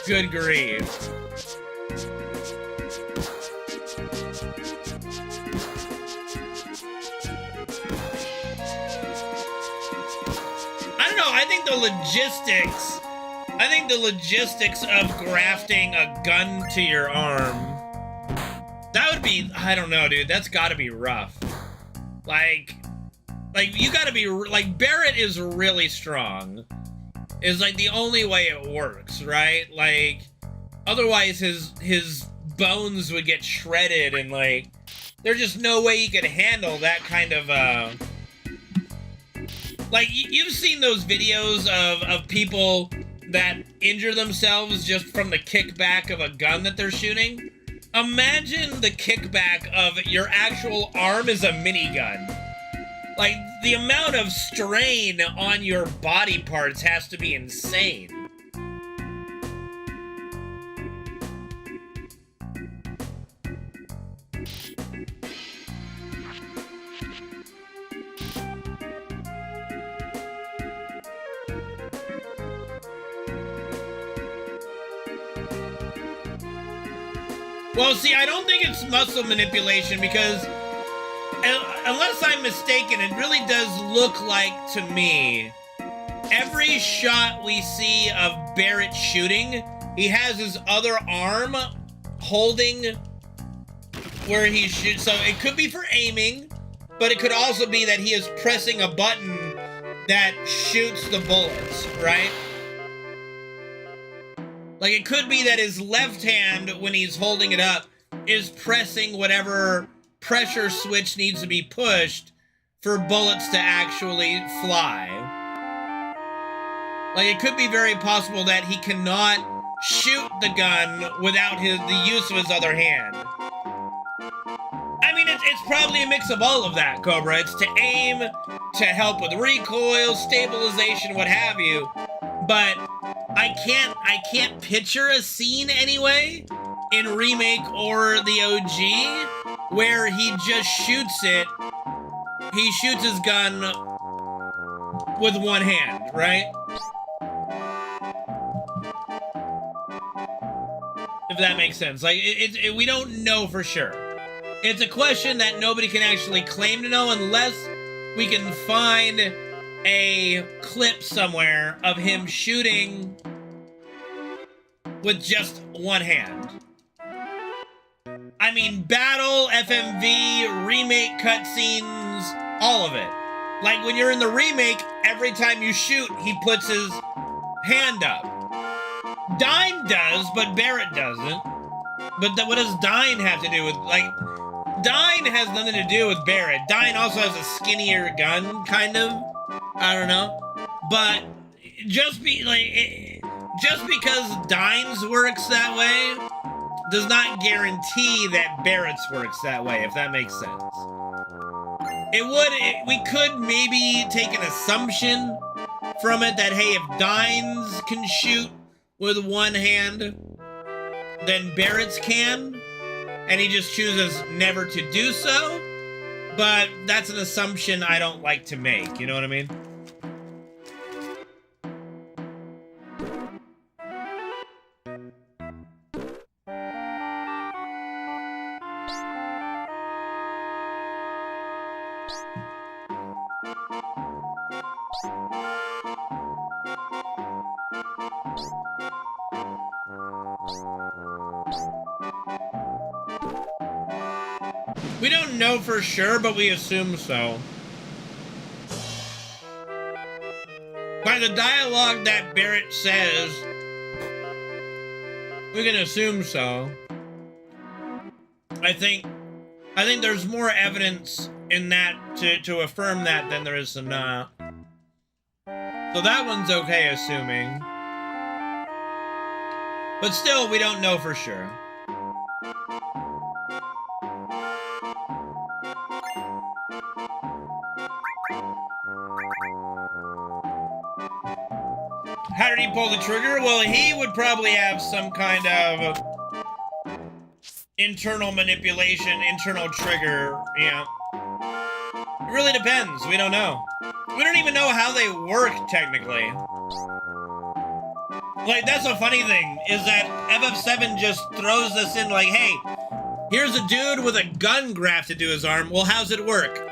[SPEAKER 1] Good grief. I think the logistics of grafting a gun to your arm, that would be, I don't know, dude, that's gotta be rough. Like you gotta be, like, Barrett is really strong. Is like the only way it works, right? Like, otherwise his bones would get shredded and, like, there's just no way he could handle that kind of, like, you've seen those videos of people that injure themselves just from the kickback of a gun that they're shooting. Imagine the kickback of your actual arm is a minigun. Like, the amount of strain on your body parts has to be insane. Well, see, I don't think it's muscle manipulation because, unless I'm mistaken, it really does look like, to me, every shot we see of Barrett shooting, he has his other arm holding where he shoots. So it could be for aiming, but it could also be that he is pressing a button that shoots the bullets, right? Like, it could be that his left hand, when he's holding it up, is pressing whatever pressure switch needs to be pushed for bullets to actually fly. Like, it could be very possible that he cannot shoot the gun without the use of his other hand. I mean, it's probably a mix of all of that, Cobra. It's to aim, to help with recoil, stabilization, what have you. But I can't picture a scene anyway in Remake or the OG where he just shoots it he shoots his gun with one hand, right? If that makes sense. Like, we don't know for sure. It's a question that nobody can actually claim to know unless we can find a clip somewhere of him shooting with just one hand. I mean, battle, FMV, remake cutscenes, all of it. Like, when you're in the remake, every time you shoot, he puts his hand up. Dine does, but Barrett doesn't. But what does Dine have to do with, like, Dine has nothing to do with Barrett. Dine also has a skinnier gun, kind of. I don't know. But just because Dine's works that way does not guarantee that Barrett's works that way, if that makes sense. We could maybe take an assumption from it that, hey, if Dine's can shoot with one hand, then Barrett's can, and he just chooses never to do so. But that's an assumption I don't like to make, you know what I mean? We don't know for sure, but we assume so. By the dialogue that Barrett says, we can assume so. I think there's more evidence in that to affirm that than there is to not. So that one's okay assuming. But still, we don't know for sure. How did he pull the trigger? Well, he would probably have some kind of internal manipulation, internal trigger, yeah. It really depends. We don't know. We don't even know how they work, technically. Like, that's a funny thing, is that FF7 just throws us in like, hey, here's a dude with a gun grafted to his arm. Well, how's it work?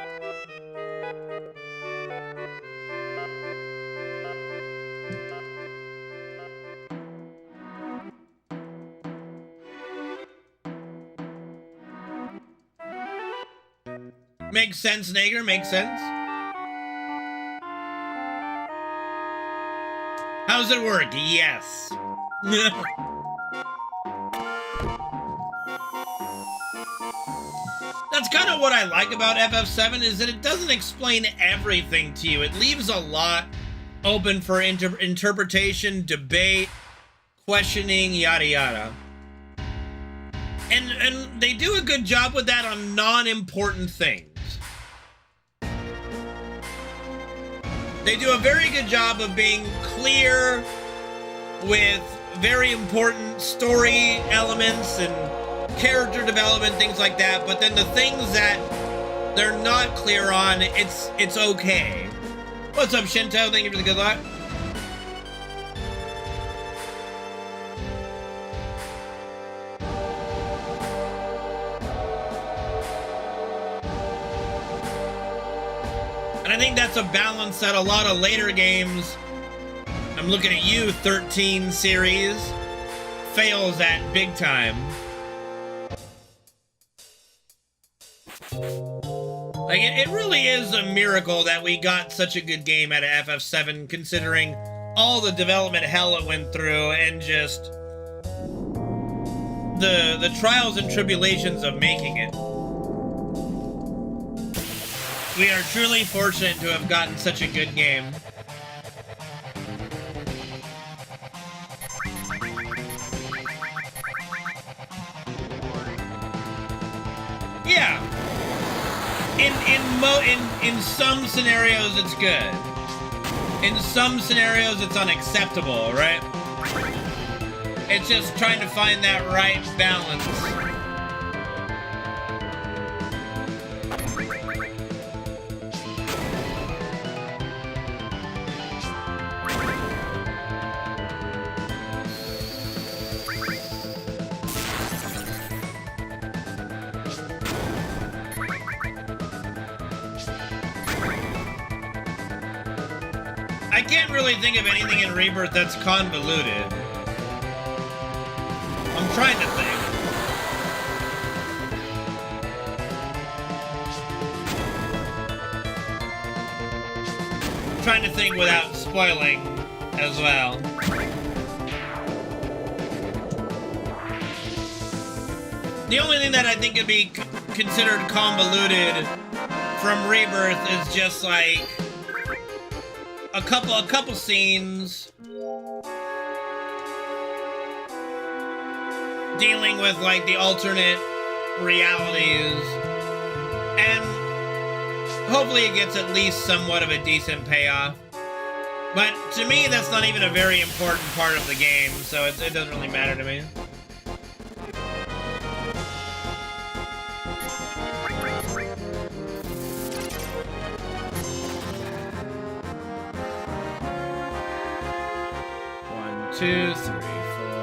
[SPEAKER 1] Makes sense, Nager, makes sense. How's it work? Yes. That's kind of what I like about FF7 is that it doesn't explain everything to you. It leaves a lot open for interpretation, debate, questioning, yada yada. And they do a good job with that on non-important things. They do a very good job of being clear with very important story elements and character development, things like that, but then the things that they're not clear on, it's okay. What's up, Shinto? Thank you for the good luck. And I think that's a balance that a lot of later games, I'm looking at you, 13 series, fails at big time. Like, it really is a miracle that we got such a good game out of FF7, considering all the development hell it went through and just the trials and tribulations of making it. We are truly fortunate to have gotten such a good game. Yeah. In some scenarios it's good. In some scenarios it's unacceptable, right? It's just trying to find that right balance. I can't really think of anything in Rebirth that's convoluted. I'm trying to think. I'm trying to think without spoiling as well. The only thing that I think could be considered convoluted from Rebirth is just like a couple scenes dealing with like the alternate realities, and hopefully it gets at least somewhat of a decent payoff. But to me, that's not even a very important part of the game, so it doesn't really matter to me. One, two, three, four.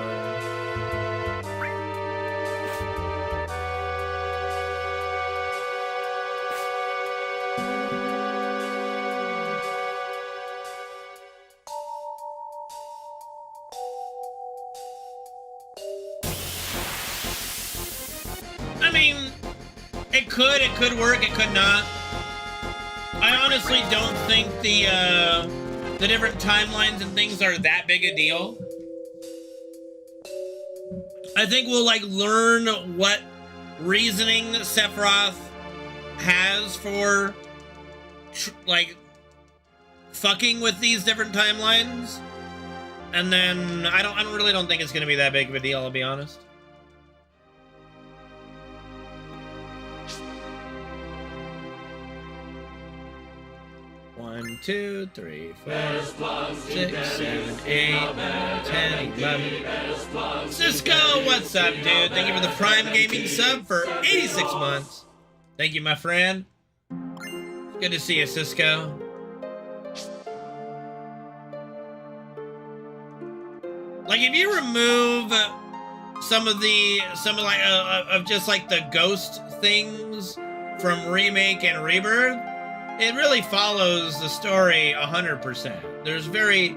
[SPEAKER 1] I mean, it could work, it could not. I honestly don't think the different timelines and things are that big a deal. I think we'll like learn what reasoning Sephiroth has for like fucking with these different timelines, and then I really don't think it's gonna be that big of a deal, I'll be honest. One, two, three, four, 6, 7, 8, 9, 10, 11. Cisco, what's up, dude? Thank you for the Prime Gaming sub for 86 months. Thank you, my friend. Good to see you, Cisco. Like, if you remove some of just like the ghost things from Remake and Rebirth, it really follows the story 100%. There's very,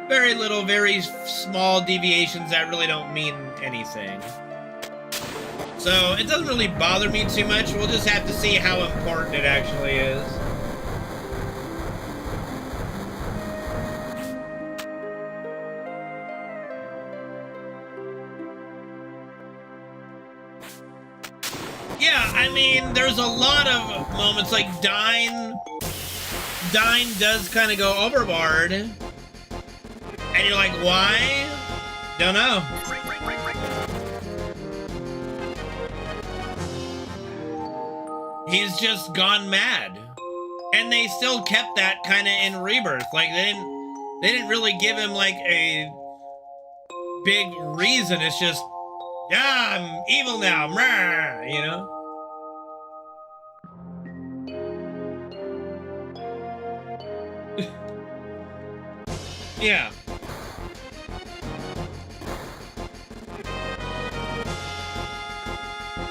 [SPEAKER 1] very little, very small deviations that really don't mean anything. So it doesn't really bother me too much. We'll just have to see how important it actually is. Yeah, I mean, there's a lot of moments like Dyne does kind of go overboard. And you're like, why? Don't know. He's just gone mad. And they still kept that kind of in Rebirth. Like, they didn't really give him like a big reason. It's just, yeah, I'm evil now, you know? Yeah.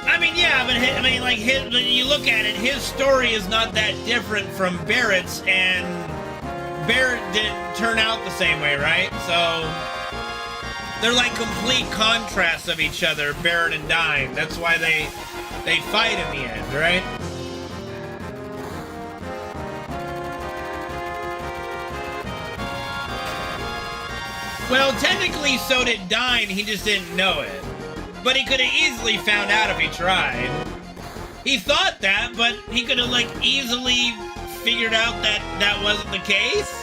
[SPEAKER 1] I mean, yeah, but when you look at it, his story is not that different from Barrett's, and Barrett didn't turn out the same way, right? So they're like complete contrasts of each other, Barrett and Dyne. That's why they fight in the end, right? Well, technically, so did Dyne. He just didn't know it. But he could have easily found out if he tried. He thought that, but he could have, like, easily figured out that that wasn't the case.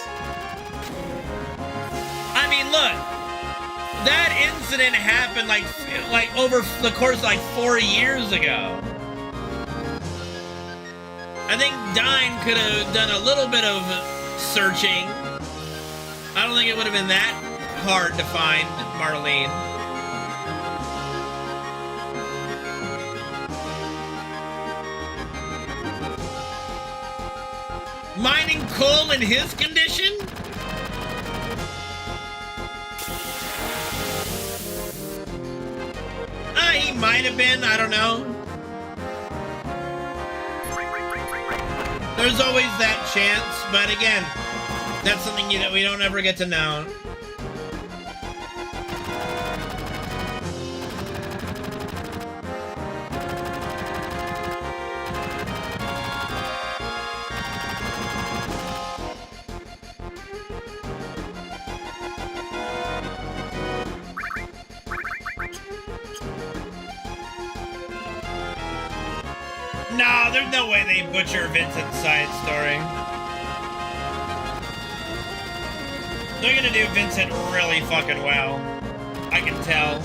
[SPEAKER 1] I mean, look. That incident happened, like over the course of, like, 4 years ago. I think Dyne could have done a little bit of searching. I don't think it would have been that hard to find Marlene. Mining coal in his condition? He might have been, I don't know. There's always that chance, but again, That's something that we don't ever get to know. No, there's no way they butcher Vincent's side story. They're gonna do Vincent really fucking well. I can tell.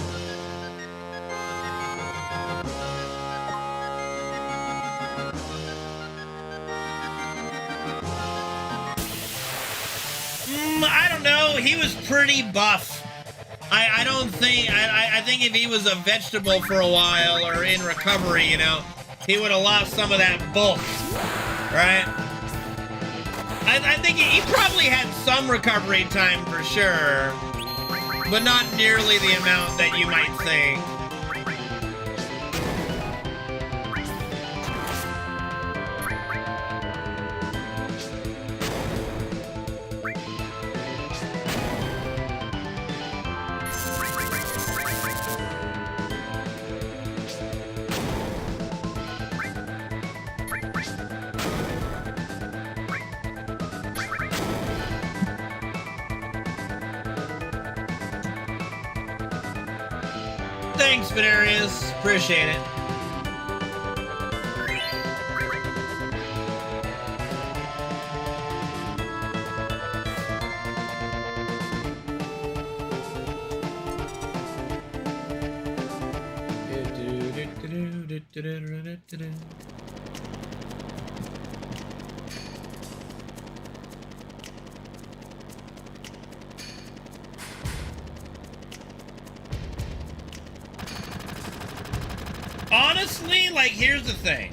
[SPEAKER 1] I don't know. He was pretty buff. I don't think... I think if he was a vegetable for a while or in recovery, you know, he would have lost some of that bulk, right? I think he probably had some recovery time for sure, but not nearly the amount that you might think. Thanks, Venerius. Appreciate it. Honestly, like, here's the thing.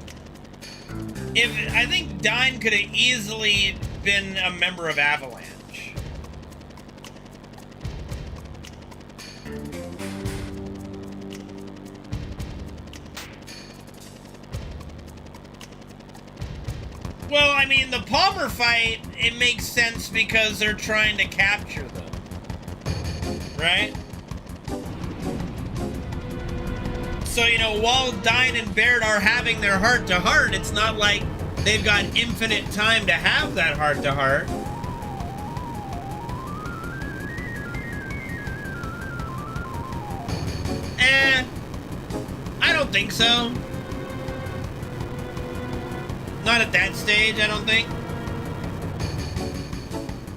[SPEAKER 1] I think Dine could have easily been a member of Avalanche. Well, I mean, the Palmer fight, it makes sense because they're trying to capture them. Right? So, you know, while Dine and Barrett are having their heart-to-heart, it's not like they've got infinite time to have that heart-to-heart. I don't think so. Not at that stage, I don't think.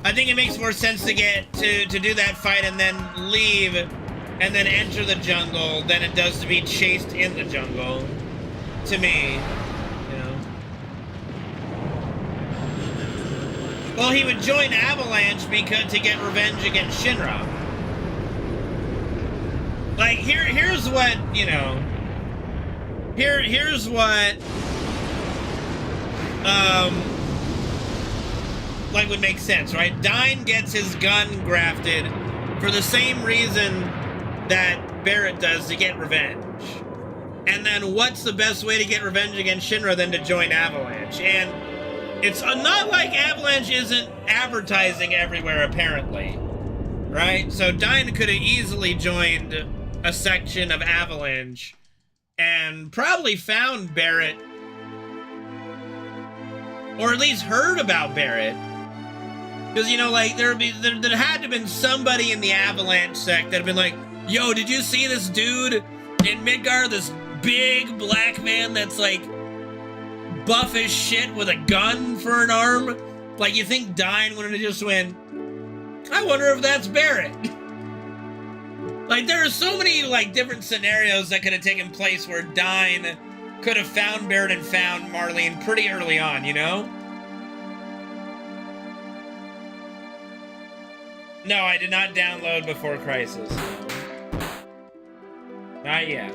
[SPEAKER 1] I think it makes more sense to get to do that fight and then leave and then enter the jungle than it does to be chased in the jungle. To me, you know. Well, he would join Avalanche to get revenge against Shinra. Like, here's what, you know. Here's what like would make sense, right? Dine gets his gun grafted for the same reason that Barrett does, to get revenge. And then what's the best way to get revenge against Shinra than to join Avalanche? And it's not like Avalanche isn't advertising everywhere, apparently. Right? So Dine could have easily joined a section of Avalanche and probably found Barrett, or at least heard about Barrett. Because, you know, like, there had to have been somebody in the Avalanche sect that had been like, yo, did you see this dude in Midgar? This big black man that's, like, buff as shit with a gun for an arm? Like, you think Dine would have just went, I wonder if that's Barrett. Like, there are so many, like, different scenarios that could have taken place where Dine could have found Barrett and found Marlene pretty early on, you know? No, I did not download Before Crisis. Not yet.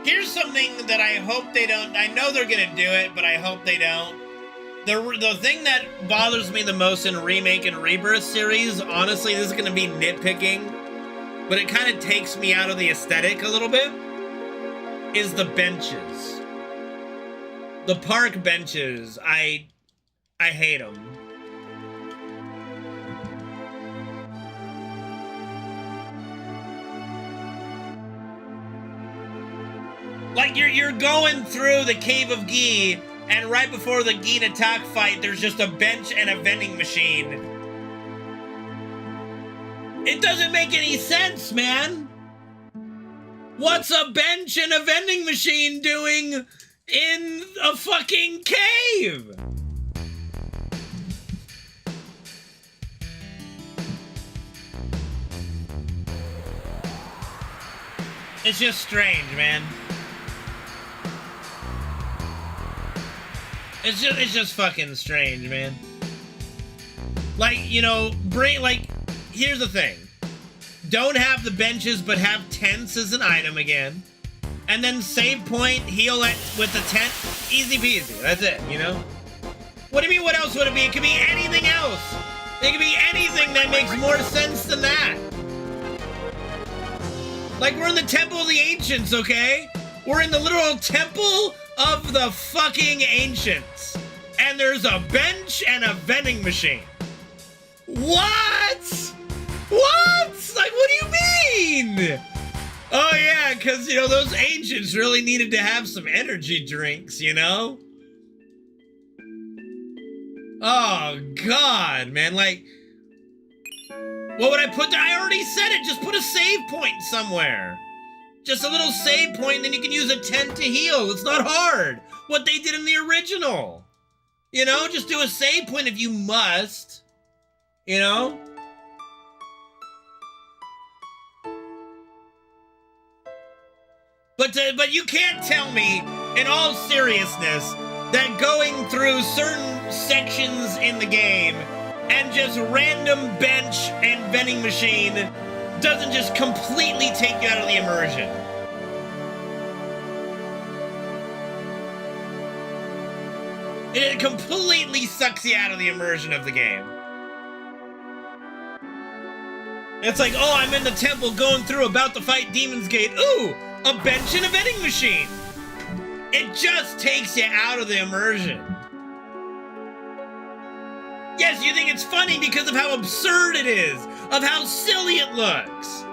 [SPEAKER 1] Here's something that I hope they don't. I know they're gonna do it, but I hope they don't. The thing that bothers me the most in Remake and Rebirth series, honestly, this is gonna be nitpicking, but it kind of takes me out of the aesthetic a little bit, is the benches. The park benches, I hate them. Like, you're going through the Cave of Gi, and right before the Gi attack fight, there's just a bench and a vending machine. It doesn't make any sense, man. What's a bench and a vending machine doing in a fucking cave? It's just strange, man. It's just fucking strange, man. Like, you know, here's the thing. Don't have the benches, but have tents as an item again. And then save point, heal it with the tent. Easy peasy, that's it, you know? What do you mean, what else would it be? It could be anything else. It could be anything that makes more sense than that. Like, we're in the Temple of the Ancients, okay? We're in the literal Temple of the fucking Ancients. And there's a bench and a vending machine. What? What? Like, what do you mean? Oh yeah, because, you know, those ancients really needed to have some energy drinks, you know? Oh God, man, like, what would I put there? I already said it, just put a save point somewhere. Just a little save point, and then you can use a tent to heal. It's not hard. What they did in the original. You know, just do a save point if you must. You know? But you can't tell me, in all seriousness, that going through certain sections in the game and just random bench and vending machine doesn't just completely take you out of the immersion. It completely sucks you out of the immersion of the game. It's like, oh, I'm in the temple going through, about to fight Demon's Gate. Ooh, a bench and a vending machine. It just takes you out of the immersion. Yes, you think it's funny because of how absurd it is, of how silly it looks.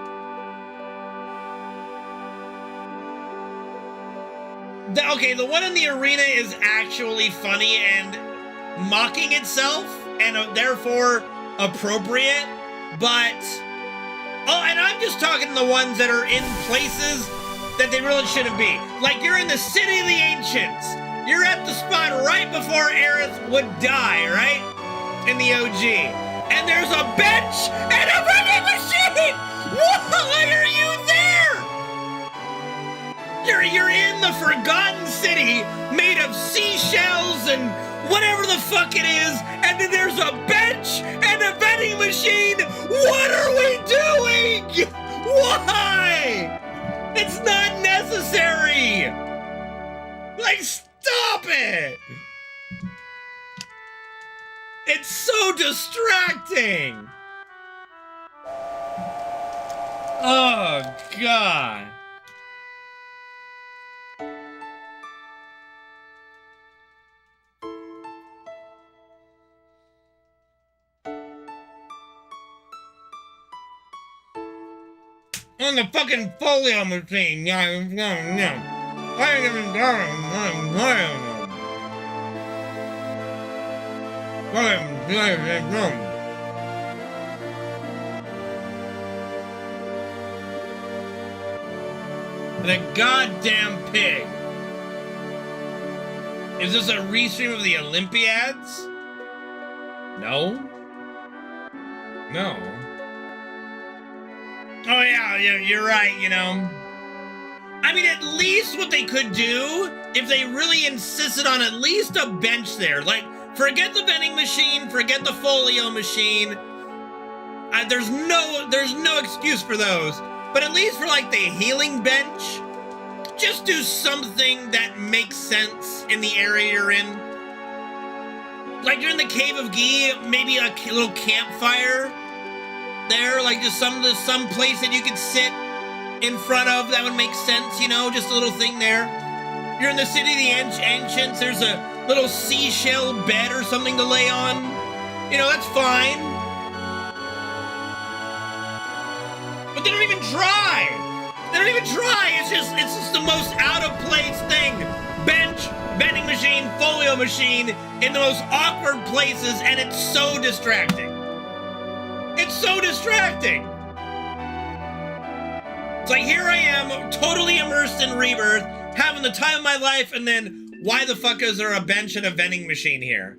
[SPEAKER 1] Okay, the one in the arena is actually funny and mocking itself, and therefore appropriate, but... Oh, and I'm just talking the ones that are in places that they really shouldn't be. Like, you're in the City of the Ancients. You're at the spot right before Aerith would die, right? In the OG. And there's a bench and a vending machine! Why are you there? You're in the Forgotten City, made of seashells and whatever the fuck it is, and then there's a bench and a vending machine! What are we doing? Why? It's not necessary! Like, stop it! It's so distracting! Oh, God. On the fucking folio machine. The goddamn pig. Is this a restream of the Olympiads? No. No. Oh yeah, you're right, you know. I mean, at least what they could do, if they really insisted on at least a bench there, like, forget the vending machine, forget the folio machine. There's no excuse for those. But at least for, like, the healing bench, just do something that makes sense in the area you're in. Like you're in the Cave of Gi, maybe a little campfire there, like just some place that you could sit in front of that would make sense, you know, just a little thing there. You're in the City of the Ancients, there's a little seashell bed or something to lay on. You know, that's fine. But they don't even try. They don't even try. It's just the most out of place thing. Bench, vending machine, folio machine in the most awkward places, and it's so distracting. It's so distracting. It's like, here I am, totally immersed in Rebirth, having the time of my life, and then why the fuck is there a bench and a vending machine here?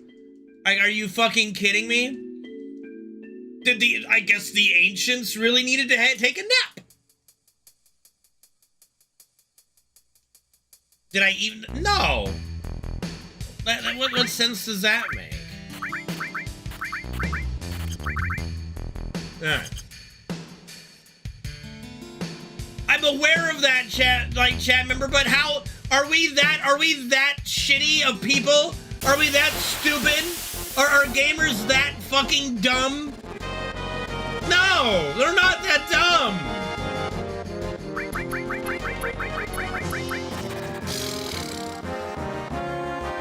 [SPEAKER 1] Like, are you fucking kidding me? I guess the ancients really needed to take a nap. Did I even? No. What sense does that make? Alright. I'm aware of that, chat member, but how are we that shitty of people? Are we that stupid? Are gamers that fucking dumb? No, they're not that dumb.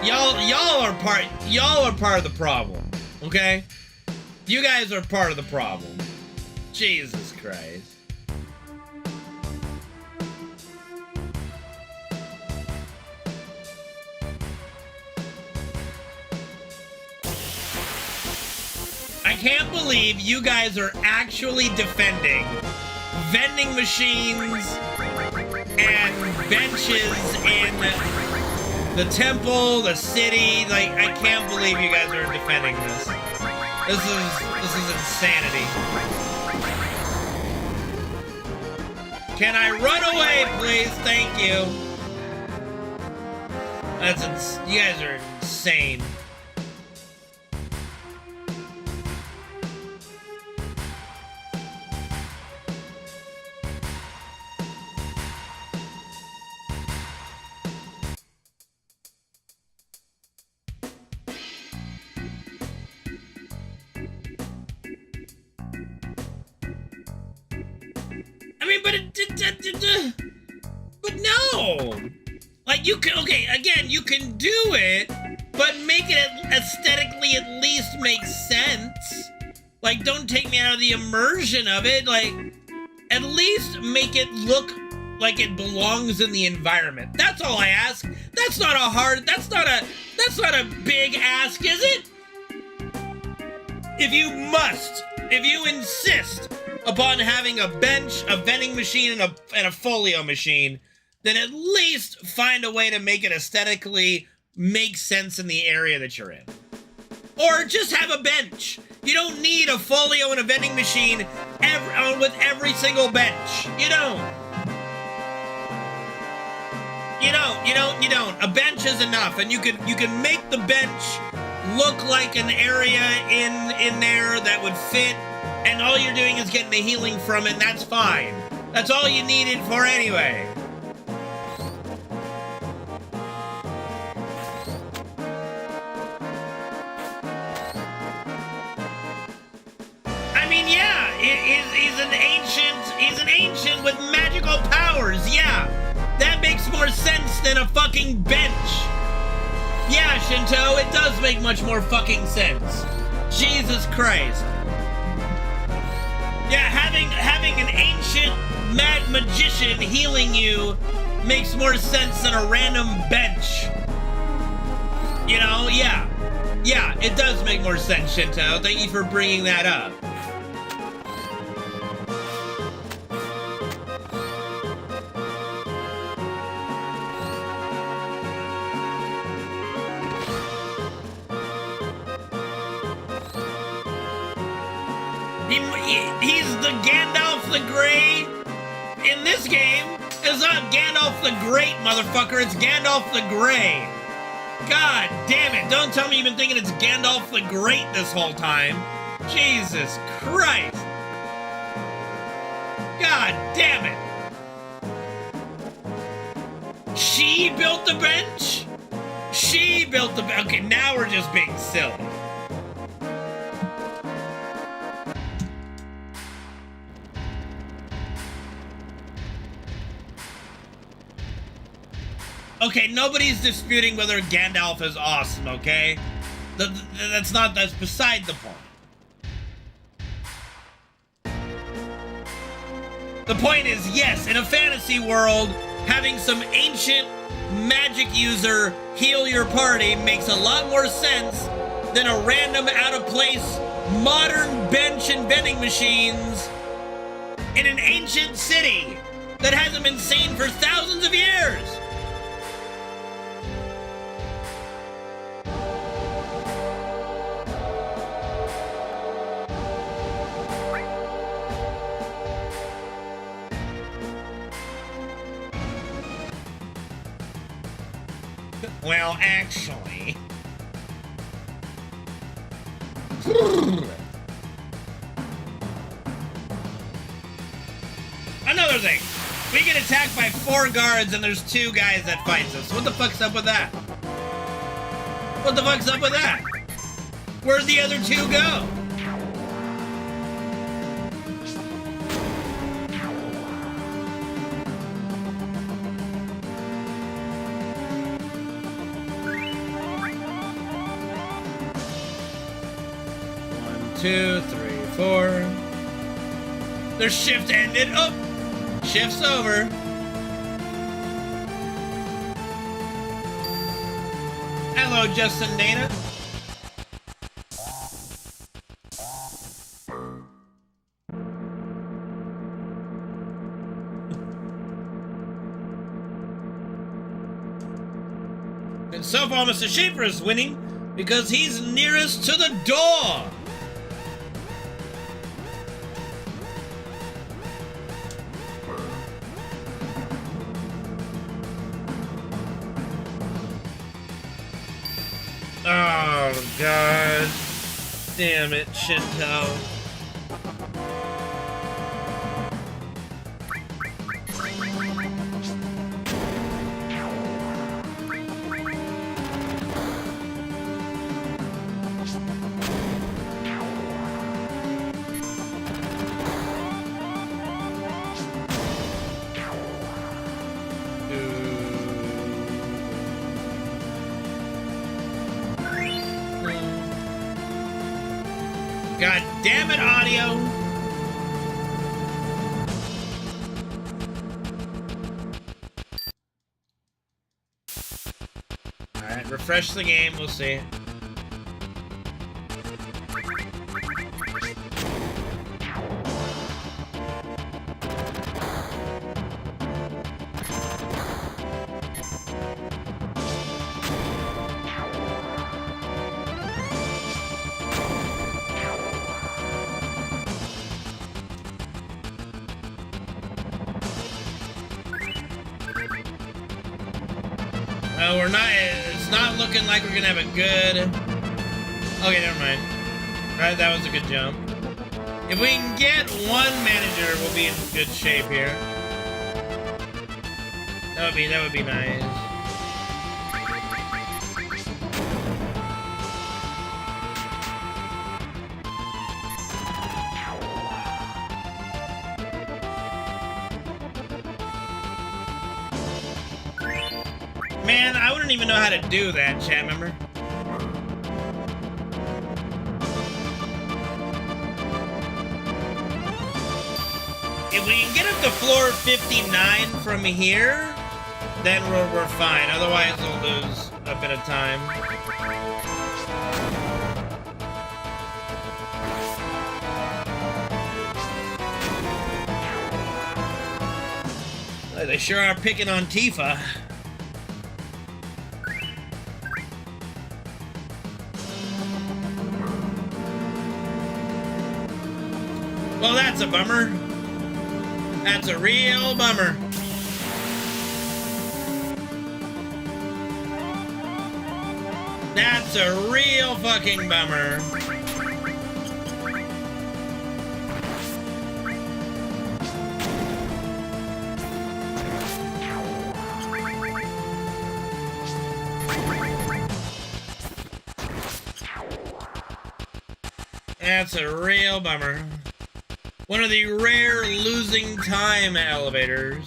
[SPEAKER 1] Y'all are part of the problem, okay? You guys are part of the problem. Jesus Christ. I can't believe you guys are actually defending vending machines and benches in the temple, the city. Like, I can't believe you guys are defending this. This is insanity. Can I run away, please? Thank you. You guys are insane. But no! Like, you can, okay, again, you can do it, but make it aesthetically at least make sense. Like, don't take me out of the immersion of it. Like, at least make it look like it belongs in the environment. That's all I ask. That's not a big ask, is it? If you insist upon having a bench, a vending machine, and a folio machine, then at least find a way to make it aesthetically make sense in the area that you're in. Or just have a bench. You don't need a folio and a vending machine with every single bench. You don't. A bench is enough, and you can make the bench look like an area in there that would fit. And all you're doing is getting the healing from it, and that's fine. That's all you need it for anyway. I mean, yeah, he's an ancient with magical powers, yeah. That makes more sense than a fucking bench. Yeah, Shinto, it does make much more fucking sense. Jesus Christ. Yeah, having an ancient mad magician healing you makes more sense than a random bench. You know, yeah. Yeah, it does make more sense, Shinto. Thank you for bringing that up. He's the Gandalf the Grey in this game. It's not Gandalf the Great, motherfucker. It's Gandalf the Grey. God damn it. Don't tell me you've been thinking it's Gandalf the Great this whole time. Jesus Christ. God damn it. She built the bench? She built the bench. Okay, now we're just being silly. Okay, nobody's disputing whether Gandalf is awesome, okay? That's beside the point. The point is, yes, in a fantasy world, having some ancient magic user heal your party makes a lot more sense than a random out-of-place modern bench and vending machines in an ancient city that hasn't been seen for thousands of years. Well, actually... Another thing. We get attacked by 4 guards and there's 2 guys that fights us. What the fuck's up with that? What the fuck's up with that? Where'd the other 2 go? Two, 3, 4. Their shift ended. Oh, shift's over. Hello, Justin Dana. And so far, Mr. Schaefer is winning because he's nearest to the door. Oh, God. Damn it, Shinto. God damn it, audio! Alright, refresh the game, we'll see. We're not, it's not looking like we're gonna have a good... Okay, never mind. Alright, that was a good jump. If we can get 1 manager, we'll be in good shape here. That would be nice. Man, I wouldn't even know how to do that, chat member. If we can get up to floor 59 from here, then we're fine. Otherwise, we'll lose a bit of time. They sure are picking on Tifa. Well, that's a bummer. That's a real bummer. That's a real fucking bummer. That's a real bummer. One of the rare losing time elevators.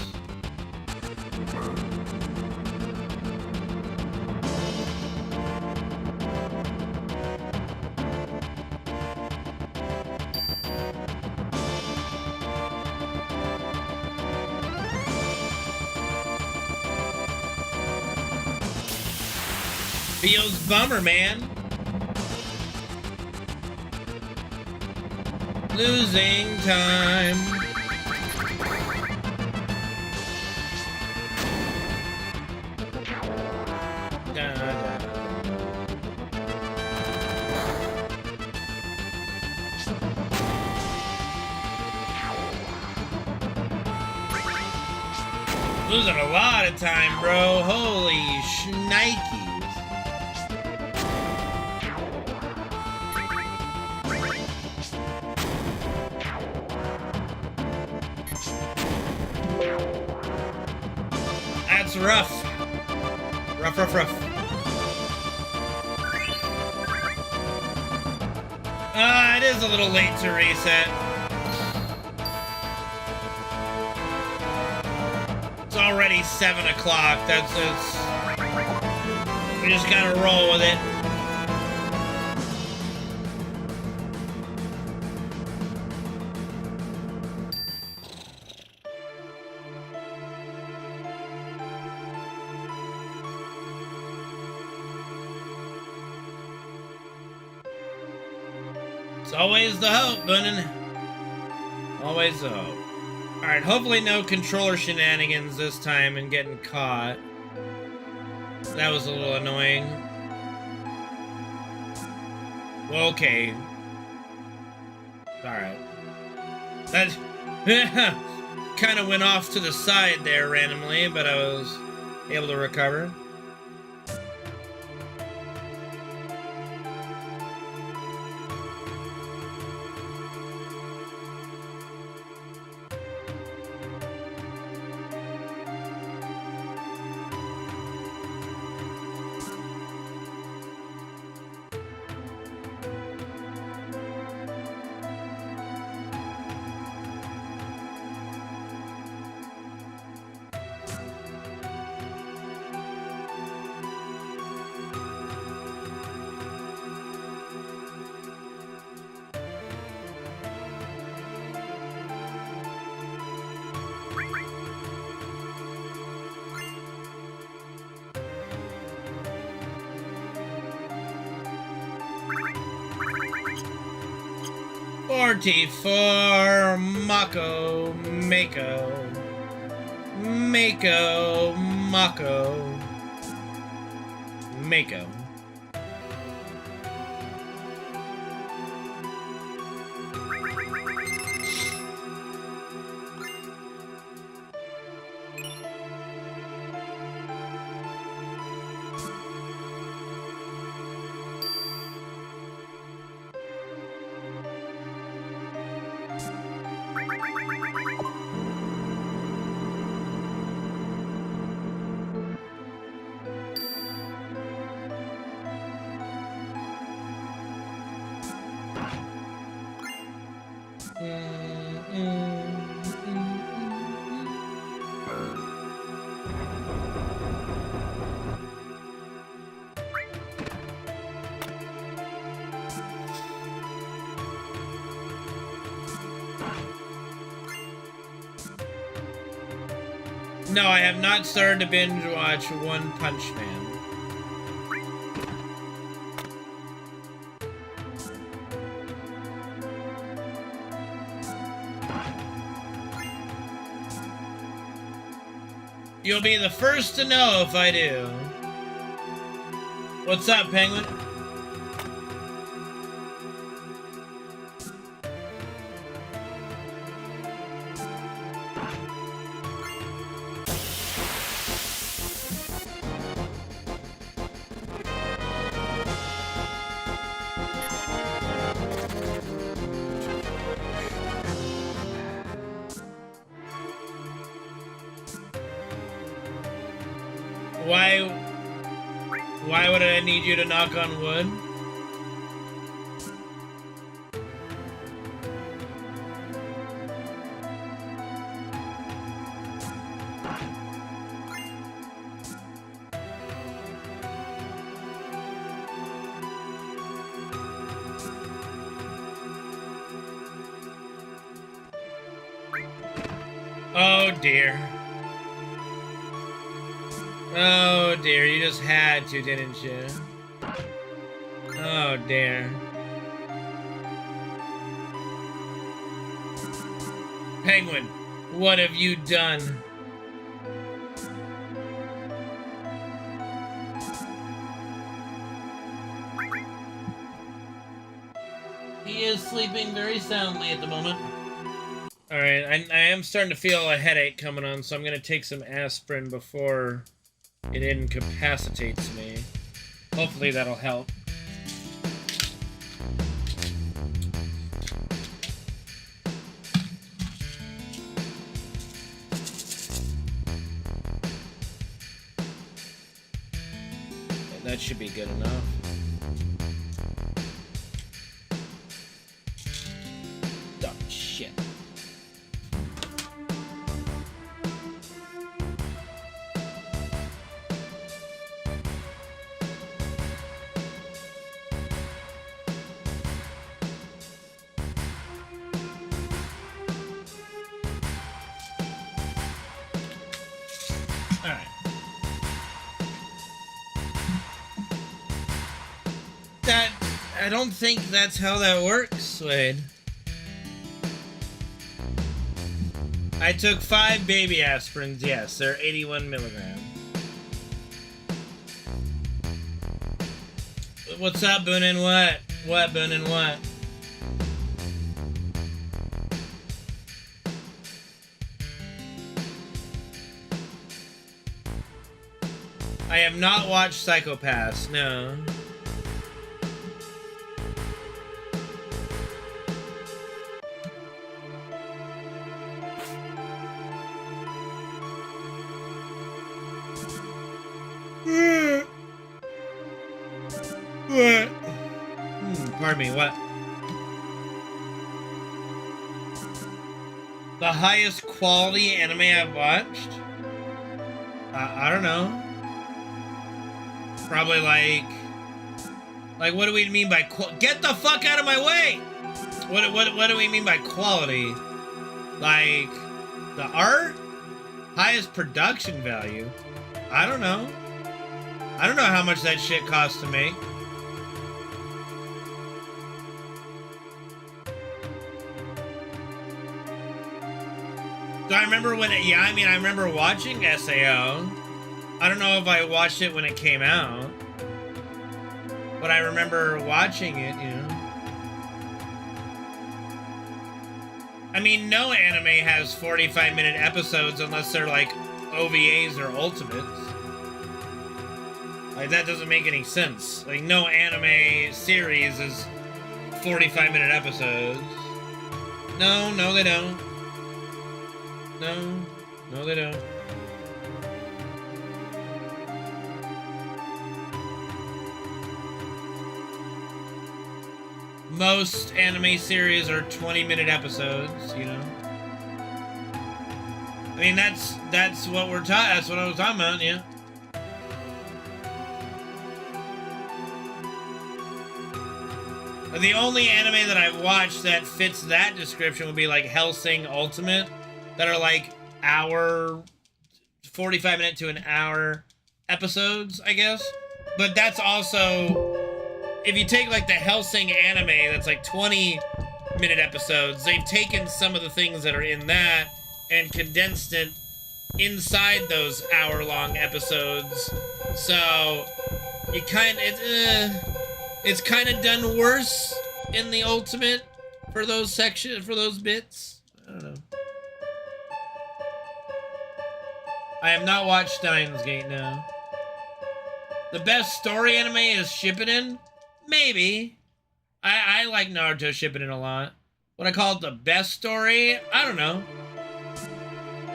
[SPEAKER 1] Feels bummer, man. Losing time. Da, da. Losing a lot of time, bro. Holy shnikes. That's rough. Rough, rough, rough. It is a little late to reset. It's already 7 o'clock. We just gotta roll with it. It's always the hope, Bunnin. Always the hope. Alright, hopefully no controller shenanigans this time and getting caught. That was a little annoying. Well, okay. Alright. That kind of went off to the side there randomly, but I was able to recover. For Mako, Mako, Mako, Mako, Mako. No, I have not started to binge watch One Punch Man. You'll be the first to know if I do. What's up, Penguin? Why would I need you to knock on wood? Oh dear. Oh dear, you just had to, didn't you? Oh dear. Penguin, what have you done? He is sleeping very soundly at the moment. Alright, I am starting to feel a headache coming on, so I'm gonna take some aspirin before it incapacitates me. Hopefully that'll help. That should be good enough. Oh, shit. Alright. I don't think that's how that works, Wade. I took 5 baby aspirins, yes, they're 81 milligrams. What's up, Boonin? What? What, Boonin? What? I have not watched Psychopaths, no. What? Pardon me, what? The highest quality anime I've watched? I don't know. Probably like, what do we mean by get the fuck out of my way! What do we mean by quality? Like, the art? Highest production value? I don't know. I don't know how much that shit costs to make. Do I remember when it, yeah, I mean, I remember watching SAO. I don't know if I watched it when it came out, but I remember watching it, you know. I mean, no anime has 45-minute episodes unless they're like OVAs or Ultimates. Like, that doesn't make any sense. Like, no anime series is 45-minute episodes. No, they don't. No, they don't. Most anime series are 20-minute episodes, you know. I mean, that's what we're that's what I was talking about, yeah. The only anime that I've watched that fits that description would be like Hellsing Ultimate, that are like 45-minute to an hour episodes, I guess. But that's also, if you take like the Hellsing anime that's like 20-minute episodes, they've taken some of the things that are in that and condensed it inside those hour-long episodes. So you it's kind of done worse in the Ultimate for those bits. I don't know. I have not watched Steins Gate now. The best story anime is Shippuden? Maybe. I like Naruto Shippuden a lot. Would I call it the best story? I don't know.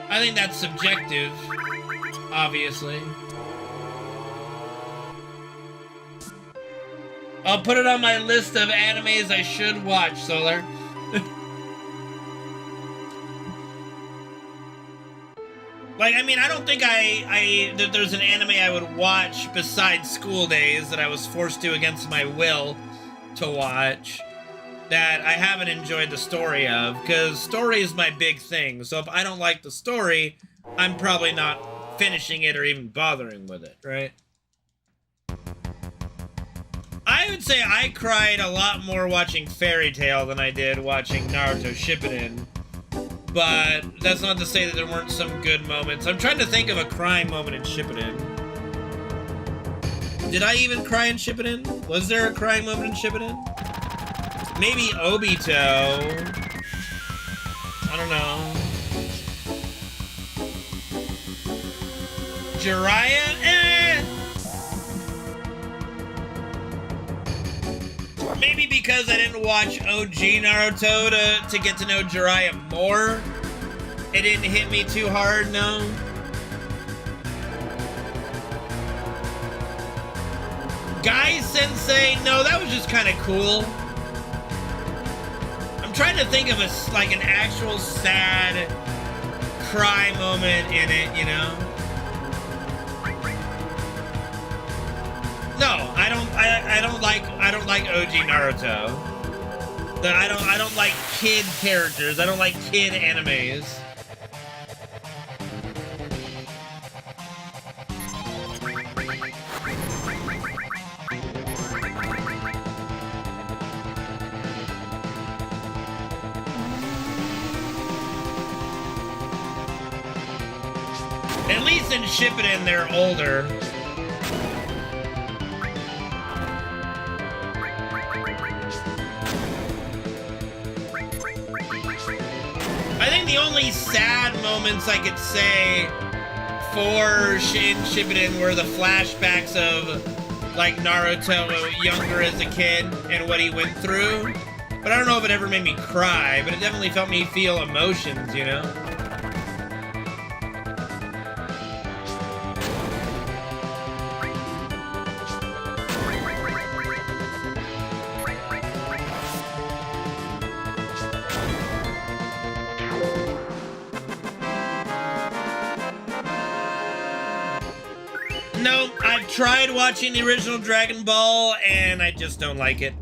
[SPEAKER 1] I think that's subjective, obviously. I'll put it on my list of animes I should watch, Solar. Like, I mean, I don't think that there's an anime I would watch besides School Days that I was forced to against my will to watch. that I haven't enjoyed the story of, because story is my big thing. So if I don't like the story, I'm probably not finishing it or even bothering with it, right? I would say I cried a lot more watching Fairy Tail than I did watching Naruto Shippuden. But that's not to say that there weren't some good moments. I'm trying to think of a crying moment in Shippuden. Did I even cry in Shippuden? Was there a crying moment in Shippuden? Maybe Obito. I don't know. Jiraiya? Maybe because I didn't watch OG Naruto to get to know Jiraiya more. It didn't hit me too hard, no. Guy Sensei, no, that was just kind of cool. I'm trying to think of like an actual sad cry moment in it, you know? No, I don't like OG Naruto. I don't like kid characters. I don't like kid animes. At least in Shippuden, they're older. I think the only sad moments I could say for in Shippuden were the flashbacks of, like, Naruto younger as a kid and what he went through. But I don't know if it ever made me cry, but it definitely felt me feel emotions, you know? No, I've tried watching the original Dragon Ball, and I just don't like it.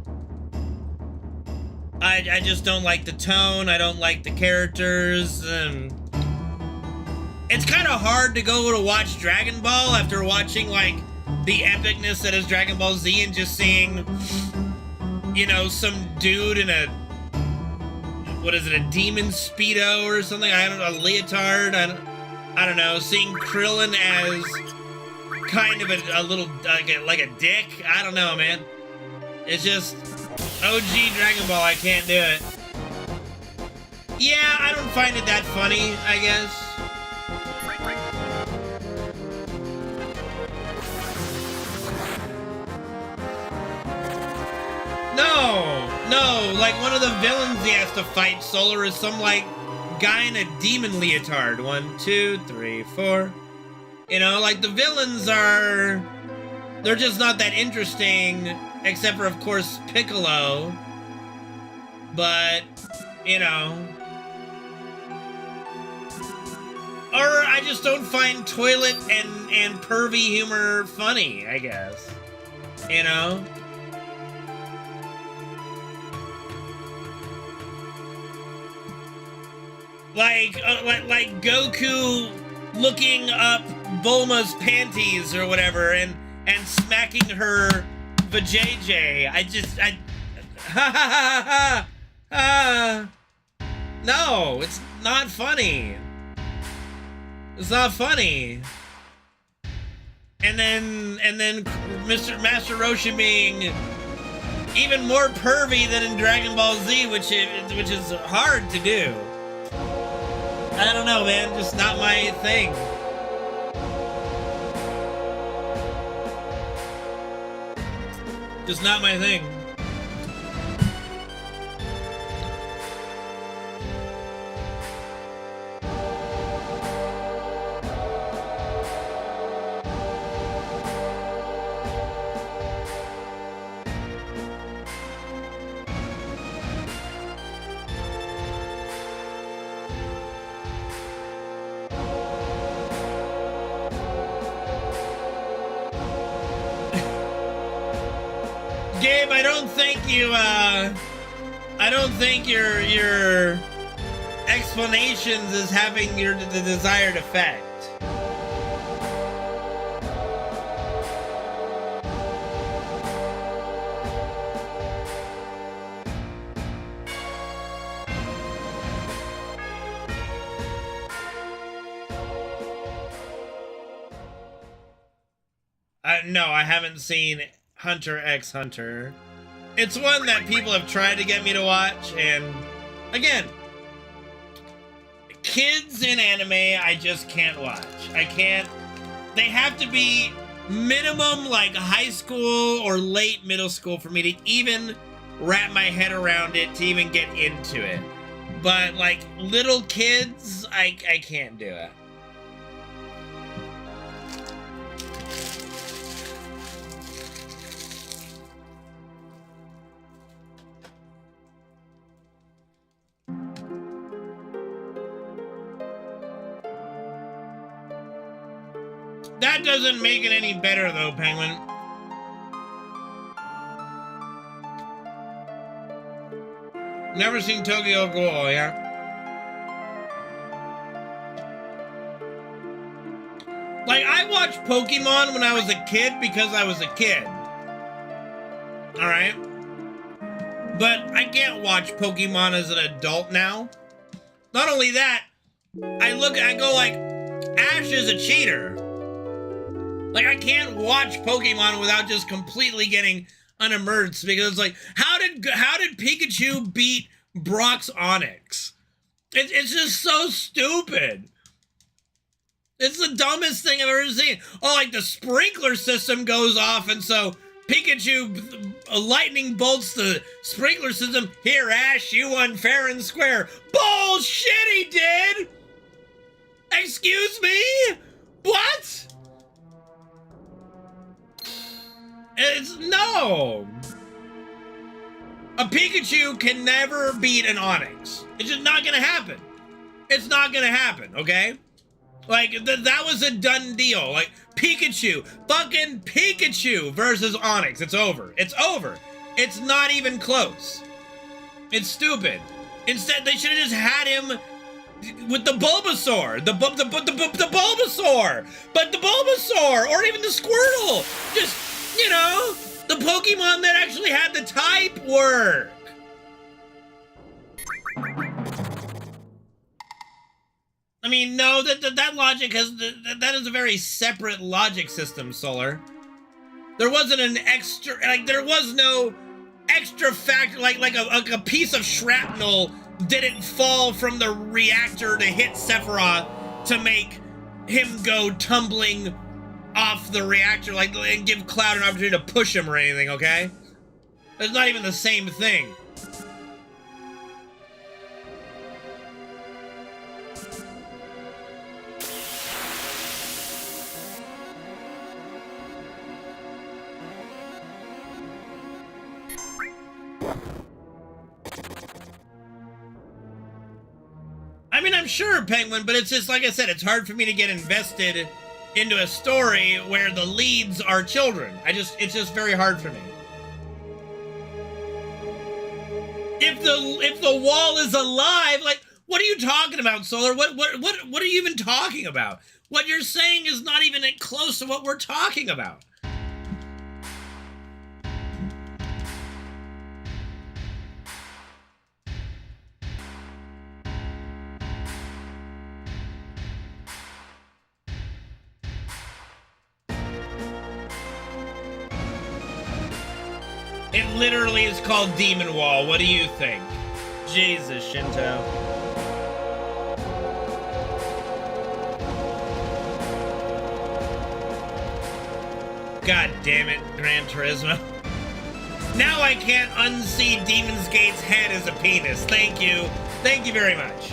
[SPEAKER 1] I just don't like the tone, I don't like the characters, and it's kind of hard to go to watch Dragon Ball after watching, like, the epicness that is Dragon Ball Z and just seeing, you know, some dude in a, what is it, a demon Speedo or something? I don't know, a leotard? I don't know, seeing Krillin as kind of a little, like a dick. I don't know, man. It's just OG Dragon Ball, I can't do it. Yeah, I don't find it that funny, I guess. No, like one of the villains he has to fight, Solar, is some, like, guy in a demon leotard. 1, 2, 3, 4. You know, like, the villains are... they're just not that interesting, except for, of course, Piccolo. But, you know... or I just don't find toilet and pervy humor funny, I guess. You know? Like Goku looking up Bulma's panties or whatever and smacking her vajayjay. No, it's not funny. It's not funny. And then Master Roshi being even more pervy than in Dragon Ball Z, which is hard to do. I don't know, man. Just not my thing. Just not my thing. Gabe, I don't think your explanations is having the desired effect. No, I haven't seen Hunter x Hunter. It's one that people have tried to get me to watch, and again, kids in anime, I just can't watch. I can't. They have to be minimum like high school or late middle school for me to even wrap my head around it, to even get into it. But like little kids, I can't do it. That doesn't make it any better, though, Penguin. Never seen Tokyo Ghoul, yeah? Like, I watched Pokemon when I was a kid because I was a kid. Alright? But I can't watch Pokemon as an adult now. Not only that, I go like, Ash is a cheater. Like, I can't watch Pokemon without just completely getting unimmersed, because it's like, how did Pikachu beat Brock's Onix? It's just so stupid. It's the dumbest thing I've ever seen. Oh, like the sprinkler system goes off, and so Pikachu lightning bolts the sprinkler system. Here, Ash, you won fair and square. Bullshit, he did! Excuse me? What? No! A Pikachu can never beat an Onix. It's just not gonna happen. It's not gonna happen, okay? Like, that was a done deal. Like, Pikachu, fucking Pikachu versus Onix. It's over. It's over. It's not even close. It's stupid. Instead, they should have just had him with the Bulbasaur. The Bulbasaur. But the Bulbasaur, or even the Squirtle. Just, you know, the Pokemon that actually had the type work. I mean, no, that logic that is a very separate logic system, Solar. There wasn't an extra, like, there was no extra factor, like a piece of shrapnel didn't fall from the reactor to hit Sephiroth to make him go tumbling off the reactor, like, and give Cloud an opportunity to push him or anything, okay? It's not even the same thing. I mean, I'm sure, Penguin, but it's just, like I said, it's hard for me to get invested into a story where the leads are children. It's just very hard for me. If the wall is alive, like, what are you talking about, Solar? What are you even talking about? What you're saying is not even close to what we're talking about. It literally is called Demon Wall. What do you think? Jesus, Shinto. God damn it, Gran Turismo. Now I can't unsee Demon's Gate's head as a penis. Thank you. Thank you very much.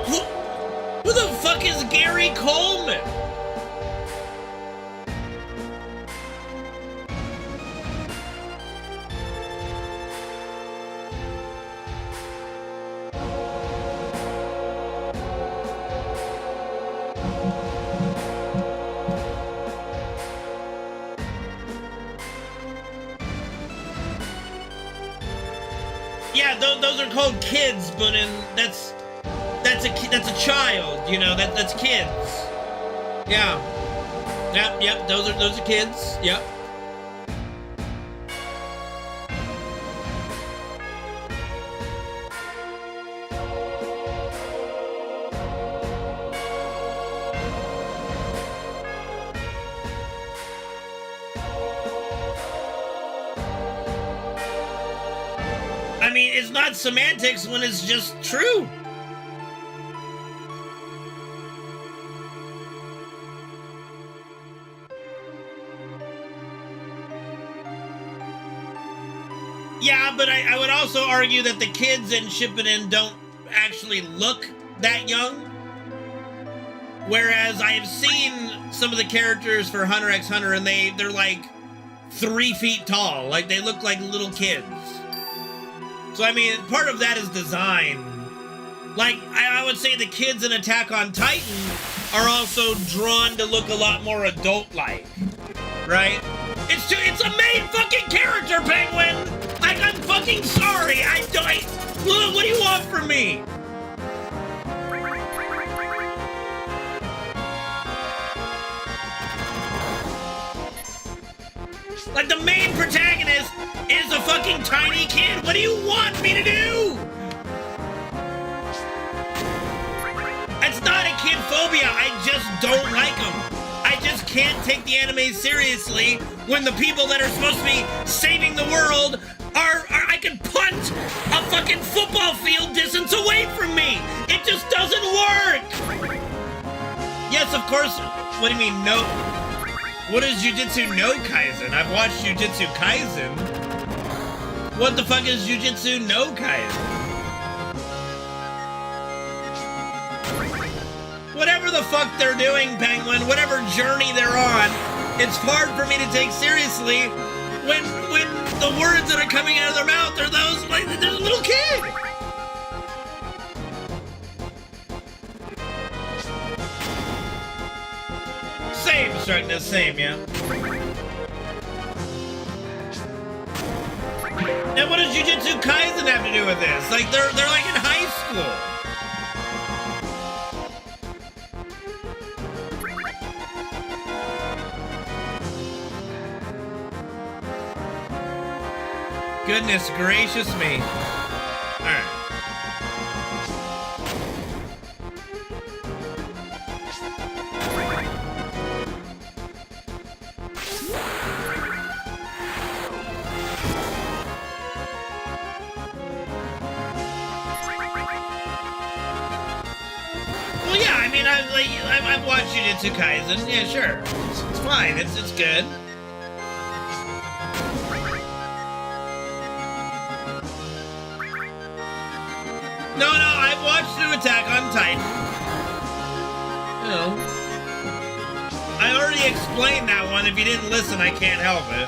[SPEAKER 1] Who the fuck is Gary Coleman? Yeah, those are called kids, but that's a child, you know, that's kids. Yeah. Yep, those are kids. Yep. I mean, it's not semantics when it's just true. Yeah, but I would also argue that the kids in Shippuden don't actually look that young. Whereas I have seen some of the characters for Hunter x Hunter and they're like 3 feet tall. Like they look like little kids. So I mean, part of that is design. Like, I would say the kids in Attack on Titan are also drawn to look a lot more adult-like. Right? It's a main fucking character, Penguin! Like, I'm fucking sorry. What do you want from me? Like, the main protagonist is a fucking tiny kid. What do you want me to do? It's not a kid phobia. I just don't like them. I just can't take the anime seriously when the people that are supposed to be saving the world are I can punt a fucking football field distance away from me. It just doesn't work. Yes, of course. What do you mean, no? What is Jujutsu no Kaisen? I've watched Jujutsu Kaisen. What the fuck is Jujutsu no Kaisen? Whatever the fuck they're doing, Penguin, whatever journey they're on, it's hard for me to take seriously when the words that are coming out of their mouth are those, like, there's a little kid. Same, Struckness, same, yeah. And what does Jujutsu Kaisen have to do with this? Like, they're like in high school. Goodness gracious me. Alright. Well, yeah, I mean, I've watched Jujutsu Kaisen. Yeah, sure. It's fine. It's good. No, I've watched through Attack on Titan. You know. I already explained that one. If you didn't listen, I can't help it.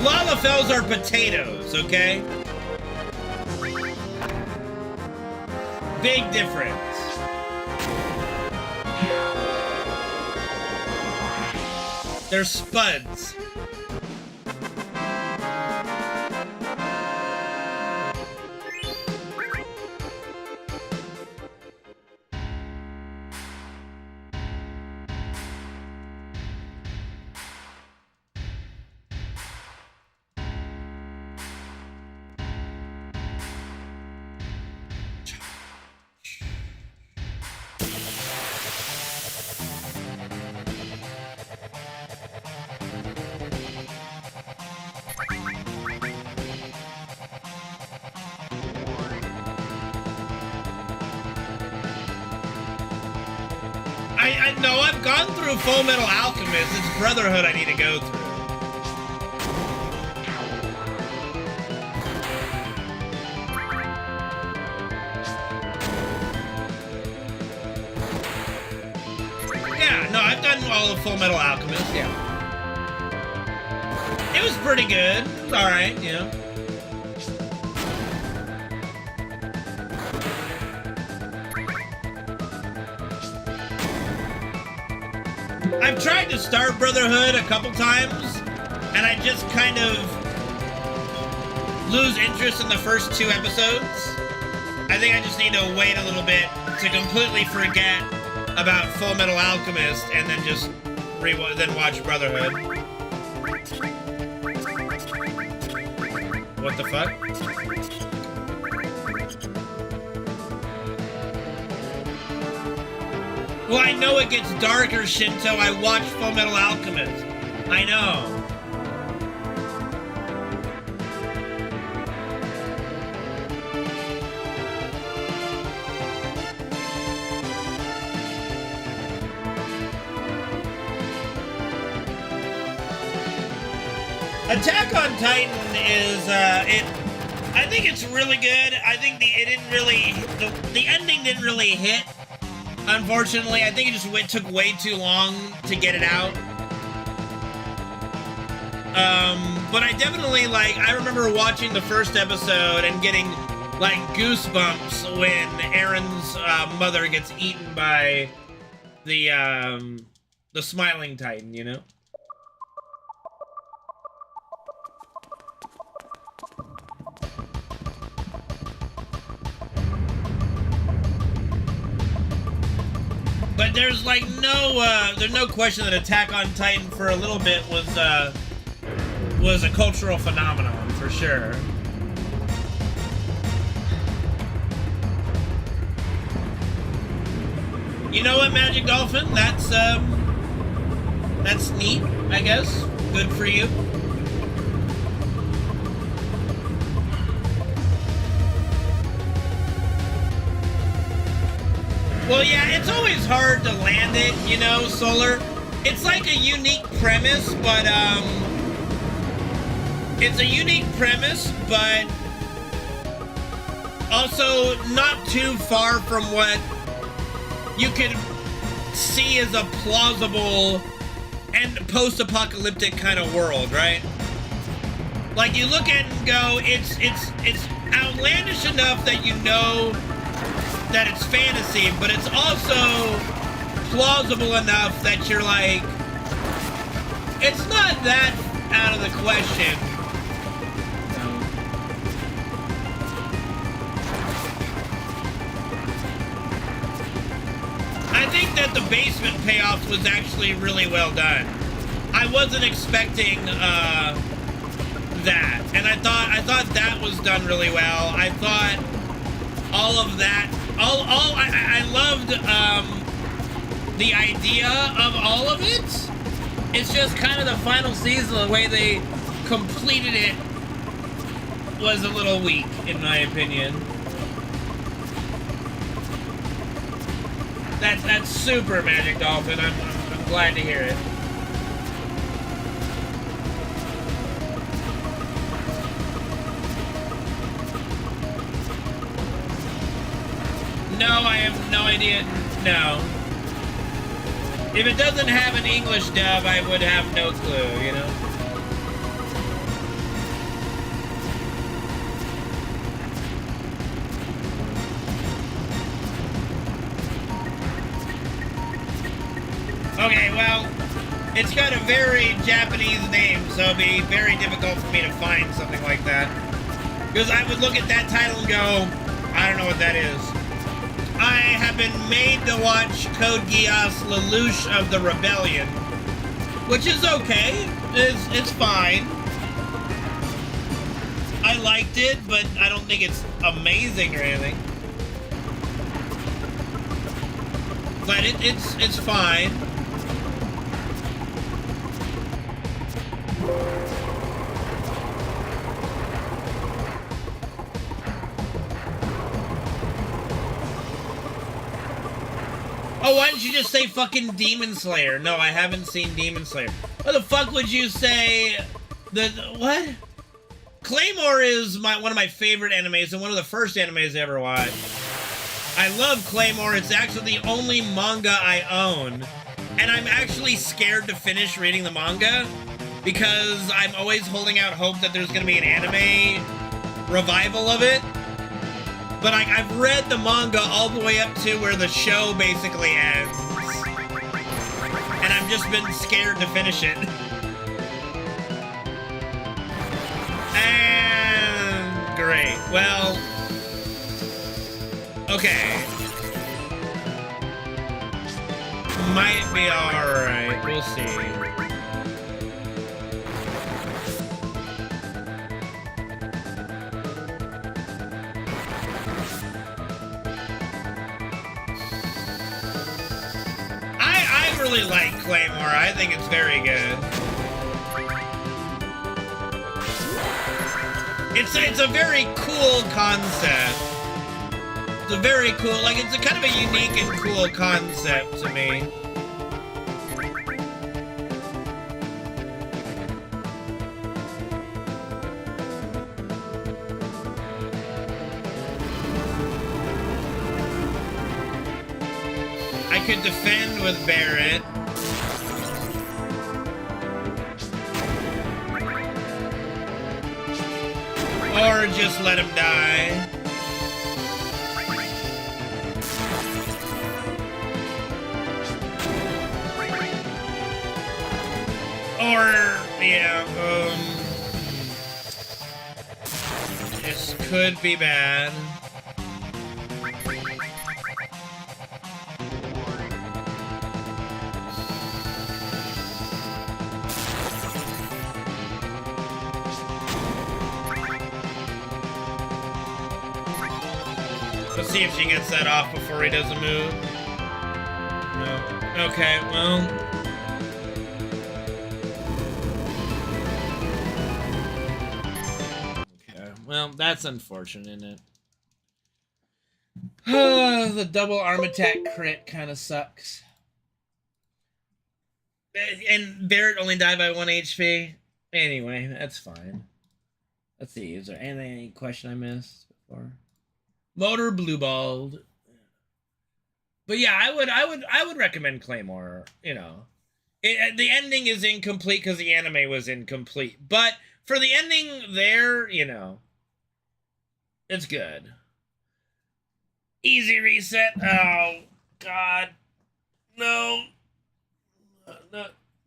[SPEAKER 1] Lalafells are potatoes, okay? Big difference. They're spuds. No, I've gone through Full Metal Alchemist. It's Brotherhood I need to go through. Yeah, no, I've done all of Full Metal Alchemist, yeah. It was pretty good. It was alright, you know. I've tried to start Brotherhood a couple times, and I just kind of lose interest in the first 2 episodes. I think I just need to wait a little bit to completely forget about Full Metal Alchemist and then just watch Brotherhood. What the fuck? Well, I know it gets darker, Shinto. I watched Full Metal Alchemist. I know. Attack on Titan is, I think it's really good. I think the ending didn't really hit. Unfortunately, I think it just took way too long to get it out. But I definitely, I remember watching the first episode and getting, goosebumps when Aaron's mother gets eaten by the Smiling Titan, you know? But there's there's no question that Attack on Titan for a little bit was a cultural phenomenon for sure. You know what, Magic Dolphin? That's neat, I guess. Good for you. Well, yeah, it's always hard to land it, you know, Solar. It's like a unique premise, but, it's a unique premise, but also not too far from what you could see as a plausible and post-apocalyptic kind of world, right? Like, you look at it and go, it's outlandish enough that you know that it's fantasy, but it's also plausible enough that you're like, it's not that out of the question. I think that the basement payoff was actually really well done. I wasn't expecting that, and I thought that was done really well. I thought all of that. I loved the idea of all of it. It's just kind of the final season, the way they completed it was a little weak, in my opinion. That's super, Magic Dolphin. I'm glad to hear it. No, I have no idea. No. If it doesn't have an English dub, I would have no clue, you know? Okay, well, it's got a very Japanese name, so it'd be very difficult for me to find something like that. Because I would look at that title and go, I don't know what that is. I have been made to watch Code Geass Lelouch of the Rebellion, which is okay. It's fine. I liked it, but I don't think it's amazing or anything. But it's fine. Oh, why didn't you just say fucking Demon Slayer? No, I haven't seen Demon Slayer. What the fuck would you say? What? Claymore is one of my favorite animes and one of the first animes I ever watched. I love Claymore. It's actually the only manga I own. And I'm actually scared to finish reading the manga because I'm always holding out hope that there's going to be an anime revival of it. But I've read the manga all the way up to where the show basically ends. And I'm I've just been scared to finish it. And great. Well, okay. Might be alright. We'll see. I really like Claymore. I think it's very good. It's a very cool concept. It's a very cool, like, it's a kind of a unique and cool concept to me. I could defend with Barret. Or just let him die. Or, yeah, this could be bad. Let's see if she gets that off before he does a move. No. Okay, well. Okay, well, that's unfortunate, isn't it? The double arm attack crit kind of sucks. And Barret only died by 1 HP. Anyway, that's fine. Let's see, is there any question I missed before? Motor blue-balled. But yeah, I would recommend Claymore, you know. The ending is incomplete because the anime was incomplete. But for the ending there, you know, it's good. Easy reset. Oh, God. No.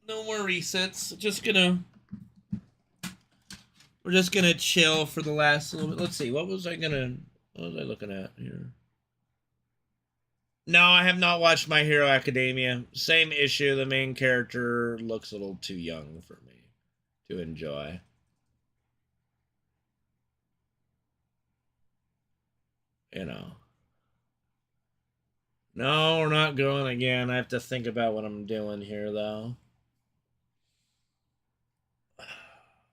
[SPEAKER 1] No more resets. We're just gonna chill for the last little bit. Let's see, what was I looking at here? No, I have not watched My Hero Academia. Same issue. The main character looks a little too young for me to enjoy. You know. No, we're not going again. I have to think about what I'm doing here, though.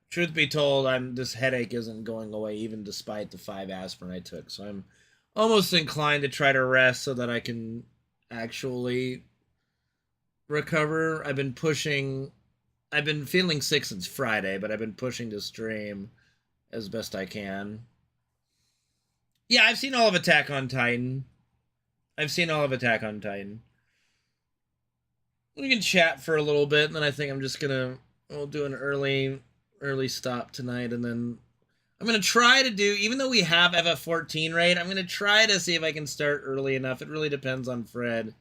[SPEAKER 1] Truth be told, this headache isn't going away, even despite the 5 aspirin I took. So I'm almost inclined to try to rest so that I can actually recover. I've been feeling sick since Friday, but I've been pushing to stream as best I can. Yeah, I've seen all of Attack on Titan. We can chat for a little bit, and then I think I'm just we'll do an early stop tonight, and then I'm going to try to do, even though we have FF14 raid, I'm going to try to see if I can start early enough. It really depends on Fred.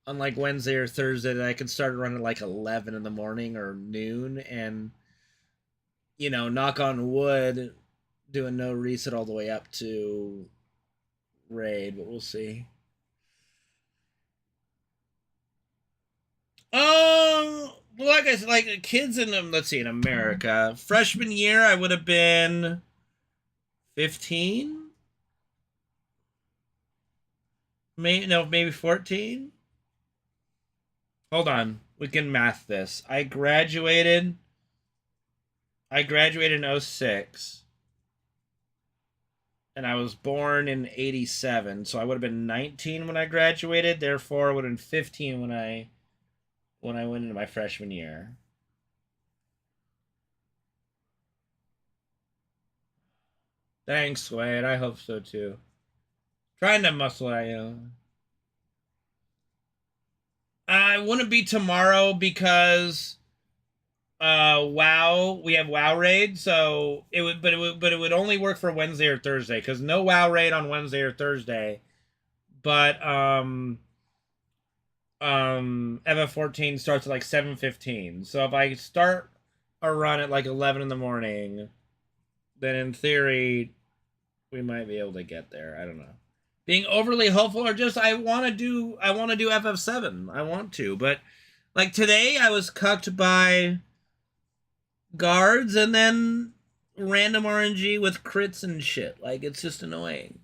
[SPEAKER 1] On like Wednesday or Thursday, that I can start running like 11 in the morning or noon, and, you know, knock on wood, doing no reset all the way up to raid, but we'll see. Well, like I said, like kids in let's see, in America, freshman year I would have been 15, maybe 14. Hold on, we can math this. I graduated in 06, and I was born in 87, so I would have been 19 when I graduated. Therefore, I would have been 15 when I went into my freshman year. Thanks, Wade. I hope so too. Trying to muscle it, you know. I wouldn't be tomorrow because WoW, we have WoW raid, so it would only work for Wednesday or Thursday, because no WoW raid on Wednesday or Thursday. But FF14 starts at like 7:15. So if I start a run at like 11 in the morning, then in theory we might be able to get there. I don't know. Being overly hopeful, or just I want to do FF7. I want to, but like today I was cucked by guards and then random RNG with crits and shit. Like, it's just annoying.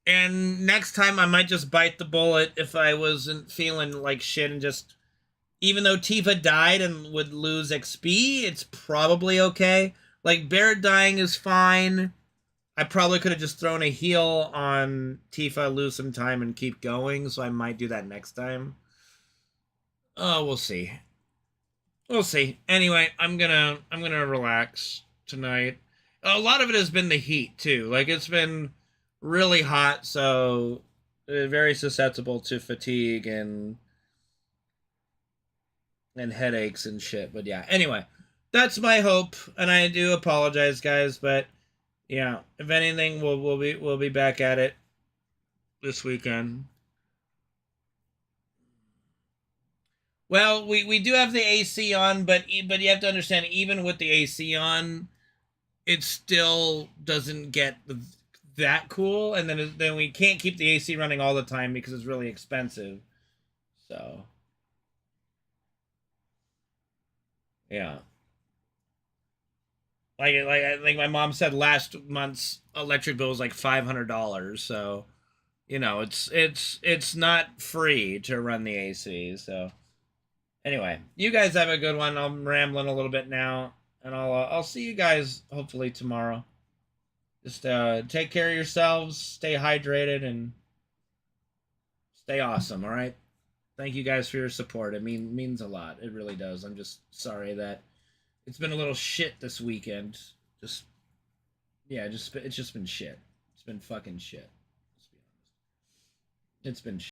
[SPEAKER 1] And next time I might just bite the bullet if I wasn't feeling like shit and just, even though Tifa died and would lose XP, it's probably okay. Like, Barret dying is fine. I probably could have just thrown a heal on Tifa, lose some time, and keep going, so I might do that next time. Oh, we'll see. We'll see. Anyway, I'm gonna relax tonight. A lot of it has been the heat too. Like, it's been really hot, so very susceptible to fatigue and headaches and shit. But yeah, anyway, that's my hope, and I do apologize, guys. But yeah, if anything, we'll be back at it this weekend. Well, we do have the AC on, but you have to understand, even with the AC on, it still doesn't get that cool, and then we can't keep the AC running all the time because it's really expensive. So yeah, like I think my mom said last month's electric bill was like $500. So you know, it's not free to run the AC. So anyway, you guys have a good one. I'm rambling a little bit now, and I'll see you guys hopefully tomorrow. Just take care of yourselves, stay hydrated, and stay awesome. All right. Thank you guys for your support. It means a lot. It really does. I'm just sorry that it's been a little shit this weekend. Just yeah, it's just been shit. It's been fucking shit. Let's be honest. It's been shit.